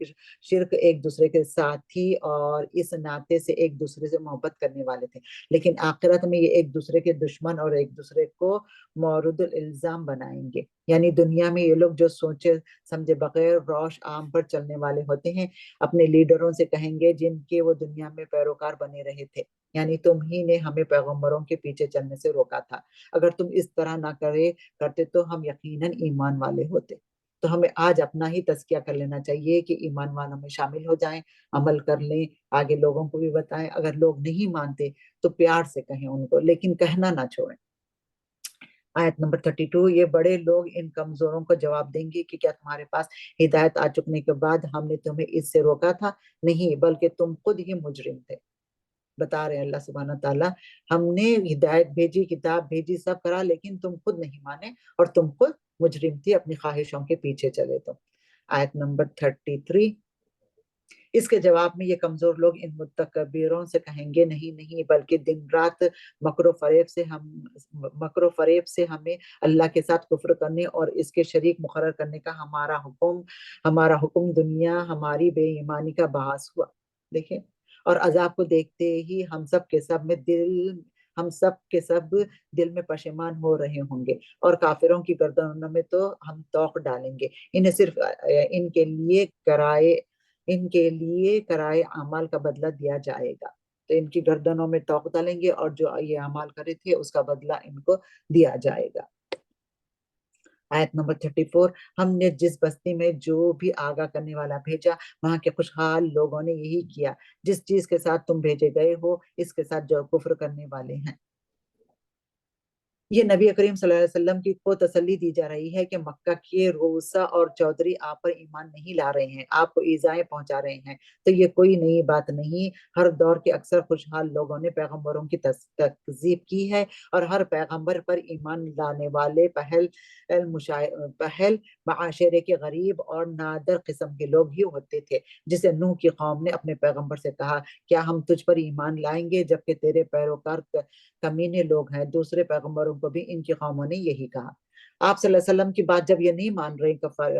شرک ایک دوسرے کے ساتھ تھی اور اس ناطے سے ایک دوسرے سے محبت کرنے والے تھے، لیکن آخرت میں یہ ایک دوسرے کے دشمن اور ایک دوسرے کو مورد الالزام بنائیں گے۔ یعنی دنیا میں یہ لوگ جو سوچے سمجھے بغیر روش عام پر چلنے والے ہوتے ہیں، اپنے لیڈروں سے کہیں گے جن کے وہ دنیا میں پیروکار بنے رہے تھے، یعنی تم ہی نے ہمیں پیغمبروں کے پیچھے چلنے سے روکا تھا، اگر تم اس طرح نہ کرتے تو ہم یقیناً ایمان والے ہوتے۔ تو ہمیں آج اپنا ہی تزکیہ کر لینا چاہیے کہ ایمان والوں میں شامل ہو جائیں، عمل کر لیں، آگے لوگوں کو بھی بتائیں، اگر لوگ نہیں مانتے تو پیار سے کہیں ان کو، لیکن کہنا نہ چھوڑیں۔ آیت نمبر 32، یہ بڑے لوگ ان کمزوروں کو جواب دیں گے کہ کیا تمہارے پاس ہدایت آ چکنے کے بعد ہم نے تمہیں اس سے روکا تھا؟ نہیں، بلکہ تم خود ہی مجرم تھے۔ بتا رہے ہیں اللہ سبحانہ تعالیٰ، ہم نے ہدایت بھیجی، کتاب بھیجی، سب کرا، لیکن تم خود نہیں مانے اور تم خود مجرم تھی، اپنی خواہشوں کے پیچھے چلے تم۔ آیت نمبر 33، اس کے جواب میں یہ کمزور لوگ ان متکبروں سے کہیں گے نہیں نہیں، بلکہ دن رات مکر و فریب سے ہمیں اللہ کے ساتھ کفر کرنے اور اس کے شریک مقرر کرنے کا ہمارا حکم دنیا ہماری بے ایمانی کا باعث ہوا۔ دیکھیں، اور عذاب کو دیکھتے ہی ہم سب کے سب دل میں پشیمان ہو رہے ہوں گے، اور کافروں کی گردنوں میں تو ہم توق ڈالیں گے، انہیں صرف ان کے لیے کرائے اعمال کا بدلہ دیا جائے گا۔ تو ان کی گردنوں میں توق ڈالیں گے اور جو یہ اعمال کرے تھے اس کا بدلہ ان کو دیا جائے گا۔ آیت نمبر 34، ہم نے جس بستی میں جو بھی آگاہ کرنے والا بھیجا وہاں کے خوشحال لوگوں نے یہی کیا جس چیز کے ساتھ تم بھیجے گئے ہو، اس کے ساتھ جو کفر کرنے والے ہیں۔ یہ نبی کریم صلی اللہ علیہ وسلم کی کو تسلی دی جا رہی ہے کہ مکہ کے روسا اور چودھری آپ پر ایمان نہیں لا رہے ہیں، آپ کو ایذائیں پہنچا رہے ہیں، تو یہ کوئی نئی بات نہیں۔ ہر دور کے اکثر خوشحال لوگوں نے پیغمبروں کی تکذیب کی ہے، اور ہر پیغمبر پر ایمان لانے والے پہل معاشرے کے غریب اور نادر قسم کے لوگ ہی ہوتے تھے، جسے نوح کی قوم نے اپنے پیغمبر سے کہا کیا ہم تجھ پر ایمان لائیں گے جبکہ تیرے پیروکار کمینے لوگ ہیں۔ دوسرے پیغمبروں کو بھی ان کی قوموں نے یہی کہا۔ آپ صلی اللہ علیہ وسلم کی بات جب یہ نہیں مان رہے کافر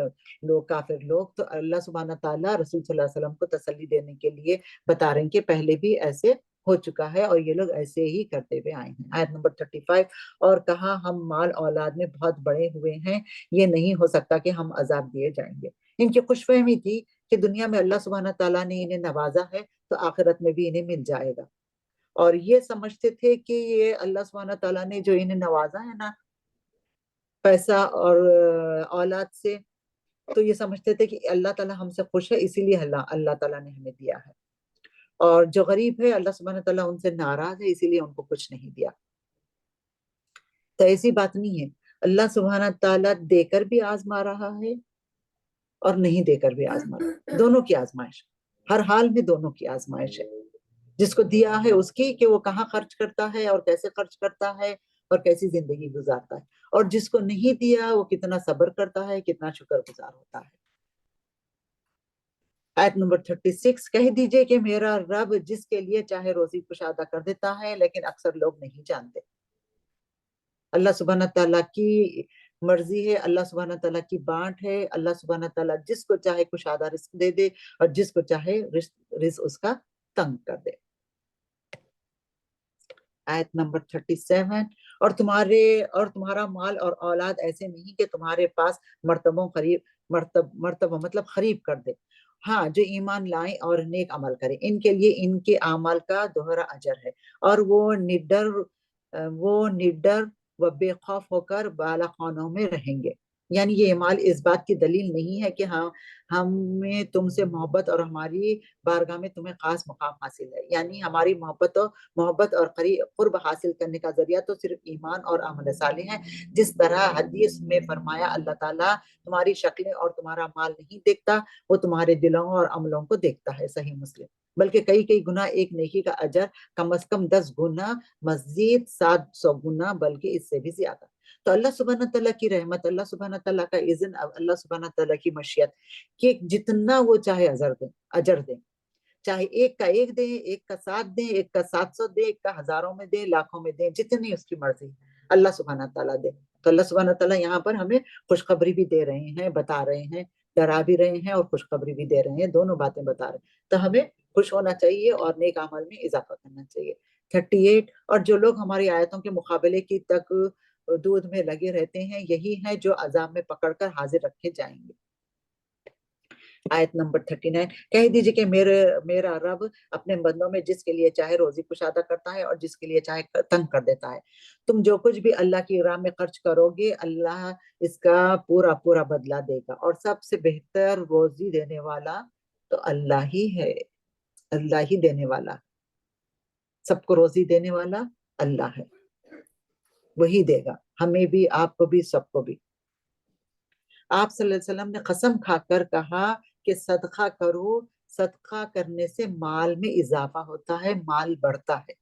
لوگ، تو اللہ سبحانہ تعالیٰ رسول صلی اللہ علیہ وسلم کو تسلی دینے کے لیے بتا رہے ہیں کہ پہلے بھی ایسے ہو چکا ہے اور یہ لوگ ایسے ہی کرتے ہوئے آئے ہیں۔ آیت نمبر 35، اور کہا ہم مال اولاد میں بہت بڑے ہوئے ہیں، یہ نہیں ہو سکتا کہ ہم عذاب دیے جائیں گے۔ ان کی خوش فہمی تھی کہ دنیا میں اللہ سبحانہ تعالیٰ نے انہیں نوازا ہے تو آخرت میں بھی انہیں مل جائے گا، اور یہ سمجھتے تھے کہ یہ اللہ سبحانہ تعالیٰ نے جو انہیں نوازا ہے نا پیسہ اور اولاد سے، تو یہ سمجھتے تھے کہ اللہ تعالیٰ ہم سے خوش ہے، اسی لیے اللہ تعالیٰ نے ہمیں دیا ہے، اور جو غریب ہے اللہ سبحانہ تعالیٰ ان سے ناراض ہے، اسی لیے ان کو کچھ نہیں دیا۔ تو ایسی بات نہیں ہے، اللہ سبحانہ تعالیٰ دے کر بھی آزما رہا ہے اور نہیں دے کر بھی آزما رہا ہے، دونوں کی آزمائش، ہر حال میں دونوں کی آزمائش ہے۔ جس کو دیا ہے اس کی کہ وہ کہاں خرچ کرتا ہے اور کیسے خرچ کرتا ہے اور کیسی زندگی گزارتا ہے، اور جس کو نہیں دیا وہ کتنا صبر کرتا ہے، کتنا شکر گزار ہوتا ہے۔ آیت نمبر 36، کہہ دیجئے کہ میرا رب جس کے لیے چاہے روزی کشادہ کر دیتا ہے، لیکن اکثر لوگ نہیں جانتے۔ اللہ سبحانہ تعالیٰ کی مرضی ہے, اللہ سبحانہ تعالیٰ کی بانٹ ہے. اللہ سبحانہ تعالیٰ جس کو چاہے کشادہ رزق دے دے اور جس کو چاہے رزق اس کا تنگ کر دے. آیت نمبر 37, اور تمہارا مال اور اولاد ایسے نہیں کہ تمہارے پاس مرتبہ مطلب خریب کر دے. ہاں, جو ایمان لائیں اور نیک عمل کریں, ان کے لیے ان کے اعمال کا دوہرا اجر ہے, اور وہ نڈر و بے خوف ہو کر بالا خانوں میں رہیں گے. یعنی یہ اعمال اس بات کی دلیل نہیں ہے کہ ہمیں تم سے محبت اور ہماری بارگاہ میں تمہیں خاص مقام حاصل ہے. یعنی ہماری محبت اور قرب حاصل کرنے کا ذریعہ تو صرف ایمان اور عمل صالح ہے. جس طرح حدیث میں فرمایا, اللہ تعالیٰ تمہاری شکلیں اور تمہارا مال نہیں دیکھتا, وہ تمہارے دلوں اور عملوں کو دیکھتا ہے. صحیح مسلم. بلکہ کئی گنا ایک نیکی کا اجر کم از کم 10 گنا, مزید 700 گنا, بلکہ اس سے بھی زیادہ. تو اللہ سبحانہ تعالیٰ کی رحمت, اللہ سبحانہ تعالیٰ کا اذن, اللہ سبحانہ تعالیٰ کی مشیت کہ جتنا وہ چاہے اجر دیں, چاہے ایک کا 1 دیں, ایک کا 7 دیں, ایک کا 700 دیں, ایک کا ہزاروں میں دیں, لاکھوں میں دیں, جتنی اس کی مرضی اللہ سبحانہ تعالیٰ دے. تو اللہ سبحانہ تعالیٰ یہاں پر ہمیں خوشخبری بھی دے رہے ہیں, بتا رہے ہیں, ڈرا بھی رہے ہیں اور خوشخبری بھی دے رہے ہیں, دونوں باتیں بتا رہے ہیں. تو ہمیں خوش ہونا چاہیے اور نیک عمل میں اضافہ کرنا چاہیے. 38, اور جو لوگ ہماری آیتوں کے مقابلے کی تک دودھ میں لگے رہتے ہیں, یہی ہیں جو عذاب میں پکڑ کر حاضر رکھے جائیں گے. آیت نمبر 39, کہہ دیجئے کہ میرا رب اپنے بندوں میں جس کے لیے چاہے روزی کشادہ کرتا ہے اور جس کے لیے چاہے تنگ کر دیتا ہے. تم جو کچھ بھی اللہ کی راہ میں خرچ کرو گے, اللہ اس کا پورا بدلہ دے گا, اور سب سے بہتر روزی دینے والا تو اللہ ہی ہے. اللہ ہی دینے والا, سب کو روزی دینے والا اللہ ہے, وہی دے گا, ہمیں بھی, آپ کو بھی, سب کو بھی. آپ صلی اللہ علیہ وسلم نے قسم کھا کر کہا کہ صدقہ کرو, صدقہ کرنے سے مال میں اضافہ ہوتا ہے, مال بڑھتا ہے.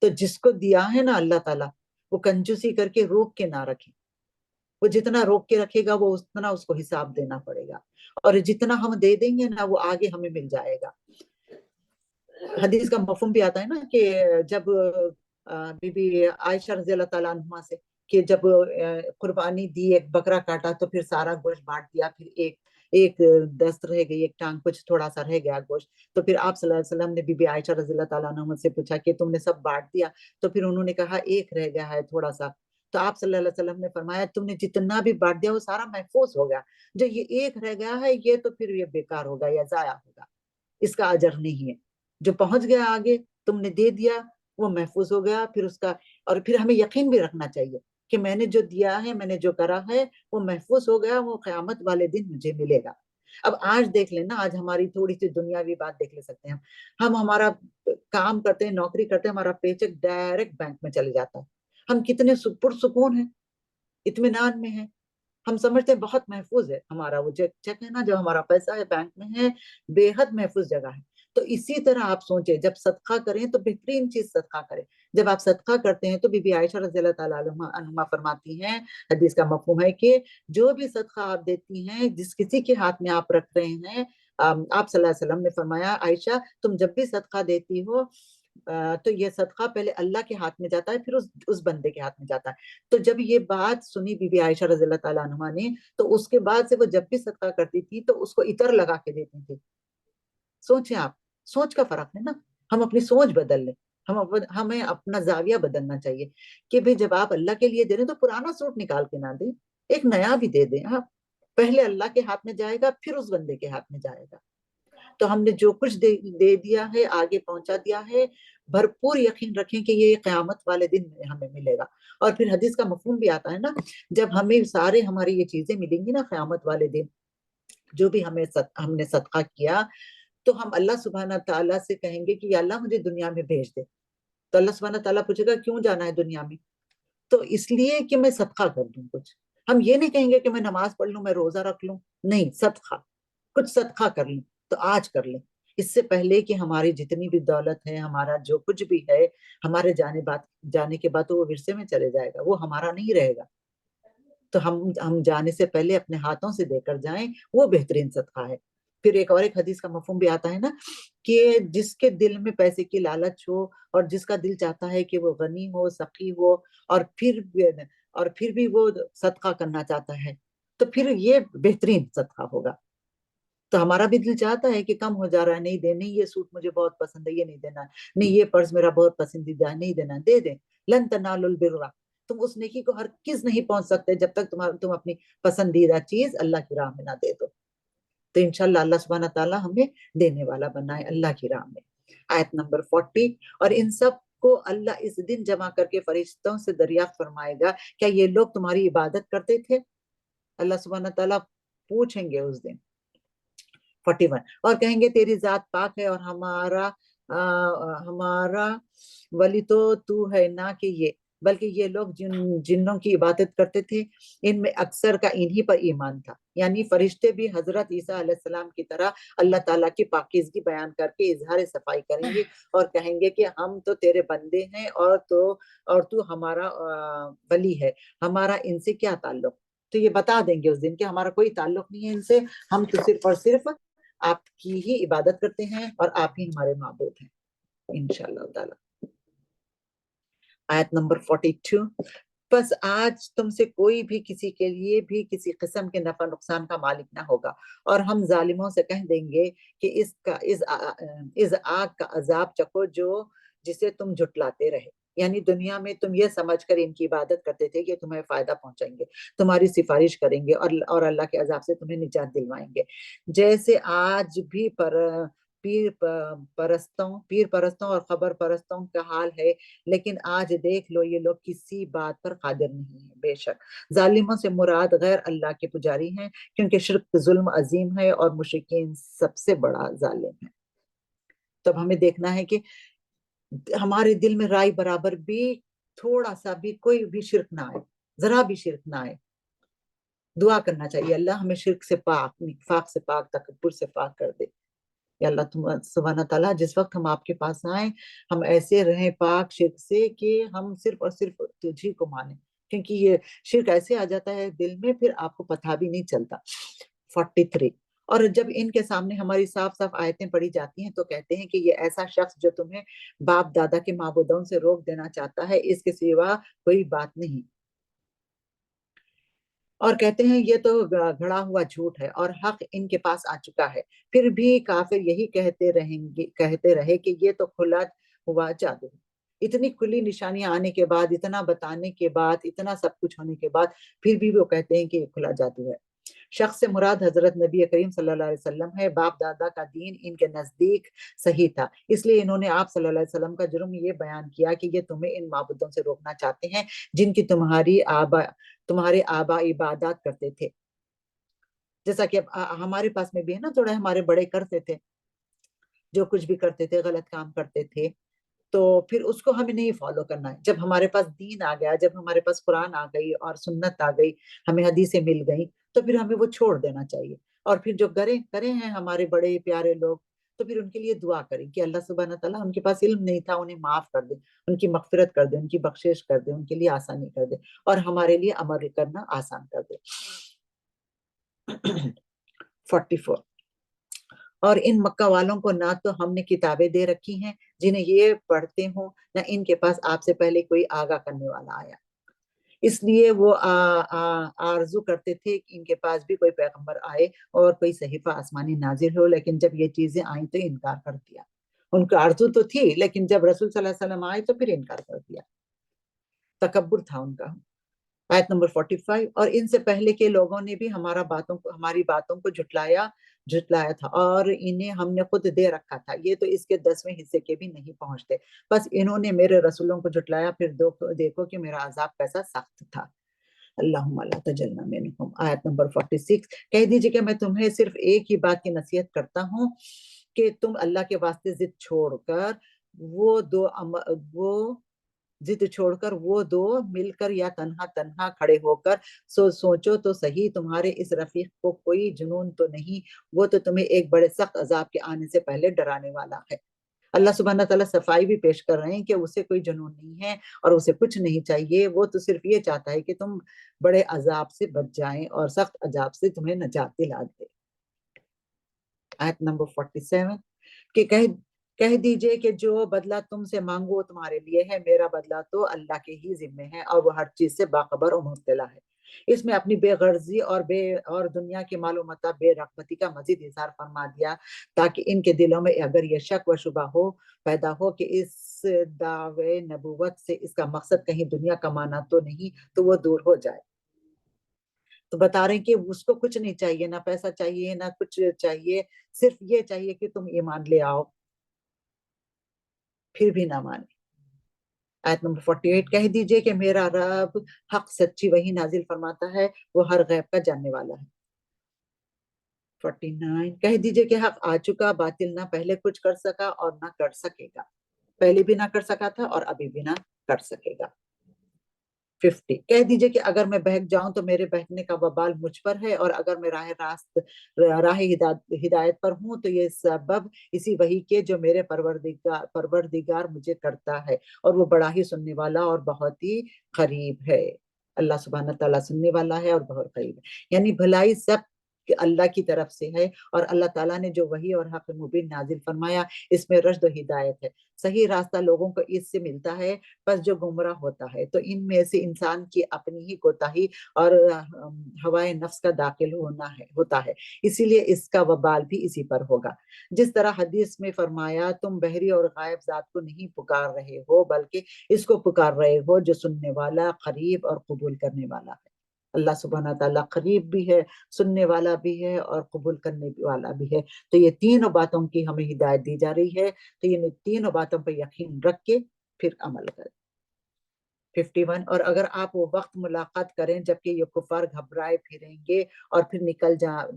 تو جس کو دیا ہے نا اللہ تعالیٰ, وہ کنجوسی کر کے روک کے نہ رکھے. وہ جتنا روک کے رکھے گا وہ اتنا اس کو حساب دینا پڑے گا, اور جتنا ہم دے دیں گے نا وہ آگے ہمیں مل جائے گا. حدیث کا مفہوم بھی آتا ہے نا کہ جب بی بی عائشہ رضی اللہ تعالیٰ عنہا سے کہ جب قربانی دی, ایک بکرا کاٹا تو پھر سارا گوشت بانٹ دیا, پھر ایک دست رہ گئی, ایک ٹانگ, کچھ تھوڑا سا رہ گیا گوشت. تو پھر آپ صلی اللہ علیہ وسلم نے بی بی عائشہ رضی اللہ تعالیٰ عنہ سے پوچھا کہ تم نے سب بانٹ دیا؟ تو پھر انہوں نے کہا ایک رہ گیا ہے تھوڑا سا. تو آپ صلی اللہ علیہ وسلم نے فرمایا تم نے جتنا بھی بانٹ دیا وہ سارا محفوظ ہو گیا, جو یہ ایک رہ گیا ہے یہ تو پھر یہ بیکار ہوگا یا ضائع ہوگا, اس کا اجر نہیں ہے. جو پہنچ گیا آگے, تم نے دے دیا, وہ محفوظ ہو گیا. پھر اس کا, اور پھر ہمیں یقین بھی رکھنا چاہیے کہ میں نے جو دیا ہے, میں نے جو کرا ہے وہ محفوظ ہو گیا, وہ قیامت والے دن مجھے ملے گا. اب آج دیکھ لینا, آج ہماری تھوڑی سی دنیاوی بات دیکھ لے سکتے ہیں ہم ہمارا کام کرتے ہیں, نوکری کرتے ہیں, ہمارا پے چیک ڈائریکٹ بینک میں چلے جاتا ہے. ہم کتنے پرسکون ہیں, اطمینان میں ہیں, ہم سمجھتے ہیں بہت محفوظ ہے ہمارا وہ چیک ہے نا, جو ہمارا پیسہ ہے بینک میں ہے, بے حد محفوظ جگہ ہے. تو اسی طرح آپ سوچیں, جب صدقہ کریں تو بہترین چیز صدقہ کریں. جب آپ صدقہ کرتے ہیں تو بی بی عائشہ رضی اللہ تعالیٰ عنہا فرماتی ہیں, حدیث کا مفہوم ہے کہ جو بھی صدقہ آپ دیتی ہیں, جس کسی کے ہاتھ میں آپ رکھ رہے ہیں, آپ صلی اللہ علیہ وسلم نے فرمایا عائشہ تم جب بھی صدقہ دیتی ہو تو یہ صدقہ پہلے اللہ کے ہاتھ میں جاتا ہے, پھر اس بندے کے ہاتھ میں جاتا ہے. تو جب یہ بات سنی بی بی عائشہ رضی اللہ تعالیٰ عنہا نے, تو اس کے بعد سے وہ جب بھی صدقہ کرتی تھی تو اس کو عطر لگا کے دیتی تھی. سوچیں آپ, سوچ کا فرق ہے نا, ہم اپنی سوچ بدل لیں, ہمیں اپنا زاویہ بدلنا چاہیے کہ بھئی جب آپ اللہ کے لیے دے رہے تو پرانا سوٹ نکال کے نہ دیں, ایک نیا بھی دے دیں. ہاں, پہلے اللہ کے ہاتھ میں جائے گا, پھر اس بندے کے ہاتھ میں جائے گا. تو ہم نے جو کچھ دے دیا ہے, آگے پہنچا دیا ہے, بھرپور یقین رکھیں کہ یہ قیامت والے دن ہمیں ملے گا. اور پھر حدیث کا مفہوم بھی آتا ہے نا, جب ہمیں ہماری یہ چیزیں ملیں گی نا قیامت والے دن, جو بھی ہم نے صدقہ کیا, تو ہم اللہ سبحانہ تعالیٰ سے کہیں گے کہ یا اللہ مجھے دنیا میں بھیج دے. تو اللہ سبحانہ تعالیٰ پوچھے گا کیوں جانا ہے دنیا میں؟ تو اس لیے کہ میں صدقہ کر دوں کچھ. ہم یہ نہیں کہیں گے کہ میں نماز پڑھ لوں, میں روزہ رکھ لوں, نہیں, صدقہ, کچھ صدقہ کر لوں تو آج کر لیں, اس سے پہلے کہ ہماری جتنی بھی دولت ہے, ہمارا جو کچھ بھی ہے, ہمارے جانے کے بعد وہ ورثے میں چلے جائے گا, وہ ہمارا نہیں رہے گا. تو ہم جانے سے پہلے اپنے ہاتھوں سے دے کر جائیں, وہ بہترین صدقہ ہے. پھر ایک حدیث کا مفہوم بھی آتا ہے نا کہ جس کے دل میں پیسے کی لالچ ہو, اور جس کا دل چاہتا ہے کہ وہ غنی ہو, سخی ہو, اور پھر اور پھر بھی وہ صدقہ کرنا چاہتا ہے تو پھر یہ بہترین صدقہ ہوگا. تو ہمارا بھی دل چاہتا ہے کہ کم ہو جا رہا ہے, نہیں دے, نہیں یہ سوٹ مجھے بہت پسند ہے, یہ نہیں دینا, نہیں یہ پرس میرا بہت پسندیدہ ہے, نہیں دینا, دے دیں. لن تنالوا البر, تم اس نیکی کو ہرگز نہیں پہنچ سکتے جب تک تم اپنی پسندیدہ چیز اللہ کی راہ میں نہ دے دو. تو انشاءاللہ اللہ سبحانہ تعالیٰ ہمیں دینے والا بنائے اللہ کی راہ میں. آیت نمبر 40, اور ان سب کو اللہ اس دن جمع کر کے فرشتوں سے دریافت فرمائے گا, کیا یہ لوگ تمہاری عبادت کرتے تھے؟ اللہ سبحانہ تعالیٰ پوچھیں گے اس دن. 41, اور کہیں گے تیری ذات پاک ہے اور ہمارا ولی تو ہے نہ کہ یہ, بلکہ یہ لوگ جنوں کی عبادت کرتے تھے, ان میں اکثر کا انہی پر ایمان تھا. یعنی فرشتے بھی حضرت عیسیٰ علیہ السلام کی طرح اللہ تعالیٰ کی پاکیزگی بیان کر کے اظہار صفائی کریں گے اور کہیں گے کہ ہم تو تیرے بندے ہیں اور تو ہمارا ولی ہے, ہمارا ان سے کیا تعلق. تو یہ بتا دیں گے اس دن کہ ہمارا کوئی تعلق نہیں ہے ان سے, ہم تو صرف اور صرف آپ کی ہی عبادت کرتے ہیں اور آپ ہی ہمارے معبود ہیں انشاءاللہ تعالی. آیت نمبر 42, بس آج تم سے کوئی بھی کسی کے لیے بھی کسی قسم کے نفع نقصان کا مالک نہ ہوگا, اور ہم ظالموں سے کہہ دیں گے کہ اس آگ کا عذاب چکھو جسے تم جھٹلاتے رہے. یعنی دنیا میں تم یہ سمجھ کر ان کی عبادت کرتے تھے کہ تمہیں فائدہ پہنچائیں گے, تمہاری سفارش کریں گے اور اللہ کے عذاب سے تمہیں نجات دلوائیں گے, جیسے آج بھی پیر پرستوں اور خبر پرستوں کا حال ہے. لیکن آج دیکھ لو یہ لوگ کسی بات پر قادر نہیں ہیں. بے شک ظالموں سے مراد غیر اللہ کے پجاری ہیں, کیونکہ شرک ظلم عظیم ہے اور مشرکین سب سے بڑا ظالم ہے. تب ہمیں دیکھنا ہے کہ ہمارے دل میں رائے برابر بھی تھوڑا سا بھی کوئی بھی شرک نہ آئے, ذرا بھی شرک نہ آئے. دعا کرنا چاہیے اللہ ہمیں شرک سے پاک, نفاق سے پاک, تکبر سے پاک کر دے. یا اللہ تم سبحانہ تعالیٰ جس وقت ہم آپ کے پاس آئیں ہم ایسے رہیں پاک شرک سے کہ ہم صرف اور صرف تجھی کو مانیں, کیونکہ یہ شرک ایسے آ جاتا ہے دل میں پھر آپ کو پتہ بھی نہیں چلتا. 43, اور جب ان کے سامنے ہماری صاف صاف آیتیں پڑھی جاتی ہیں تو کہتے ہیں کہ یہ ایسا شخص جو تمہیں باپ دادا کے معبودوں سے روک دینا چاہتا ہے, اس کے سوا کوئی بات نہیں. اور کہتے ہیں یہ تو گھڑا ہوا جھوٹ ہے اور حق ان کے پاس آ چکا ہے. پھر بھی کافر یہی کہتے رہے کہ یہ تو کھلا ہوا جادو ہے. اتنی کھلی نشانیاں آنے کے بعد, اتنا بتانے کے بعد, اتنا سب کچھ ہونے کے بعد پھر بھی وہ کہتے ہیں کہ یہ کھلا جادو ہے. شخص سے مراد حضرت نبی کریم صلی اللہ علیہ وسلم ہے. باپ دادا کا دین ان کے نزدیک صحیح تھا, اس لیے انہوں نے آپ صلی اللہ علیہ وسلم کا جرم یہ بیان کیا کہ یہ تمہیں ان معبودوں سے روکنا چاہتے ہیں جن کی تمہارے آبا عبادات کرتے تھے. جیسا کہ ہمارے پاس میں بھی ہے نا, تھوڑا ہمارے بڑے کرتے تھے, جو کچھ بھی کرتے تھے غلط کام کرتے تھے, تو پھر اس کو ہمیں نہیں فالو کرنا ہے. جب ہمارے پاس دین آ گیا, جب ہمارے پاس قرآن آ گئی اور سنت آ گئی, ہمیں حدیثیں مل گئی, تو پھر ہمیں وہ چھوڑ دینا چاہیے. اور پھر جو کرے ہیں ہمارے بڑے پیارے لوگ, تو پھر ان کے لیے دعا کریں کہ اللہ سبحانہ تعالیٰ ان کے پاس علم نہیں تھا, انہیں معاف کر دے, ان کی مغفرت کر دے, ان کی بخشش کر دے, ان کے لیے آسانی کر دے اور ہمارے لیے عمل کرنا آسان کر دے. 44, اور ان مکہ والوں کو نہ تو ہم نے کتابیں دے رکھی ہیں جنہیں یہ پڑھتے ہوں, نہ ان کے پاس آپ سے پہلے کوئی آگاہ کرنے والا آیا. اس لیے وہ آرزو کرتے تھے کہ ان کے پاس بھی کوئی پیغمبر آئے اور کوئی صحیفہ آسمانی نازل ہو, لیکن جب یہ چیزیں آئیں تو انکار کر دیا. ان کا آرزو تو تھی, لیکن جب رسول صلی اللہ علیہ وسلم آئے تو پھر انکار کر دیا. تکبر تھا ان کا. آیت نمبر 45, اور ان سے پہلے کے لوگوں نے بھی ہماری باتوں کو جھٹلایا تھا, اور انہیں ہم نے خود دے رکھا تھا, یہ تو اس کے 10ویں حصے کے بھی نہیں پہنچتے. بس انہوں نے میرے رسولوں کو جھٹلایا, پھر دیکھو کہ میرا عذاب کیسا سخت تھا. اللہم لا تجلنا منہم. آیت نمبر 46, کہہ دیجئے کہ میں تمہیں صرف ایک ہی بات کی نصیحت کرتا ہوں کہ تم اللہ کے واسطے ضد چھوڑ کر وہ دو مل کر یا تنہا کھڑے ہو کر سوچو تو صحیح, تمہارے اس رفیق کو کوئی جنون تو نہیں, وہ تو تمہیں ایک بڑے سخت عذاب کے آنے سے پہلے ڈرانے والا ہے. اللہ سبحانہ تعالیٰ صفائی بھی پیش کر رہے ہیں کہ اسے کوئی جنون نہیں ہے اور اسے کچھ نہیں چاہیے, وہ تو صرف یہ چاہتا ہے کہ تم بڑے عذاب سے بچ جائیں اور سخت عذاب سے تمہیں نجات دلا دے. آیت نمبر 47, کہ کہہ دیجئے کہ جو بدلہ تم سے مانگو وہ تمہارے لیے ہے، میرا بدلہ تو اللہ کے ہی ذمے ہے اور وہ ہر چیز سے باخبر اور مطلع ہے۔ اس میں اپنی بے غرضی اور دنیا کی معلومات بے رغبتی کا مزید اظہار فرما دیا تاکہ ان کے دلوں میں اگر یہ شک و شبہ پیدا ہو کہ اس دعوے نبوت سے اس کا مقصد کہیں دنیا کمانا تو نہیں، تو وہ دور ہو جائے۔ تو بتا رہے ہیں کہ اس کو کچھ نہیں چاہیے، نہ پیسہ چاہیے نہ کچھ چاہیے، صرف یہ چاہیے کہ تم ایمان لے آؤ، پھر بھی نہ مانے۔ آیت نمبر 48 کہہ دیجئے کہ میرا رب حق سچی وہی نازل فرماتا ہے، وہ ہر غیب کا جاننے والا ہے۔ 49 کہہ دیجئے کہ حق آ چکا، باطل نہ پہلے کچھ کر سکا اور نہ کر سکے گا، پہلے بھی نہ کر سکا تھا اور ابھی بھی نہ کر سکے گا۔ 50 کہہ دیجئے کہ اگر میں بہک جاؤں تو میرے بہکنے کا وبال مجھ پر ہے، اور اگر میں راہ ہدایت پر ہوں تو یہ سبب اسی وحی کے جو میرے پروردگار مجھے کرتا ہے، اور وہ بڑا ہی سننے والا اور بہت ہی قریب ہے۔ اللہ سبحانہ تعالیٰ سننے والا ہے اور بہت قریب ہے، یعنی بھلائی سب اللہ کی طرف سے ہے، اور اللہ تعالیٰ نے جو وحی اور حق مبین نازل فرمایا اس میں رشد و ہدایت ہے، صحیح راستہ لوگوں کو اس سے ملتا ہے، پس جو گمراہ ہوتا ہے تو ان میں سے انسان کی اپنی ہی کوتاہی اور ہوائے نفس کا داخل ہوتا ہے، اسی لیے اس کا وبال بھی اسی پر ہوگا۔ جس طرح حدیث میں فرمایا تم بحری اور غائب ذات کو نہیں پکار رہے ہو بلکہ اس کو پکار رہے ہو جو سننے والا، قریب اور قبول کرنے والا ہے۔ اللہ سبحانہ تعالیٰ قریب بھی ہے، سننے والا بھی ہے اور قبول کرنے والا بھی ہے۔ تو یہ تینوں باتوں کی ہمیں ہدایت دی جا رہی ہے، تو یہ تینوں باتوں پر یقین رکھ کے پھر عمل کریں۔ 51 اور اگر آپ وہ وقت ملاقات کریں جبکہ یہ کفار گھبرائے پھریں گے اور پھر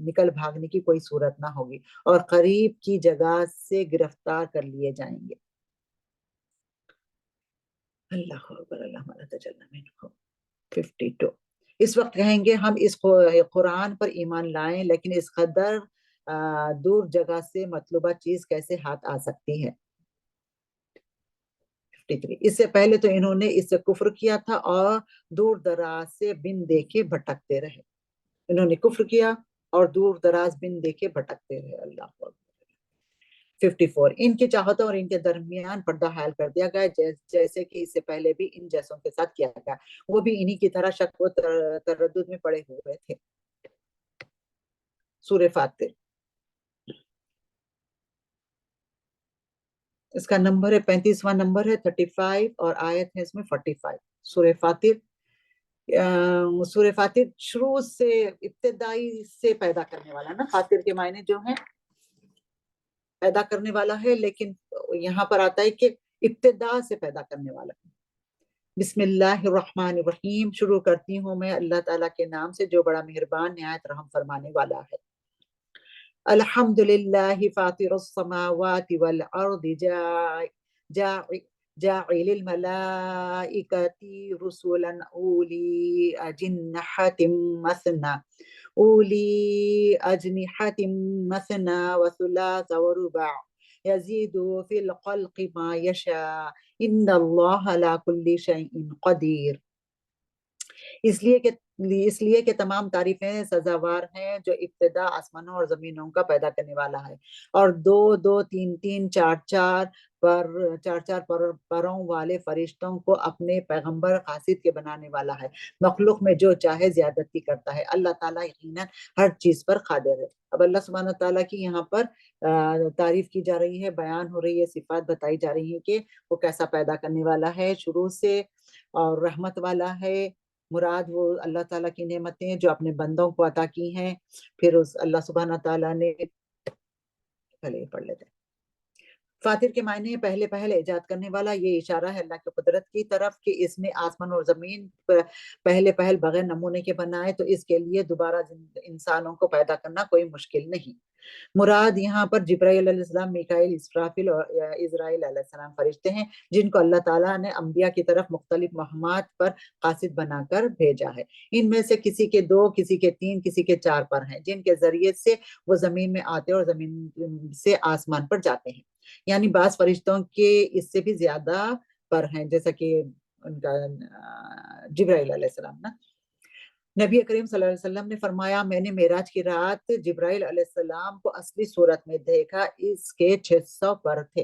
نکل بھاگنے کی کوئی صورت نہ ہوگی اور قریب کی جگہ سے گرفتار کر لیے جائیں گے۔ اللہ اکبر، اللہ ہمارا تجلی منہ۔ 52 اس وقت کہیں گے ہم اس قرآن پر ایمان لائیں، لیکن اس قدر دور جگہ سے مطلوبہ چیز کیسے ہاتھ آ سکتی ہے۔ 53 اس سے پہلے تو انہوں نے اس سے کفر کیا تھا اور دور دراز سے بن دیکھے بھٹکتے رہے، انہوں نے کفر کیا اور دور دراز بن دیکھے بھٹکتے رہے۔ اللہ اکبر۔ 54 ان کی چاہتوں اور ان کے درمیان پردہ حائل کر دیا گیا، جیسے کہ اس سے پہلے بھی ان جیسوں کے ساتھ کیا گیا، وہ بھی انہی کی طرح شک و تردد میں پڑے ہوئے تھے۔ سورہ فاتر اس کا نمبر ہے 35واں نمبر ہے 35 اور آیت ہے اس میں 45۔ سورہ فاتر شروع سے ابتدائی سے پیدا کرنے والا نا، فاتر کے معنی جو ہیں پیدا کرنے والا ہے، لیکن یہاں پر آتا ہے کہ ابتدا سے پیدا کرنے والا ہے۔ بسم اللہ الرحمن الرحیم شروع کرتی ہوں میں اللہ تعالیٰ کے نام سے جو بڑا مہربان نہایت رحم فرمانے والا ہے۔ الحمدللہ فاطر السماوات والارض جاعل الملائکۃ رسلا اولی اجنحۃ مثنى وثلاث ورباع یزید فی الخلق ما یشاء ان اللہ علی کل شیء قدیر۔ اس لیے کہ تمام تعریفیں سزاوار ہیں جو ابتدا آسمانوں اور زمینوں کا پیدا کرنے والا ہے، اور دو دو تین تین چار چار پروں والے فرشتوں کو اپنے پیغمبر قاصد کے بنانے والا ہے، مخلوق میں جو چاہے زیادتی کرتا ہے، اللہ تعالیٰ یقیناً ہر چیز پر قادر ہے۔ اب اللہ سبحانہ تعالیٰ کی یہاں پر تعریف کی جا رہی ہے، بیان ہو رہی ہے، صفات بتائی جا رہی ہے کہ وہ کیسا پیدا کرنے والا ہے شروع سے، اور رحمت والا ہے، مراد وہ اللہ تعالیٰ کی نعمتیں جو اپنے بندوں کو عطا کی ہیں۔ پھر اس اللہ سبحانہ تعالیٰ نے پہلے پڑھ لیتے ہیں۔ فاتر کے معنی پہلے ایجاد کرنے والا، یہ اشارہ ہے اللہ کی قدرت کی طرف کہ اس نے آسمان اور زمین پہلے بغیر نمونے کے بنائے، تو اس کے لیے دوبارہ انسانوں کو پیدا کرنا کوئی مشکل نہیں۔ مراد یہاں پر جبرائیل علیہ السلام، میکائیل، اسرافیل اور عزرائیل علیہ السلام فرشتے ہیں جن کو اللہ تعالیٰ نے انبیاء کی طرف مختلف مہمات پر قاصد بنا کر بھیجا ہے۔ ان میں سے کسی کے 2، کسی کے 3، کسی کے 4 پر ہیں جن کے ذریعے سے وہ زمین میں آتے اور زمین سے آسمان پر جاتے ہیں، یعنی بعض فرشتوں کے اس سے بھی زیادہ پر ہیں، جیسا کہ ان کا جبرائیل علیہ السلام نا۔ نبی کریم صلی اللہ علیہ وسلم نے فرمایا میں نے معراج کی رات جبرائیل علیہ السلام کو اصلی صورت میں دیکھا، اس کے 600 پر تھے۔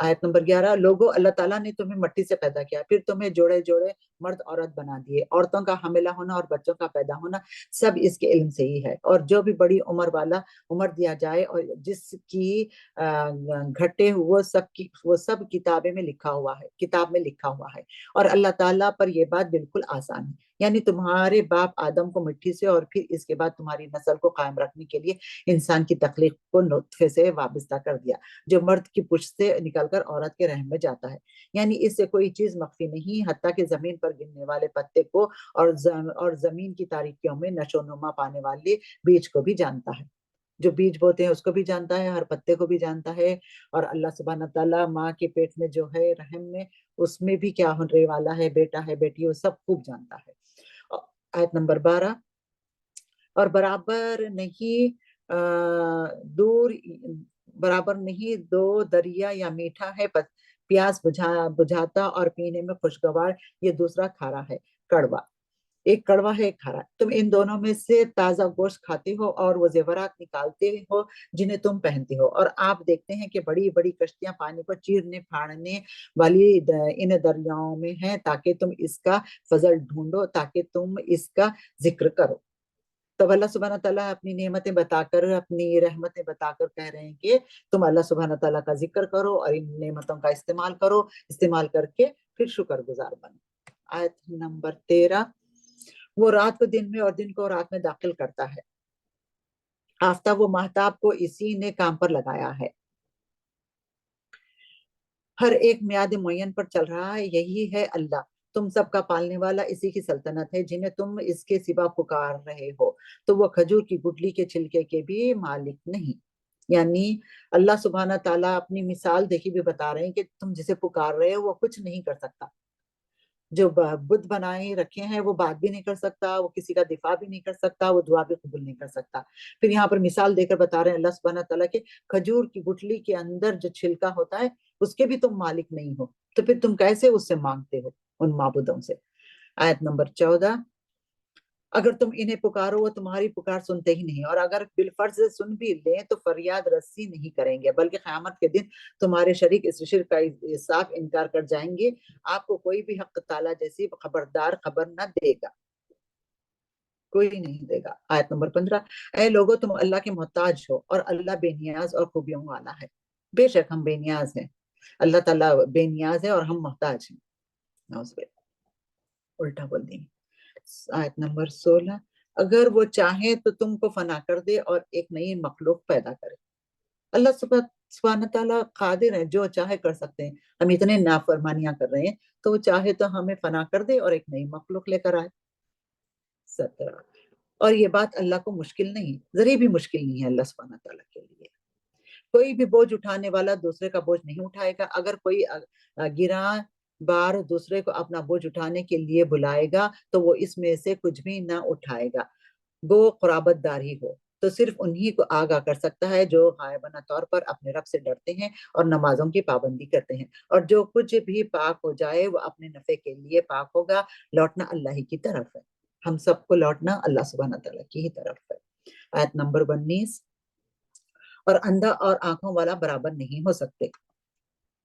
آیت نمبر 11 لوگو اللہ تعالیٰ نے تمہیں مٹی سے پیدا کیا پھر تمہیں جوڑے جوڑے مرد عورت بنا دیے عورتوں کا حاملہ ہونا اور بچوں کا پیدا ہونا سب اس کے علم سے ہی ہے اور جو بھی بڑی عمر والا عمر دیا جائے اور جس کی گھٹے وہ سب کتابیں میں لکھا ہوا ہے کتاب میں لکھا ہوا ہے اور اللہ تعالیٰ پر یہ بات بالکل آسان ہے یعنی تمہارے باپ آدم کو مٹی سے اور پھر اس کے بعد تمہاری نسل کو قائم رکھنے کے لیے انسان کی تخلیق کو نطفے سے وابستہ کر دیا جو مرد کی پشت سے نکل کر عورت کے رحم میں جاتا ہے یعنی اس سے کوئی چیز مخفی نہیں حتیٰ کہ زمین پر گرنے والے پتے کو اور زمین کی تاریکیوں میں نشو نما پانے والے بیج کو بھی جانتا ہے جو بیج بوتے ہیں اس کو بھی جانتا ہے ہر پتے کو بھی جانتا ہے اور اللہ سبحانہ تعالیٰ ماں کے پیٹ میں جو ہے رحم میں اس میں بھی کیا ہونے والا ہے بیٹا ہے بیٹی وہ سب خوب جانتا ہے آیت نمبر 12 اور برابر نہیں دو دریا یا میٹھا ہے پیاس بجھاتا اور پینے میں خوشگوار یہ دوسرا کھارا ہے کڑوا ایک کڑوا ہے ایک کھارا تم ان دونوں میں سے تازہ گوشت کھاتے ہو اور وہ زیورات نکالتے ہو جنہیں تم پہنتے ہو اور آپ دیکھتے ہیں کہ بڑی بڑی کشتیاں پانی کو چیرنے پھاڑنے والی ان دریاؤں میں ہیں تاکہ تم اس کا فضل ڈھونڈو تاکہ تم اس کا ذکر کرو تب اللہ سبحانہ تعالیٰ اپنی نعمتیں بتا کر اپنی رحمتیں بتا کر کہہ رہے ہیں کہ تم اللہ سبحانہ تعالیٰ کا ذکر کرو اور ان نعمتوں کا استعمال کر کے پھر شکر گزار بنو آیت نمبر 13 وہ رات کو دن میں اور دن کو رات میں داخل کرتا ہے آفتاب و مہتاب کو اسی نے کام پر لگایا ہے ہر ایک میعاد معین پر چل رہا ہے یہی ہے اللہ تم سب کا پالنے والا اسی کی سلطنت ہے جنہیں تم اس کے سوا پکار رہے ہو تو وہ کھجور کی گٹلی کے چھلکے کے بھی مالک نہیں یعنی اللہ سبحانہ تعالیٰ اپنی مثال دیکھی بھی بتا رہے ہیں کہ تم جسے پکار رہے ہو وہ کچھ نہیں کر سکتا جو بت بنائے رکھے ہیں وہ بات بھی نہیں کر سکتا وہ کسی کا دفاع بھی نہیں کر سکتا وہ دعا بھی قبول نہیں کر سکتا پھر یہاں پر مثال دے کر بتا رہے ہیں اللہ سبحانہ تعالیٰ کہ کھجور کی گٹلی کے اندر جو چھلکا ہوتا ہے اس کے بھی تم مالک نہیں ہو تو پھر تم کیسے اس سے مانگتے ہو ان معبودوں سے آیت نمبر 14 اگر تم انہیں پکارو وہ تمہاری پکار سنتے ہی نہیں اور اگر بالفرض سن بھی لیں تو فریاد رسی نہیں کریں گے بلکہ قیامت کے دن تمہارے شریک اس شرک کا صاف انکار کر جائیں گے آپ کو کوئی بھی حق تعالیٰ جیسی خبردار خبر نہ دے گا کوئی نہیں دے گا آیت نمبر 15 اے لوگو تم اللہ کے محتاج ہو اور اللہ بے نیاز اور خوبیوں والا ہے بے شک ہم بے نیاز ہیں اللہ تعالیٰ بے نیاز ہے اور ہم محتاج ہیں الٹا بول دیں آیت نمبر 16 اگر وہ چاہے تو تم کو فنا کر دے اور ایک نئی مخلوق پیدا کرے اللہ سبحانہ تعالیٰ قادر ہے جو چاہے کر سکتے ہیں ہم اتنے نافرمانیاں کر رہے ہیں تو وہ چاہے تو ہمیں فنا کر دے اور ایک نئی مخلوق لے کر آئے 17 اور یہ بات اللہ کو مشکل نہیں ذرا بھی مشکل نہیں ہے اللہ سبحانہ تعالیٰ کے لیے کوئی بھی بوجھ اٹھانے والا دوسرے کا بوجھ نہیں اٹھائے گا اگر کوئی گراں بار دوسرے کو اپنا بوجھ اٹھانے کے لیے بلائے گا تو وہ اس میں سے کچھ بھی نہ اٹھائے گا وہ قرابت دار ہی ہو تو صرف انہی کو آگاہ کر سکتا ہے جو غائبانہ طور پر اپنے رب سے ڈرتے ہیں اور نمازوں کی پابندی کرتے ہیں اور جو کچھ بھی پاک ہو جائے وہ اپنے نفع کے لیے پاک ہوگا لوٹنا اللہ ہی کی طرف ہے ہم سب کو لوٹنا اللہ سبحانہ تعالیٰ کی ہی طرف ہے آیت نمبر 19 اور اندھا اور آنکھوں والا برابر نہیں ہو سکتے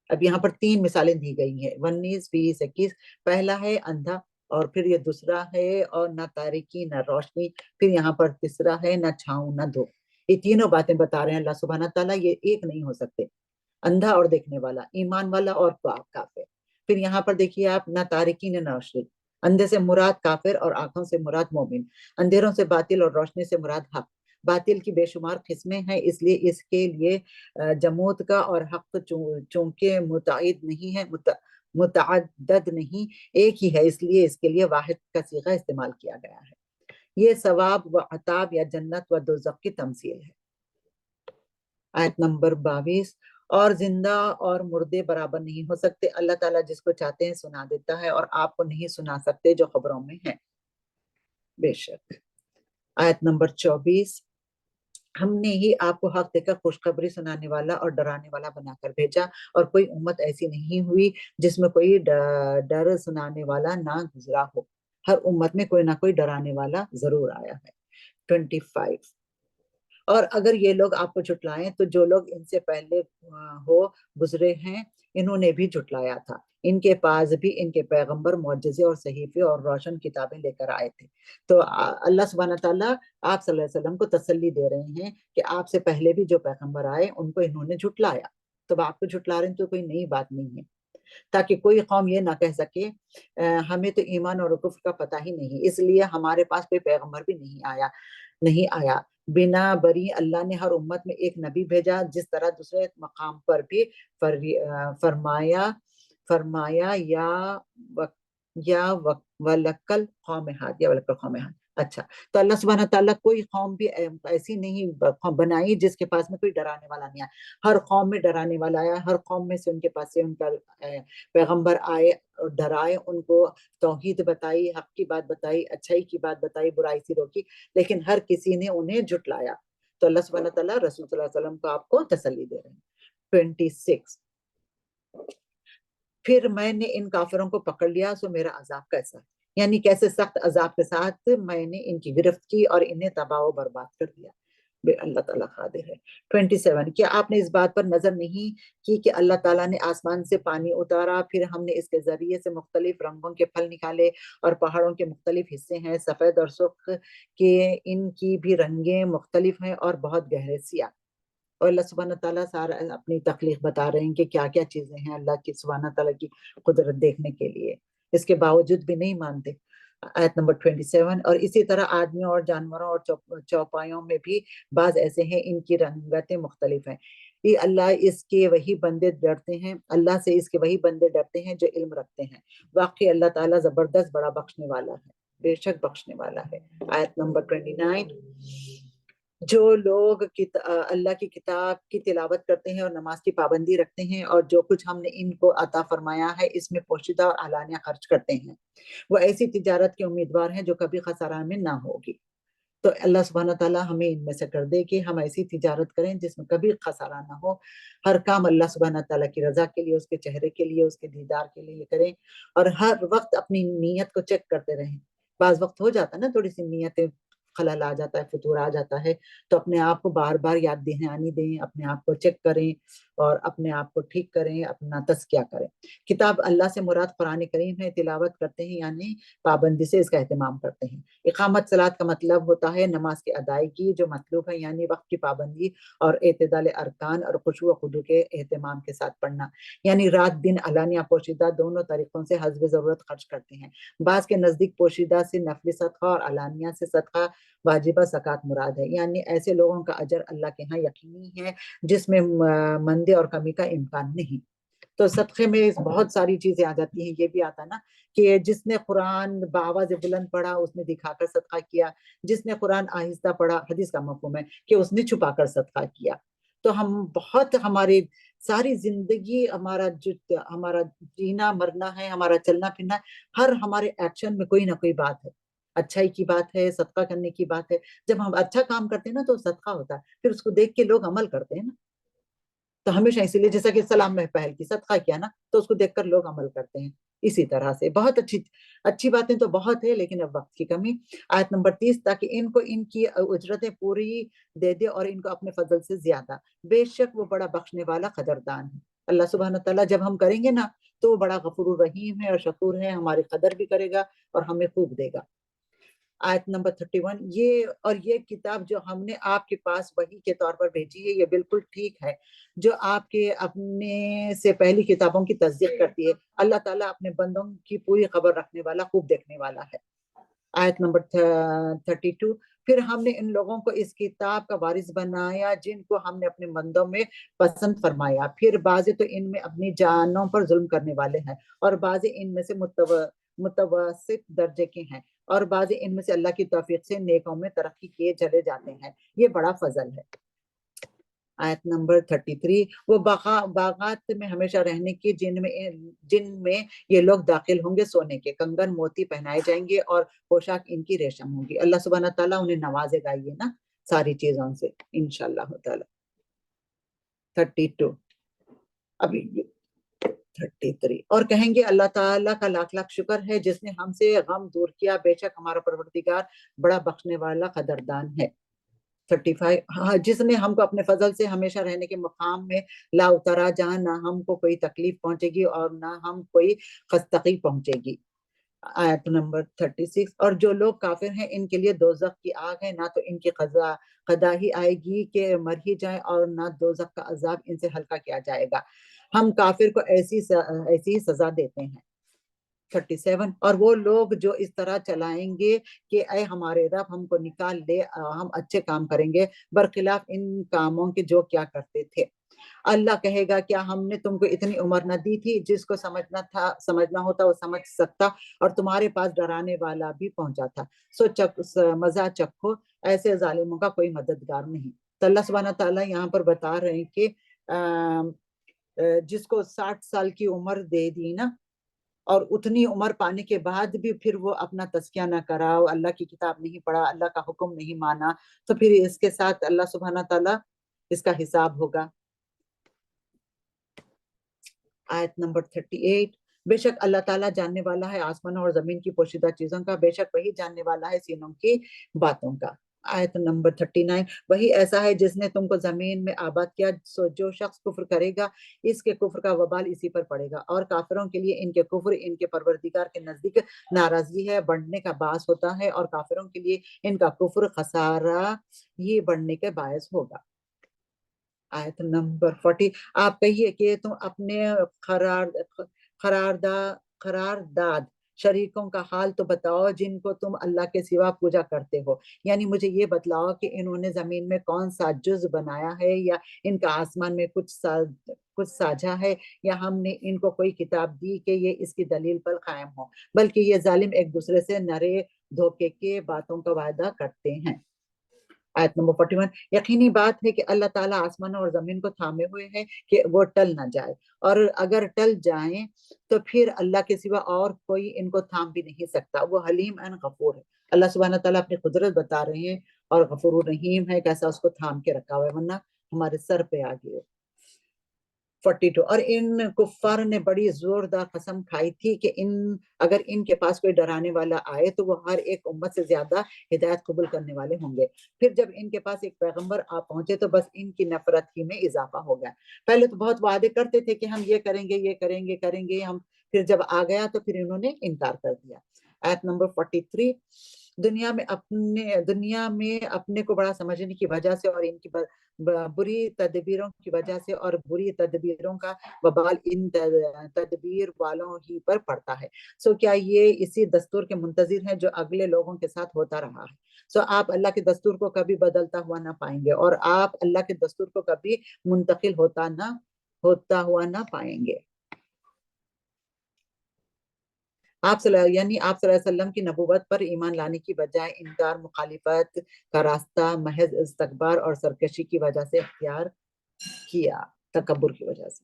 اب یہاں پر 3 مثالیں دی گئی ہیں 19 20 21 پہلا ہے اندھا اور پھر یہ دوسرا ہے اور نہ تاریکی نہ روشنی پھر یہاں پر تیسرا ہے نہ چھاؤں نہ دھوپ یہ تینوں باتیں بتا رہے ہیں اللہ سبحانہ تعالیٰ یہ ایک نہیں ہو سکتے اندھا اور دیکھنے والا ایمان والا اور کافر پھر یہاں پر دیکھیے آپ نہ تاریکی نہ روشنی اندھے سے مراد کافر اور آنکھوں سے مراد مومن اندھیروں سے باطل اور روشنی سے مراد حق باطل کی بے شمار قسمیں ہیں اس لیے اس کے لیے جمود کا اور حق چونکہ متعدد نہیں ہے متعدد نہیں ایک ہی ہے اس لیے اس کے لیے واحد کا صیغہ استعمال کیا گیا ہے یہ ثواب و عطاب یا جنت و دوزخ کی تمثیل ہے آیت نمبر 22 اور زندہ اور مردے برابر نہیں ہو سکتے اللہ تعالیٰ جس کو چاہتے ہیں سنا دیتا ہے اور آپ کو نہیں سنا سکتے جو خبروں میں ہیں بے شک آیت نمبر 24 ہم نے ہی آپ کو حق دے کر خوشخبری سنانے والا اور ڈرانے والا بنا کر بھیجا اور کوئی امت ایسی نہیں ہوئی جس میں کوئی ڈر سنانے والا نہ گزرا ہو ہر امت میں کوئی نہ کوئی ڈرانے والا ضرور آیا ہے 25 اور اگر یہ لوگ آپ کو جھٹلائیں تو جو لوگ ان سے پہلے ہو گزرے ہیں انہوں نے بھی جھٹلایا تھا، ان کے پاس بھی ان کے پیغمبر معجزے اور صحیفے اور روشن کتابیں لے کر آئے تھے۔ تو اللہ سبحانہ تعالیٰ آپ صلی اللہ علیہ وسلم کو تسلی دے رہے ہیں کہ آپ سے پہلے بھی جو پیغمبر آئے ان کو انہوں نے جھٹلایا، تو آپ کو جھٹلا رہے ہیں تو کوئی نئی بات نہیں ہے، تاکہ کوئی قوم یہ نہ کہہ سکے ہمیں تو ایمان اور کفر کا پتہ ہی نہیں، اس لیے ہمارے پاس کوئی پیغمبر بھی نہیں آیا۔ بنا بری اللہ نے ہر امت میں ایک نبی بھیجا، جس طرح دوسرے مقام پر بھی فرمایا یا ولکل قوم ہاد، یا ولکل قوم ہاد۔ اچھا، تو اللہ سبحانہ تعالیٰ کوئی قوم بھی ایسی نہیں بنائی جس کے پاس میں کوئی ڈرانے والا نہیں آیا، ہر قوم میں ڈرانے والا آیا، ہر قوم میں سے ان کے پاس سے ان کا پیغمبر آئے اور ڈرائے، ان کو توحید بتائی، حق کی بات بتائی، اچھائی کی بات بتائی، برائی سے روکی، لیکن ہر کسی نے انہیں جھٹلایا۔ تو اللہ سبحانہ تعالیٰ رسول صلی اللہ علیہ وسلم کو آپ کو تسلی دے رہے ہیں۔ 26، پھر میں نے ان کافروں کو پکڑ لیا سو میرا عذاب کیسا ہے، یعنی کیسے سخت عذاب کے ساتھ میں نے ان کی گرفت کی اور انہیں تباہ و برباد کر دیا۔ اللہ تعالیٰ قادر ہے۔ 27، کیا آپ نے اس بات پر نظر نہیں کی کہ اللہ تعالیٰ نے آسمان سے پانی اتارا، پھر ہم نے اس کے ذریعے سے مختلف رنگوں کے پھل نکالے، اور پہاڑوں کے مختلف حصے ہیں سفید اور سرخ کہ ان کی بھی رنگیں مختلف ہیں اور بہت گہرے سیاہ۔ اور اللہ سبحانہ تعالیٰ سارا اپنی تخلیق بتا رہے ہیں کہ کیا کیا چیزیں ہیں اللہ کی سبحانہ تعالیٰ کی قدرت دیکھنے کے لیے، اس کے باوجود بھی نہیں مانتے۔ آیت نمبر 27، اور اسی طرح آدمیوں اور جانوروں اور چوپایوں میں بھی بعض ایسے ہیں ان کی رنگتیں مختلف ہیں، یہ اللہ اس کے وہی بندے ڈرتے ہیں، اللہ سے اس کے وہی بندے ڈرتے ہیں جو علم رکھتے ہیں، واقعی اللہ تعالیٰ زبردست بڑا بخشنے والا ہے، بے شک بخشنے والا ہے۔ آیت نمبر 29، جو لوگ اللہ کی کتاب کی تلاوت کرتے ہیں اور نماز کی پابندی رکھتے ہیں اور جو کچھ ہم نے ان کو عطا فرمایا ہے اس میں پوشیدہ اور علانیہ خرچ کرتے ہیں، وہ ایسی تجارت کے امیدوار ہیں جو کبھی خسارہ میں نہ ہوگی۔ تو اللہ سبحانہ تعالیٰ ہمیں ان میں سے کر دے کہ ہم ایسی تجارت کریں جس میں کبھی خسارہ نہ ہو، ہر کام اللہ سبحانہ تعالیٰ کی رضا کے لیے، اس کے چہرے کے لیے، اس کے دیدار کے لیے کریں، اور ہر وقت اپنی نیت کو چیک کرتے رہیں۔ بعض وقت ہو جاتا ہے نا تھوڑی سی نیتیں خلل آ جاتا ہے، فطور آ جاتا ہے، تو اپنے آپ کو بار بار یاد دہانی دیں، اپنے آپ کو چیک کریں اور اپنے آپ کو ٹھیک کریں، اپنا تزکیہ کریں۔ کتاب اللہ سے مراد قرآن کریم ہے، تلاوت کرتے ہیں یعنی پابندی سے اس کا اہتمام کرتے ہیں۔ اقامت صلاۃ کا مطلب ہوتا ہے نماز کی ادائیگی جو مطلوب ہے، یعنی وقت کی پابندی اور اعتدال ارکان اور خشوع و خضوع کے اہتمام کے ساتھ پڑھنا، یعنی رات دن علانیہ پوشیدہ دونوں طریقوں سے حسب ضرورت خرچ کرتے ہیں۔ بعض کے نزدیک پوشیدہ سے نفلی صدقہ اور علانیہ سے صدقہ واجبہ زکوٰۃ مراد ہے، یعنی ایسے لوگوں کا اجر اللہ کے ہاں یقینی ہے جس میں مندی اور کمی کا امکان نہیں۔ تو صدقے میں بہت ساری چیزیں آ جاتی ہیں، یہ بھی آتا نا کہ جس نے قرآن بآواز بلند پڑھا اس نے دکھا کر صدقہ کیا، جس نے قرآن آہستہ پڑھا، حدیث کا مفہوم ہے کہ اس نے چھپا کر صدقہ کیا۔ تو ہم بہت ہماری ساری زندگی ہمارا جینا مرنا ہے، ہمارا چلنا پھرنا، ہر ہمارے ایکشن میں کوئی نہ کوئی بات ہے، اچھائی کی بات ہے، صدقہ کرنے کی بات ہے۔ جب ہم اچھا کام کرتے ہیں نا تو صدقہ ہوتا ہے، پھر اس کو دیکھ کے لوگ عمل کرتے ہیں نا، تو ہمیشہ اسی لیے جیسا کہ سلام میں پہل کی، صدقہ کیا نا تو اس کو دیکھ کر لوگ عمل کرتے ہیں۔ اسی طرح سے بہت اچھی باتیں تو بہت ہے، لیکن اب وقت کی کمی۔ آیت نمبر 30، تاکہ ان کو ان کی اجرتیں پوری دے دے اور ان کو اپنے فضل سے زیادہ، بے شک وہ بڑا بخشنے والا قدردان ہے۔ اللہ سبحانہ تعالیٰ جب ہم کریں گے نا تو وہ بڑا غفور الرحیم ہے اور شکور ہے، ہماری قدر بھی کرے گا اور ہمیں خوب دے گا۔ آیت نمبر 31، یہ کتاب جو ہم نے آپ کے پاس وحی کے طور پر بھیجی ہے یہ بالکل ٹھیک ہے جو آپ کے اپنے سے پہلی کتابوں کی تصدیق کرتی ہے، اللہ تعالیٰ اپنے بندوں کی پوری خبر رکھنے والا، خوب دیکھنے والا ہے۔ آیت نمبر 32، پھر ہم نے ان لوگوں کو اس کتاب کا وارث بنایا جن کو ہم نے اپنے بندوں میں پسند فرمایا، پھر بعض تو ان میں اپنی جانوں پر ظلم کرنے والے ہیں اور بعض ان میں سے متوسط درجے کے ہیں، اور بعض ان میں سے اللہ کی توفیق سے نیکوں میں ترقی کیے چلے جاتے ہیں، یہ بڑا فضل ہے۔ آیت نمبر 33، وہ باغات میں ہمیشہ رہنے کی جن میں یہ لوگ داخل ہوں گے، سونے کے کنگن موتی پہنائے جائیں گے اور پوشاک ان کی ریشم ہوگی۔ اللہ سبحانہ تعالیٰ انہیں نوازے گا یہ نا ساری چیزوں سے انشاءاللہ تعالیٰ۔ 32، ابھی 33، اور کہیں گے اللہ تعالیٰ کا لاکھ لاکھ شکر ہے جس نے ہم سے غم دور کیا، بے شک ہمارا پروردگار بڑا بخشنے والا قدردان ہے۔ 35 ہاں، جس نے ہم کو اپنے فضل سے ہمیشہ رہنے کے مقام میں لا اترا، جہاں نہ ہم کو کوئی تکلیف پہنچے گی اور نہ ہم کوئی خستگی پہنچے گی. آیت نمبر 36. اور جو لوگ کافر ہیں ان کے لیے دوزخ کی آگ ہے، نہ تو ان کی قضا ہی آئے گی کہ مر ہی جائیں، اور نہ دوزخ کا عذاب ان سے ہلکا کیا جائے گا. ہم کافر کو ایسی ہی سزا دیتے ہیں. 37. اور وہ لوگ جو اس طرح چلائیں گے کہ اے ہمارے رب ہم کو نکال لے، ہم اچھے کام کریں گے، برخلاف ان کاموں کے جو کیا کرتے تھے. اللہ کہے گا کیا ہم نے تم کو اتنی عمر نہ دی تھی؟ جس کو سمجھنا ہوتا وہ سمجھ سکتا، اور تمہارے پاس ڈرانے والا بھی پہنچا تھا. سو مزہ چکھو، ایسے ظالموں کا کوئی مددگار نہیں. تو اللہ سبحانہ تعالیٰ یہاں پر بتا رہے ہیں کہ جس کو 60 سال کی عمر دے دی نا، اور اتنی عمر پانے کے بعد بھی پھر وہ اپنا تزکیہ نہ کرا، اللہ کی کتاب نہیں پڑھا، اللہ کا حکم نہیں مانا، تو پھر اس کے ساتھ اللہ سبحانہ تعالیٰ اس کا حساب ہوگا. آیت نمبر 38. بے شک اللہ تعالیٰ جاننے والا ہے آسمانوں اور زمین کی پوشیدہ چیزوں کا، بے شک وہی جاننے والا ہے سینوں کی باتوں کا. آیت نمبر 39. وہی ایسا ہے جس نے تم کو زمین میں آباد کیا، سو جو شخص کفر کرے گا اس کے کفر کا وبال اسی پر پڑے گا، اور کافروں کے لیے ان کے کفر ان کے پروردگار کے نزدیک ناراضگی ہے، بڑھنے کا باعث ہوتا ہے، اور کافروں کے لیے ان کا کفر خسارہ یہ بڑھنے کے باعث ہوگا. آیت نمبر 40. آپ کہیے کہ تم اپنے قرارداد شریکوں کا حال تو بتاؤ جن کو تم اللہ کے سوا پوجا کرتے ہو، یعنی مجھے یہ بتلاؤ کہ انہوں نے زمین میں کون سا جز بنایا ہے، یا ان کا آسمان میں کچھ ساجھا ہے، یا ہم نے ان کو کوئی کتاب دی کہ یہ اس کی دلیل پر قائم ہو، بلکہ یہ ظالم ایک دوسرے سے نرے دھوکے کے باتوں کا وعدہ کرتے ہیں. آیت نمبر 41. یقینی بات ہے کہ اللہ تعالیٰ آسمانوں اور زمین کو تھامے ہوئے ہے کہ وہ ٹل نہ جائے، اور اگر ٹل جائیں تو پھر اللہ کے سوا اور کوئی ان کو تھام بھی نہیں سکتا. وہ حلیم ان غفور ہے. اللہ سبحانہ تعالیٰ اپنی قدرت بتا رہے ہیں، اور غفور الرحیم ہے، کیسا اس کو تھام کے رکھا ہوا ہے، ورنہ ہمارے سر پہ آ گئے. 42. اور ان کفار نے بڑی زوردار قسم کھائی تھی کہ اگر ان کے پاس کوئی ڈرانے والا آئے تو وہ ہر ایک امت سے زیادہ ہدایت قبول کرنے والے ہوں گے. پھر جب ان کے پاس ایک پیغمبر آ پہنچے تو بس ان کی نفرت ہی میں اضافہ ہو گیا. پہلے تو بہت وعدے کرتے تھے کہ ہم یہ کریں گے، یہ کریں گے ہم، پھر جب آ گیا تو پھر انہوں نے انکار کر دیا. آیت نمبر 43. دنیا میں اپنے کو بڑا سمجھنے کی وجہ سے اور ان کی بری تدبیروں کی وجہ سے، اور بری تدبیروں کا وبال ان تدبیر والوں ہی پر پڑتا ہے. سو کیا یہ اسی دستور کے منتظر ہیں جو اگلے لوگوں کے ساتھ ہوتا رہا ہے. سو آپ اللہ کے دستور کو کبھی بدلتا ہوا نہ پائیں گے، اور آپ اللہ کے دستور کو کبھی منتقل ہوتا ہوا نہ پائیں گے. آپ صلی اللہ علیہ وسلم کی نبوت پر ایمان لانے کی بجائے انکار، مخالفت کا راستہ محض استکبار اور سرکشی کی وجہ سے اختیار کیا، تکبر کی وجہ سے.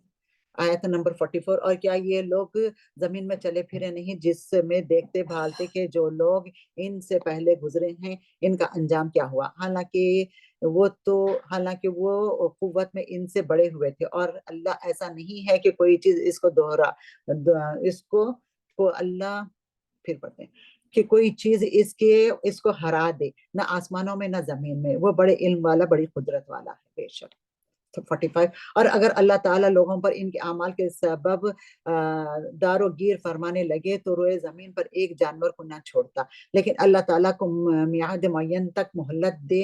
آیت نمبر 44. اور کیا یہ لوگ زمین میں چلے پھرے نہیں، جس میں دیکھتے بھالتے کہ جو لوگ ان سے پہلے گزرے ہیں ان کا انجام کیا ہوا، حالانکہ وہ قوت میں ان سے بڑے ہوئے تھے، اور اللہ ایسا نہیں ہے کہ کوئی چیز اللہ پھر پڑھتے ہیں کہ کوئی چیز اس کو ہرا دے، نہ آسمانوں میں نہ زمین میں، وہ بڑے علم والا، بڑی قدرت والا ہے بے شک. 45. اور اگر اللہ تعالیٰ لوگوں پر ان کے اعمال کے سبب دار و گیر فرمانے لگے تو روئے زمین پر ایک جانور کو نہ چھوڑتا، لیکن اللہ تعالیٰ کو میعاد معین تک مہلت دے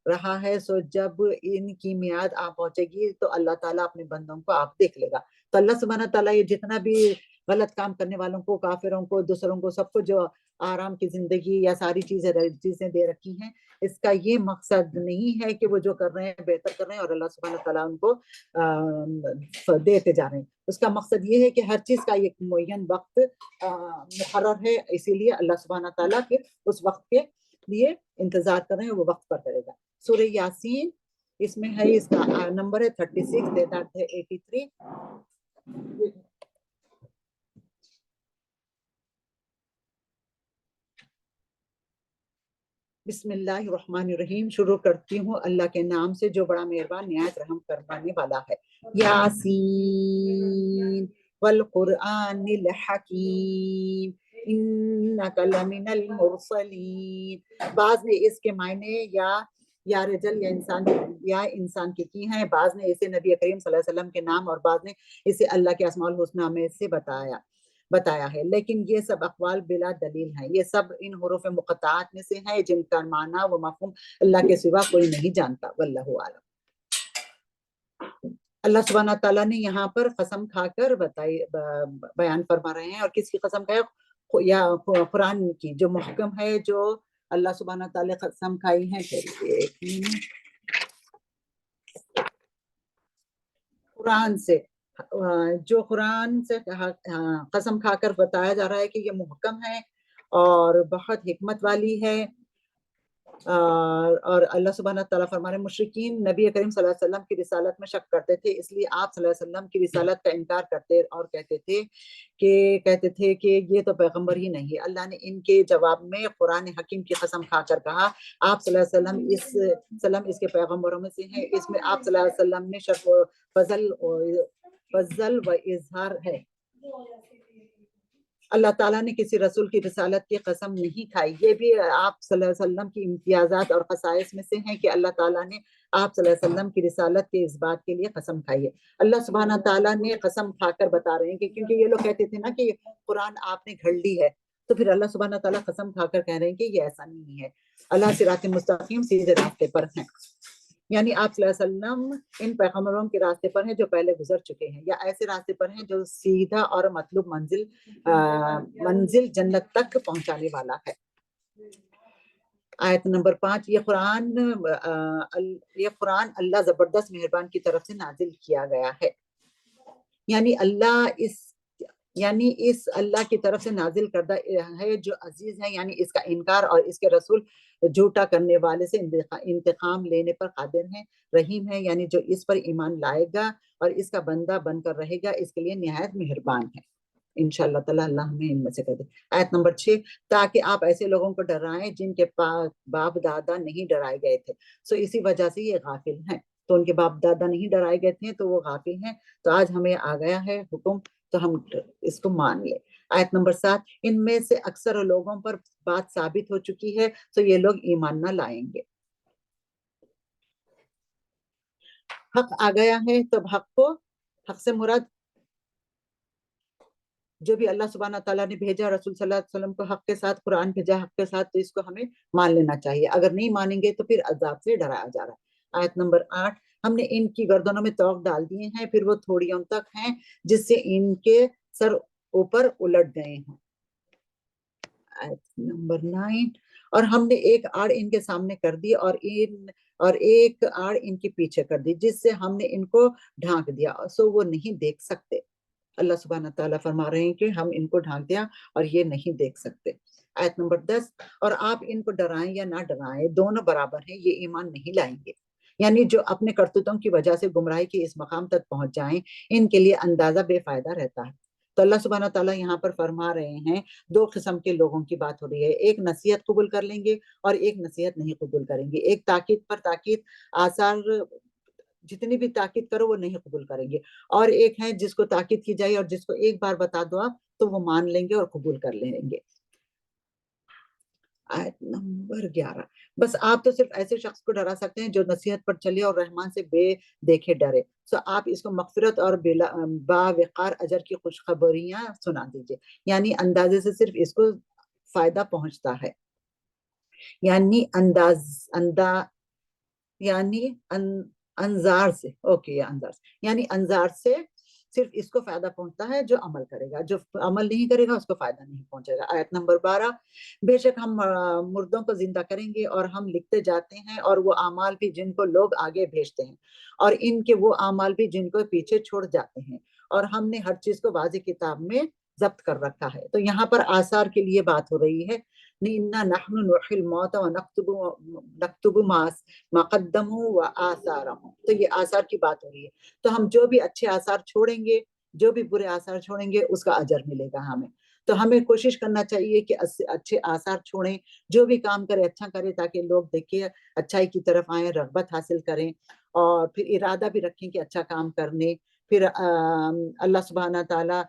رہا ہے. سو جب ان کی میعاد آ پہنچے گی تو اللہ تعالیٰ اپنے بندوں کو آپ دیکھ لے گا. تو اللہ سبحانہ تعالیٰ یہ جتنا بھی غلط کام کرنے والوں کو، کافروں کو، دوسروں کو، سب کو جو آرام کی زندگی یا ساری چیزیں دے رکھی ہیں، اس کا یہ مقصد نہیں ہے کہ وہ جو کر رہے ہیں بہتر کر رہے ہیں اور اللہ سبحانہ تعالیٰ ان کو دیتے جا رہے ہیں. اس کا مقصد یہ ہے کہ ہر چیز کا ایک معین وقت مقرر ہے، اسی لیے اللہ سبحانہ تعالیٰ کے اس وقت کے لیے انتظار کر رہے ہیں، وہ وقت پر کرے گا. سورہ یاسین اس میں ہے، اس کا نمبر ہے 36، تعداد ہے 83. بسم اللہ الرحمن الرحیم. شروع کرتی ہوں اللہ کے نام سے جو بڑا مہربان نہایت رحم کرنے والا ہے. یاسین والقرآن الحکیم انک لمن المرسلین. بعض نے اس کے معنی یا یا رجل یا انسان کی ہیں. بعض نے اسے نبی کریم صلی اللہ علیہ وسلم کے نام اور بعض نے اسے اللہ کے اسماء الحسنی میں سے بتایا ہے. لیکن یہ سب اقوال بلا دلیل ہیں. یہ سب ان حروف مقطعات میں سے ہیں جن کا معنی و مفہوم اللہ کے سوا کوئی نہیں جانتا. واللہ اعلم. اللہ سبحانہ تعالیٰ نے یہاں پر قسم کھا کر بیان فرما رہے ہیں. اور کس کی قسم کھائے؟ یا قرآن کی جو محکم ہے, جو اللہ سبحانہ تعالیٰ قسم کھائی ہے قرآن سے, جو قرآن سے قسم کھا کر بتایا جا رہا ہے کہ یہ محکم ہے اور بہت حکمت والی ہے. اور اللہ سبحانہ تعالیٰ فرما رہے ہیں مشرکین نبی کریم صلی اللہ علیہ وسلم کی رسالت میں شک کرتے تھے, اس لیے آپ صلی اللہ علیہ وسلم کی رسالت کا انکار کرتے اور کہتے تھے کہ یہ تو پیغمبر ہی نہیں. اللہ نے ان کے جواب میں قرآن حکیم کی قسم کھا کر کہا آپ صلی اللہ علیہ وسلم اس کے پیغمبروں میں سے ہیں. اس میں آپ صلی اللہ علیہ وسلم میں شرف و فضل و اظہار ہے. اللہ تعالیٰ نے کسی رسول کی رسالت کی قسم نہیں کھائی. یہ بھی آپ صلی اللہ علیہ وسلم کی امتیازات اور خصائص میں سے ہیں کہ اللہ تعالیٰ نے آپ صلی اللہ علیہ وسلم کی رسالت کے اس بات کے لیے قسم کھائی ہے. اللہ سبحانہ تعالیٰ نے قسم کھا کر بتا رہے ہیں کہ کیونکہ یہ لوگ کہتے تھے نا کہ قرآن آپ نے گھڑ لی ہے, تو پھر اللہ سبحانہ تعالیٰ قسم کھا کر کہہ رہے ہیں کہ یہ ایسا نہیں ہے. اللہ صراط مستقیم سیدھے راستے پر ہیں. یعنی آپ صلی اللہ علیہ وسلم ان پیغمبروں کے راستے پر ہیں جو پہلے گزر چکے ہیں, یا ایسے راستے پر ہیں جو سیدھا اور مطلوب منزل جنت تک پہنچانے والا ہے. آیت نمبر 5, یہ قرآن اللہ زبردست مہربان کی طرف سے نازل کیا گیا ہے. یعنی اس اللہ کی طرف سے نازل کردہ ہے جو عزیز ہے, یعنی اس کا انکار اور اس کے رسول جھوٹا کرنے والے سے انتقام لینے پر قادر ہیں. رحیم ہے, یعنی جو اس پر ایمان لائے گا اور اس کا بندہ بن کر رہے گا اس کے لیے نہایت مہربان ہے. انشاءاللہ تعالیٰ اللہ ہمیں ان میں سے کر دے. آیت نمبر 6, تاکہ آپ ایسے لوگوں کو ڈرائیں جن کے باپ دادا نہیں ڈرائے گئے تھے. سو اسی وجہ سے یہ غافل ہیں. تو ان کے باپ دادا نہیں ڈرائے گئے تھے تو وہ غافل ہیں. تو آج ہمیں آ گیا ہے حکم, تو ہم اس کو مان لیں. آیت نمبر 7, ان میں سے اکثر لوگوں پر بات ثابت ہو چکی ہے تو یہ لوگ ایمان نہ لائیں گے. حق آ گیا ہے, تب حق سے مراد جو بھی اللہ سبحانہ تعالیٰ نے بھیجا, رسول صلی اللہ علیہ وسلم کو حق کے ساتھ, قرآن بھیجا حق کے ساتھ, تو اس کو ہمیں مان لینا چاہیے. اگر نہیں مانیں گے تو پھر عذاب سے ڈرایا جا رہا ہے. آیت نمبر 8, ہم نے ان کی گردنوں میں توق ڈال دیے ہیں, پھر وہ تھوڑیوں تک ہیں جس سے ان کے سر اوپر الٹ گئے ہیں. آیت نمبر 9, اور ہم نے ایک آڑ ان کے سامنے کر دی اور ایک آڑ ان کے پیچھے کر دی, جس سے ہم نے ان کو ڈھانک دیا سو وہ نہیں دیکھ سکتے. اللہ سبحانہ تعالیٰ فرما رہے ہیں کہ ہم ان کو ڈھانک دیا اور یہ نہیں دیکھ سکتے. آیت نمبر 10, اور آپ ان کو ڈرائیں یا نہ ڈرائیں دونوں برابر ہیں, یہ ایمان نہیں لائیں گے. یعنی جو اپنے کرتوتوں کی وجہ سے گمراہی کے اس مقام تک پہنچ جائیں, ان کے لیے اندازہ بے فائدہ رہتا ہے. تو اللہ سبحانہ تعالیٰ یہاں پر فرما رہے ہیں 2 قسم کے لوگوں کی بات ہو رہی ہے. ایک نصیحت قبول کر لیں گے اور ایک نصیحت نہیں قبول کریں گے. ایک تاکید پر تاکید, آثار جتنی بھی تاکید کرو وہ نہیں قبول کریں گے, اور ایک ہے جس کو تاکید کی جائے اور جس کو ایک بار بتا دو آپ تو وہ مان لیں گے اور قبول کر لیں گے. آیت نمبر 11, بس آپ تو صرف ایسے شخص کو ڈرا سکتے ہیں جو نصیحت پر چلے اور رحمان سے بے دیکھے ڈرے. سو آپ اس کو مغفرت اور باوقار اجر کی خوشخبریاں سنا دیجئے. یعنی اندازے سے صرف اس کو فائدہ پہنچتا ہے, یعنی انظار سے یعنی انظار سے صرف اس کو فائدہ پہنچتا ہے جو عمل کرے گا, جو عمل نہیں کرے گا اس کو فائدہ نہیں پہنچے گا. آیت نمبر 12, بے شک ہم مردوں کو زندہ کریں گے اور ہم لکھتے جاتے ہیں, اور وہ اعمال بھی جن کو لوگ آگے بھیجتے ہیں, اور ان کے وہ اعمال بھی جن کو پیچھے چھوڑ جاتے ہیں, اور ہم نے ہر چیز کو واضح کتاب میں ضبط کر رکھا ہے. تو یہاں پر آثار کے لیے بات ہو رہی ہے. اِنَّا نَحْنُ نُحْيِي الْمَوْتَ وَنَكْتُبُ مَا قَدَّمُوا وَآثَارَهُمْ. تو یہ آثار کی بات ہو رہی ہے. تو ہم جو بھی اچھے آثار چھوڑیں گے, جو بھی برے آثار چھوڑیں گے, اس کا اجر ملے گا ہمیں. تو ہمیں کوشش کرنا چاہیے کہ اچھے آثار چھوڑیں, جو بھی کام کرے اچھا کرے, تاکہ لوگ دیکھیں اچھائی کی طرف آئیں, رغبت حاصل کریں, اور پھر ارادہ بھی رکھیں کہ اچھا کام کرنے. پھر اللہ سبحانہ تعالیٰ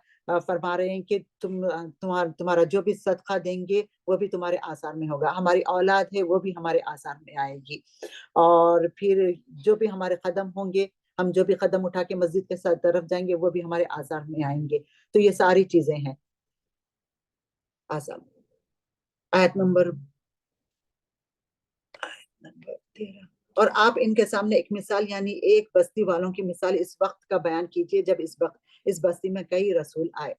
فرما رہے ہیں کہ تمہارا جو بھی صدقہ دیں گے وہ بھی تمہارے آثار میں ہوگا، ہماری اولاد ہے وہ بھی ہمارے آثار میں آئے گی، اور پھر جو بھی ہمارے قدم ہوں گے، ہم جو بھی قدم اٹھا کے مسجد کے طرف جائیں گے وہ بھی ہمارے آثار میں آئیں گے۔ تو یہ ساری چیزیں ہیں آثار۔ آیت نمبر 13، اور آپ ان کے سامنے ایک مثال یعنی ایک بستی والوں کی مثال اس وقت کا بیان کیجئے جب اس بستی میں کئی رسول آئے،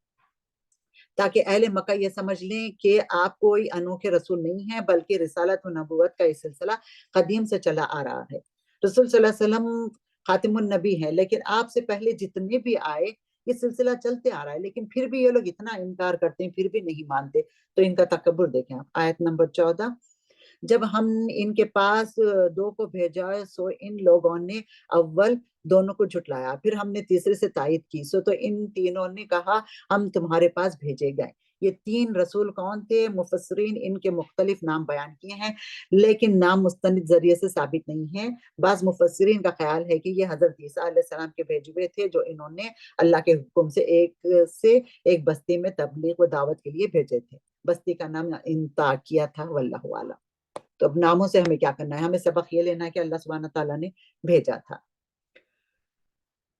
تاکہ اہل مکہ یہ سمجھ لیں کہ آپ کوئی انوکھے رسول نہیں ہیں، بلکہ رسالت و نبوت کا یہ سلسلہ قدیم سے چلا آ رہا ہے۔ رسول صلی اللہ علیہ وسلم خاتم النبی ہے، لیکن آپ سے پہلے جتنے بھی آئے یہ سلسلہ چلتے آ رہا ہے، لیکن پھر بھی یہ لوگ اتنا انکار کرتے ہیں، پھر بھی نہیں مانتے۔ تو ان کا تکبر دیکھیں آپ۔ آیت نمبر 14، جب ہم ان کے پاس 2 کو بھیجا سو ان لوگوں نے اول دونوں کو جھٹلایا، پھر ہم نے تیسرے سے تائید کی، سو تو ان تینوں نے کہا ہم تمہارے پاس بھیجے گئے۔ یہ 3 رسول کون تھے؟ مفسرین ان کے مختلف نام بیان کیے ہیں، لیکن نام مستند ذریعے سے ثابت نہیں ہے۔ بعض مفسرین کا خیال ہے کہ یہ حضرت عیسیٰ علیہ السلام کے بھیجے ہوئے تھے، جو انہوں نے اللہ کے حکم سے ایک بستی میں تبلیغ و دعوت کے لیے بھیجے تھے۔ بستی کا نام انطاکیہ تھا، واللہ اعلم۔ تو اب ناموں سے ہمیں کیا کرنا ہے؟ ہمیں سبق یہ لینا ہے کہ اللہ سبحانہ تعالیٰ نے بھیجا تھا۔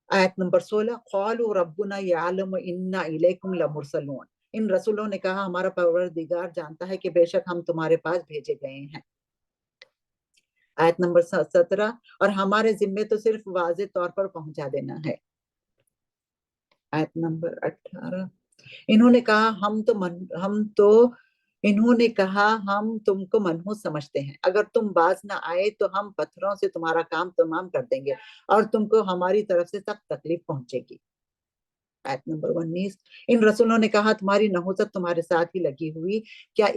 آیت نمبر 16، قالوا ربنا یعلم انا الیکم لمرسلون، ان رسولوں نے کہا ہمارا پروردگار جانتا ہے کہ بے شک ہم تمہارے پاس بھیجے گئے ہیں۔ آیت نمبر 17، اور ہمارے ذمے تو صرف واضح طور پر پہنچا دینا ہے۔ آیت نمبر 18، انہوں نے کہا ہم تم کو منحوس سمجھتے ہیں، اگر تم باز نہ آئے تو ہم پتھروں سے تمہارا کام تمام کر دیں گے اور تم کو ہماری طرف سے سخت تکلیف پہنچے گی۔ آیت نمبر 19، ان رسولوں نے کہا تمہاری نحوست تمہارے ساتھ ہی لگی ہوئی، کیا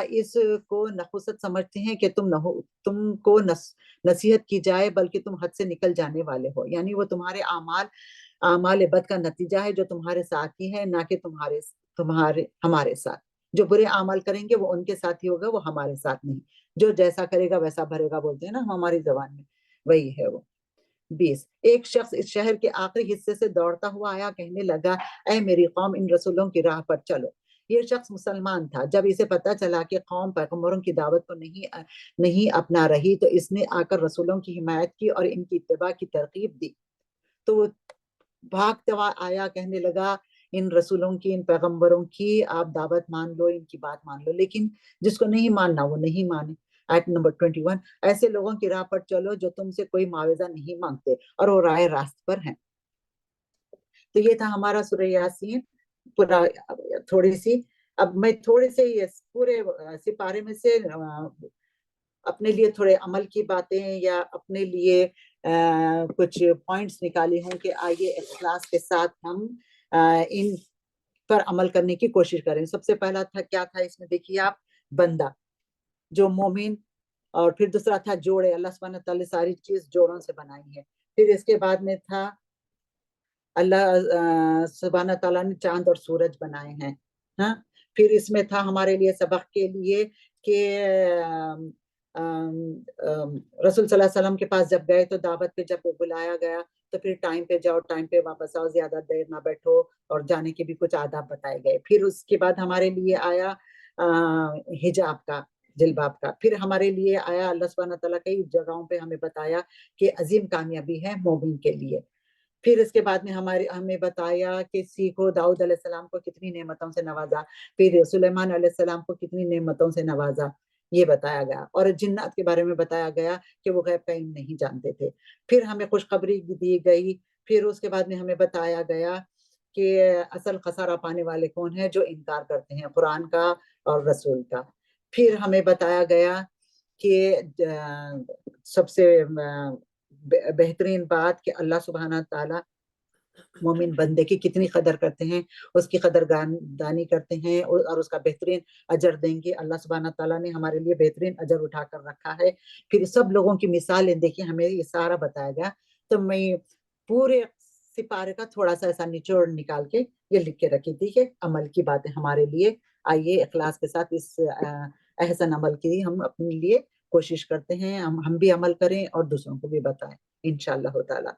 اس کو نحوست سمجھتے ہیں کہ تم کو نصیحت کی جائے، بلکہ تم حد سے نکل جانے والے ہو، یعنی وہ تمہارے اعمال بد کا نتیجہ ہے جو تمہارے ساتھ ہی ہے، نہ کہ ہمارے ساتھ۔ جو برے اعمال کریں گے وہ ان کے ساتھ ہی ہوگا، وہ ہمارے ساتھ نہیں۔ جو جیسا کرے گا ویسا بھرے گا بولتے ہیں نا ہماری زبان میں، وہی ہے وہ۔ 20، ایک شخص اس شہر کے آخری حصے سے دوڑتا ہوا آیا، کہنے لگا اے میری قوم، ان رسولوں کی راہ پر چلو۔ یہ شخص مسلمان تھا، جب اسے پتہ چلا کہ قوم پیغمبروں کی دعوت کو نہیں اپنا رہی تو اس نے آ کر رسولوں کی حمایت کی اور ان کی اتباع کی ترغیب دی۔ تو وہ بھاگتا ہوا آیا، کہنے لگا ان رسولوں کی، ان پیغمبروں کی آپ دعوت مان لو، ان کی بات مان لو، لیکن جس کو نہیں ماننا وہ نہیں مانے۔ آیت نمبر 21، ایسے لوگوں کی راہ پر چلو جو تم سے کوئی معاوضہ نہیں مانگتے اور وہ راہ راست پر ہیں۔ تو یہ تھا ہمارا سورہ یاسین پورا تھوڑی سی۔ اب میں تھوڑے سے پورے سپارے میں سے اپنے لیے تھوڑے عمل کی باتیں یا اپنے لیے کچھ پوائنٹس نکالی ہوں کہ آئیے اخلاص کے ساتھ ہم ان پر عمل کرنے کی کوشش کریں۔ سب سے پہلا تھا کیا تھا اس میں؟ دیکھیے آپ، بندہ جو مومن، اور پھر دوسرا تھا جوڑے، اللہ سبحانہ تعالیٰ ساری چیز جوڑوں سے بنائی ہے۔ پھر اس کے بعد میں تھا اللہ سبحانہ تعالیٰ نے چاند اور سورج بنائے ہیں، ہاں۔ پھر اس میں تھا ہمارے لیے سبق کے لیے کہ رسول صلی اللہ علیہ وسلم کے پاس جب گئے تو دعوت پہ جب بلایا گیا تو پھر ٹائم پہ جاؤ، ٹائم پہ واپس آؤ، زیادہ دیر نہ بیٹھو، اور جانے کے بھی کچھ آداب بتائے گئے۔ پھر اس کے بعد ہمارے لیے آیا حجاب کا، جلباب کا۔ پھر ہمارے لیے آیا اللہ سبحانہ تعالیٰ کئی جگہوں پہ ہمیں بتایا کہ عظیم کامیابی ہے مومن کے لیے۔ پھر اس کے بعد میں ہمیں بتایا کہ سیکھو داؤد علیہ السلام کو کتنی نعمتوں سے نوازا، پھر سلیمان علیہ السلام کو کتنی نعمتوں سے نوازا، یہ بتایا گیا۔ اور جنات کے بارے میں بتایا گیا کہ وہ غیب کا علم نہیں جانتے تھے۔ پھر ہمیں خوشخبری دی گئی۔ پھر اس کے بعد میں ہمیں بتایا گیا کہ اصل خسارہ پانے والے کون ہیں؟ جو انکار کرتے ہیں قرآن کا اور رسول کا۔ پھر ہمیں بتایا گیا کہ سب سے بہترین بات کہ اللہ سبحانہ تعالیٰ مومن بندے کی کتنی قدر کرتے ہیں، اس کی قدر دانی کرتے ہیں اور اس کا بہترین اجر دیں گے۔ اللہ سبحانہ تعالیٰ نے ہمارے لیے بہترین اجر اٹھا کر رکھا ہے۔ پھر سب لوگوں کی مثالیں دیکھیں، ہمیں یہ سارا بتایا گیا۔ تو میں پورے سپارے کا تھوڑا سا ایسا نچوڑ نکال کے یہ لکھ کے رکھی تھی کہ عمل کی باتیں ہمارے لیے۔ آئیے اخلاص کے ساتھ اس احسن عمل کی ہم اپنے لیے کوشش کرتے ہیں، ہم بھی عمل کریں اور دوسروں کو بھی بتائیں انشاءاللہ تعالی۔